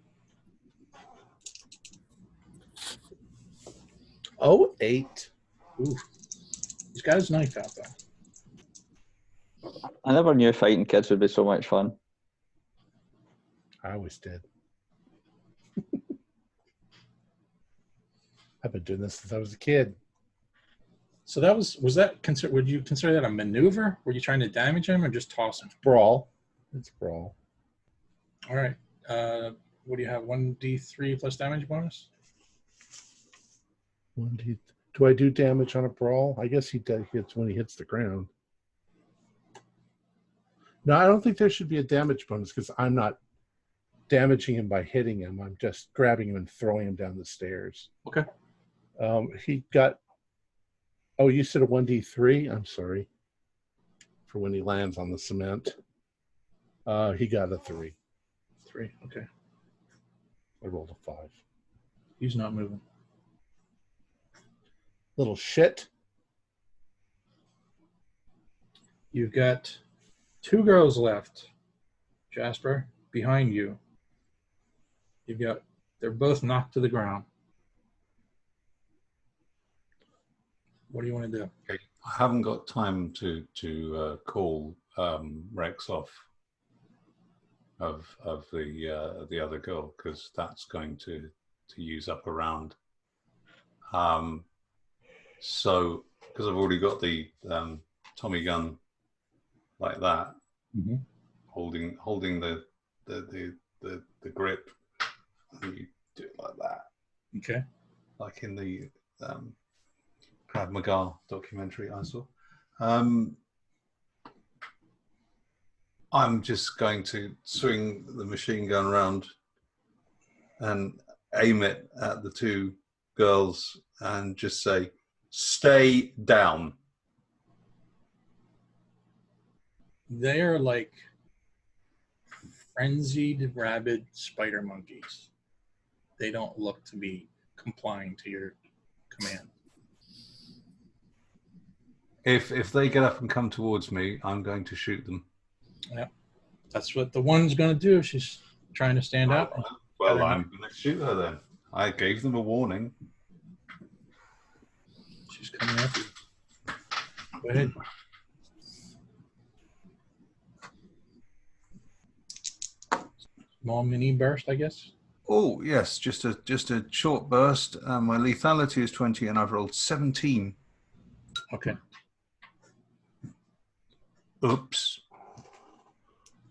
S1: 8.
S2: Ooh. He's got his knife out, though.
S4: I never knew fighting kids would be so much fun.
S1: I always did. I've been doing this since I was a kid.
S2: So would you consider that a maneuver? Were you trying to damage him or just toss him?
S1: Brawl. It's brawl.
S2: All right. What do you have? 1d3 plus damage bonus?
S1: Do I do damage on a brawl? I guess he hits when he hits the ground. No, I don't think there should be a damage bonus because I'm not damaging him by hitting him. I'm just grabbing him and throwing him down the stairs.
S2: Okay.
S1: He got Oh, you said a 1d3? I'm sorry. For when he lands on the cement. He got a 3.
S2: 3. Okay.
S1: I rolled a 5.
S2: He's not moving.
S1: Little shit.
S2: You've got 2 girls left. Jasper, behind you. They're both knocked to the ground. What do you want to do?
S3: Okay. I haven't got time to call Rex off of the other girl, because that's going to use up a round. So because I've already got the Tommy gun like that, holding the grip, and you do it like that.
S2: Okay.
S3: Like in the Krav Maga documentary I saw. I'm just going to swing the machine gun around and aim it at the 2 girls and just say, "Stay down."
S2: They are like frenzied, rabid spider monkeys. They don't look to be complying to your command.
S3: If they get up and come towards me, I'm going to shoot them.
S2: Yep. That's what the one's going to do. She's trying to stand up.
S3: Well, I'm going to shoot her then. I gave them a warning.
S2: She's coming after you. Go ahead. Small mini burst, I guess.
S3: Oh yes, just a short burst. My lethality is 20, and I've rolled 17.
S2: Okay.
S3: Oops.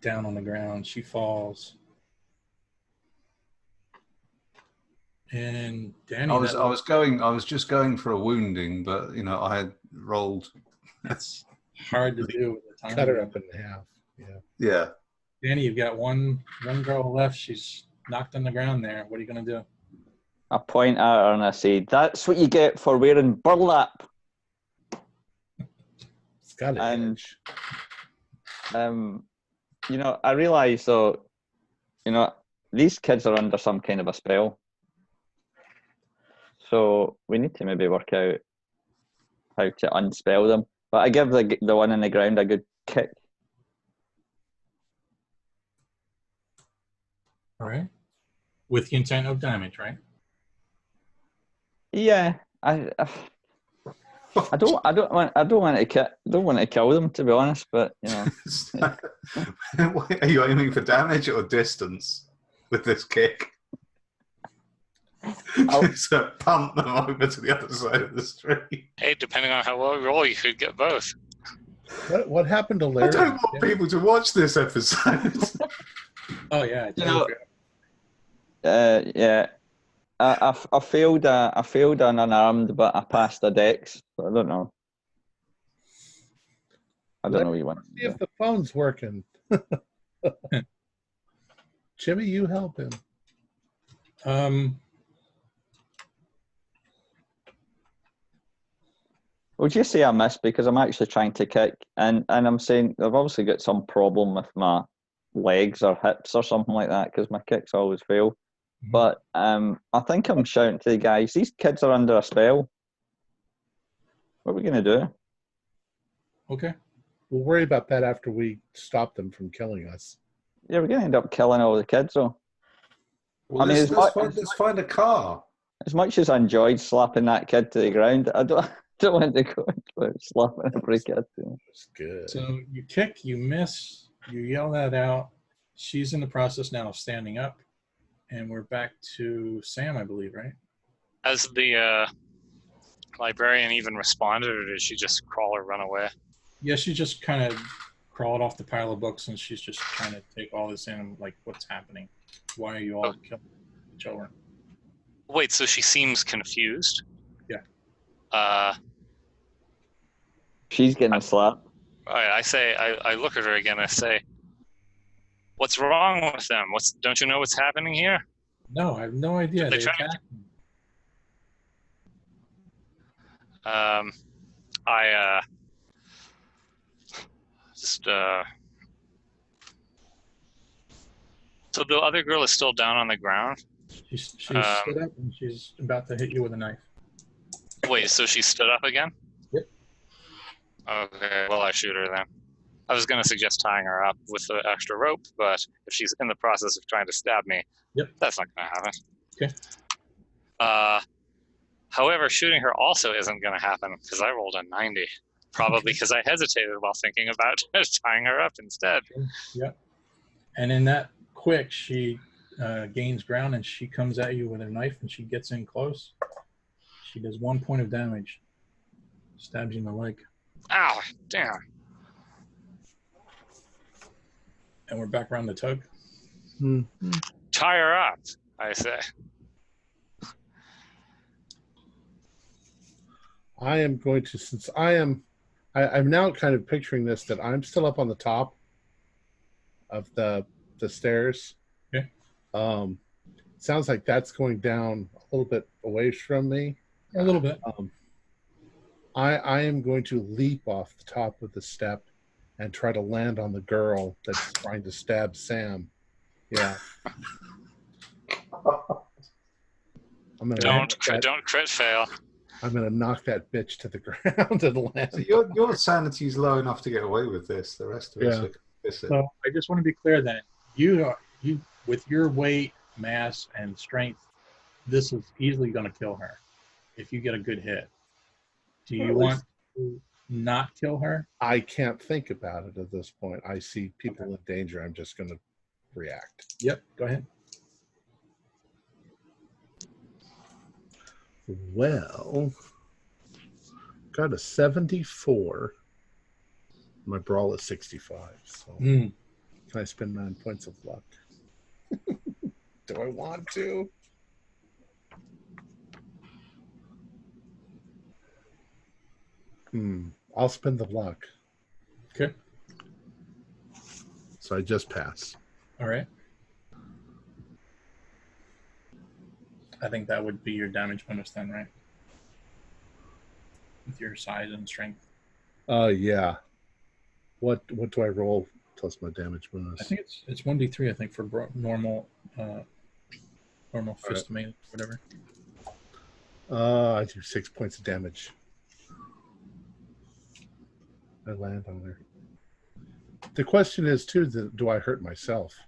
S2: Down on the ground, she falls. And Danny,
S3: I was just going for a wounding, but I had rolled.
S2: That's hard to do with the time.
S1: Cut her up in half.
S3: Yeah.
S2: Danny, you've got one girl left. She's knocked on the ground there. What are you going to do?
S4: I point at her and I say, "That's what you get for wearing burlap."
S1: It's got an edge.
S4: I realise though, these kids are under some kind of a spell. So we need to maybe work out how to unspell them. But I give the one on the ground a good kick.
S2: All right. With the intent of damage, right?
S4: Yeah, I don't want to kill them, to be honest. But
S3: Are you aiming for damage or distance with this kick? So pump them over to the other side of the street.
S5: Hey, depending on how well you roll, you could get both.
S1: What happened to Larry?
S3: I don't want people to watch this episode.
S2: Oh yeah.
S4: Yeah. I failed an unarmed, but I passed a dex. So I don't know. I don't know what you want.
S1: See if the phone's working. Jimmy, you help him.
S4: Would you say I missed because I'm actually trying to kick, and I'm saying I've obviously got some problem with my legs or hips or something like that because my kicks always fail. Mm-hmm. But I think I'm shouting to the guys, these kids are under a spell. What are we going to do?
S2: Okay.
S1: We'll worry about that after we stop them from killing us.
S4: Yeah, we're going to end up killing all the kids, though.
S3: Well, let's find a car.
S4: As much as I enjoyed slapping that kid to the ground, I don't want to go into slapping every kid.
S1: That's good.
S2: So you kick, you miss, you yell that out. She's in the process now of standing up. And we're back to Sam, I believe, right?
S5: Has the librarian even responded, or did she just crawl or run away?
S2: Yeah, she just kind of crawled off the pile of books, and she's just trying to take all this in, like, what's happening? Why are you all killing children?
S5: Wait, so she seems confused?
S2: Yeah.
S4: She's getting a slap.
S5: All right, I look at her again, I say, "What's wrong with them? Don't you know what's happening here?"
S2: No, I have no idea. They
S5: try-
S2: attacked me.
S5: I just so the other girl is still down on the ground.
S2: She's stood up and she's about to hit you with a knife.
S5: Wait, so she stood up again?
S2: Yep.
S5: Okay, well I shoot her then. I was going to suggest tying her up with the extra rope, but if she's in the process of trying to stab me, that's not going to happen.
S2: Okay.
S5: However, shooting her also isn't going to happen because I rolled a 90. Probably because I hesitated while thinking about tying her up instead.
S2: Yep. And in that quick, she gains ground and she comes at you with her knife and she gets in close. She does 1 point of damage. Stabs you in the leg.
S5: Ow, damn.
S2: And we're back around the tug.
S5: Tie her up, I say.
S1: I am going to, since I'm now kind of picturing this, that I'm still up on the top of the stairs.
S2: Okay.
S1: Sounds like that's going down a little bit away from me.
S2: A little bit.
S1: I am going to leap off the top of the step and try to land on the girl that's trying to stab Sam. Yeah.
S5: Don't crit fail.
S1: I'm going to knock that bitch to the ground and land.
S3: So your sanity's low enough to get away with this. The rest of us are complicit.
S2: So I just want to be clear that you with your weight, mass, and strength, this is easily going to kill her if you get a good hit. Do you want to not kill her?
S1: I can't think about it at this point. I see people in danger. I'm just going to react.
S2: Yep, go ahead.
S1: Well, got a 74. My brawl is 65. So can I spend 9 points of luck? Do I want to? I'll spend the luck.
S2: Okay.
S1: So I just pass.
S2: All right. I think that would be your damage bonus then, right? With your size and strength.
S1: Yeah. What do I roll plus my damage bonus?
S2: I think it's 1d3. I think for normal fist melee, whatever.
S1: I do 6 points of damage. I land on her. The question is too: do I hurt myself?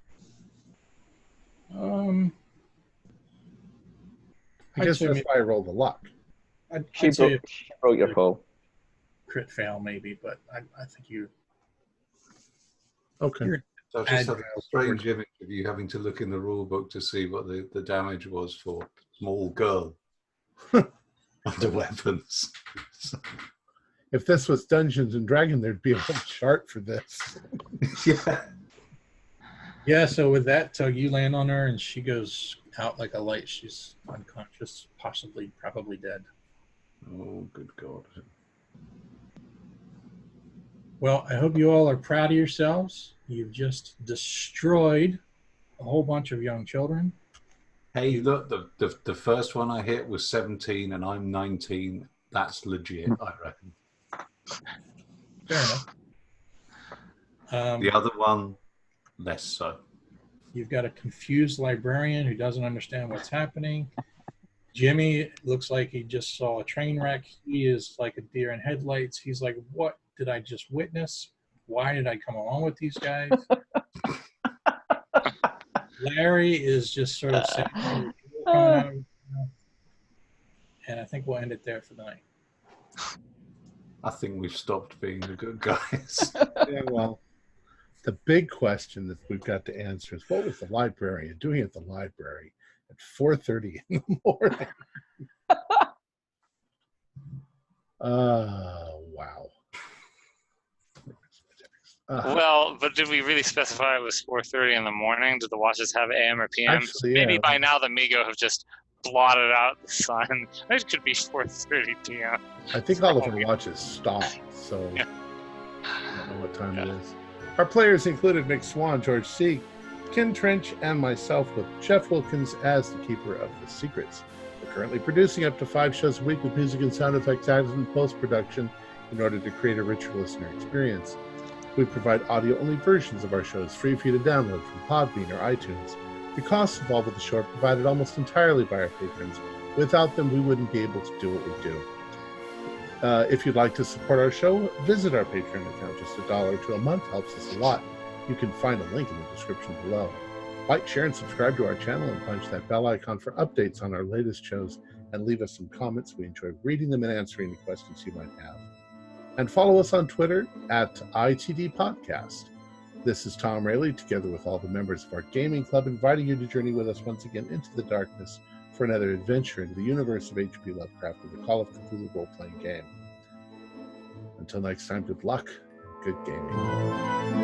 S2: I
S1: guess that's why I rolled the luck.
S4: She broke your fall.
S2: Crit fail maybe, but I think you.
S1: Okay.
S3: So I just have a strange image of you having to look in the rule book to see what the damage was for small girl under weapons.
S1: If this was Dungeons and Dragons, there'd be a whole chart for this.
S3: Yeah.
S2: Yeah, so with that tug, you land on her and she goes out like a light. She's unconscious, probably dead.
S3: Oh, good God.
S2: Well, I hope you all are proud of yourselves. You've just destroyed a whole bunch of young children.
S3: Hey, look, the first one I hit was 17 and I'm 19. That's legit, I reckon.
S2: Fair enough.
S3: The other one, less so.
S2: You've got a confused librarian who doesn't understand what's happening. Jimmy looks like he just saw a train wreck. He is like a deer in headlights. He's like, what did I just witness? Why did I come along with these guys? Larry is just sort of saying, and I think we'll end it there for the night.
S3: I think we've stopped being the good guys.
S1: Yeah, well, the big question that we've got to answer is, what was the librarian doing at the library at 4:30 in the morning? Wow.
S5: Well, but did we really specify it was 4:30 in the morning? Did the watches have AM or PM?
S1: Actually,
S5: Maybe
S1: yeah.
S5: by now the Migo have just blotted out the sun. It could be 4:30 PM.
S1: I think all of our watches stopped, so I don't know what time it is. Our players included Mick Swan, George C., Ken Trench, and myself, with Jeff Wilkins as the keeper of the secrets. We're currently producing up to 5 shows a week with music and sound effects added in post-production. In order to create a richer listener experience, we provide audio-only versions of our shows free for you to download from Podbean or iTunes. The costs involved with the show are provided almost entirely by our patrons. Without them, we wouldn't be able to do what we do. If you'd like to support our show, visit our Patreon account. Just $1 to a month helps us a lot. You can find a link in the description below. Like, share, and subscribe to our channel and punch that bell icon for updates on our latest shows, and leave us some comments. We enjoy reading them and answering any questions you might have. And follow us on Twitter at ITD Podcast. This is Tom Rayleigh, together with all the members of our gaming club, inviting you to journey with us once again into the darkness for another adventure into the universe of H.P. Lovecraft and the Call of Cthulhu role-playing game. Until next time, good luck, good gaming.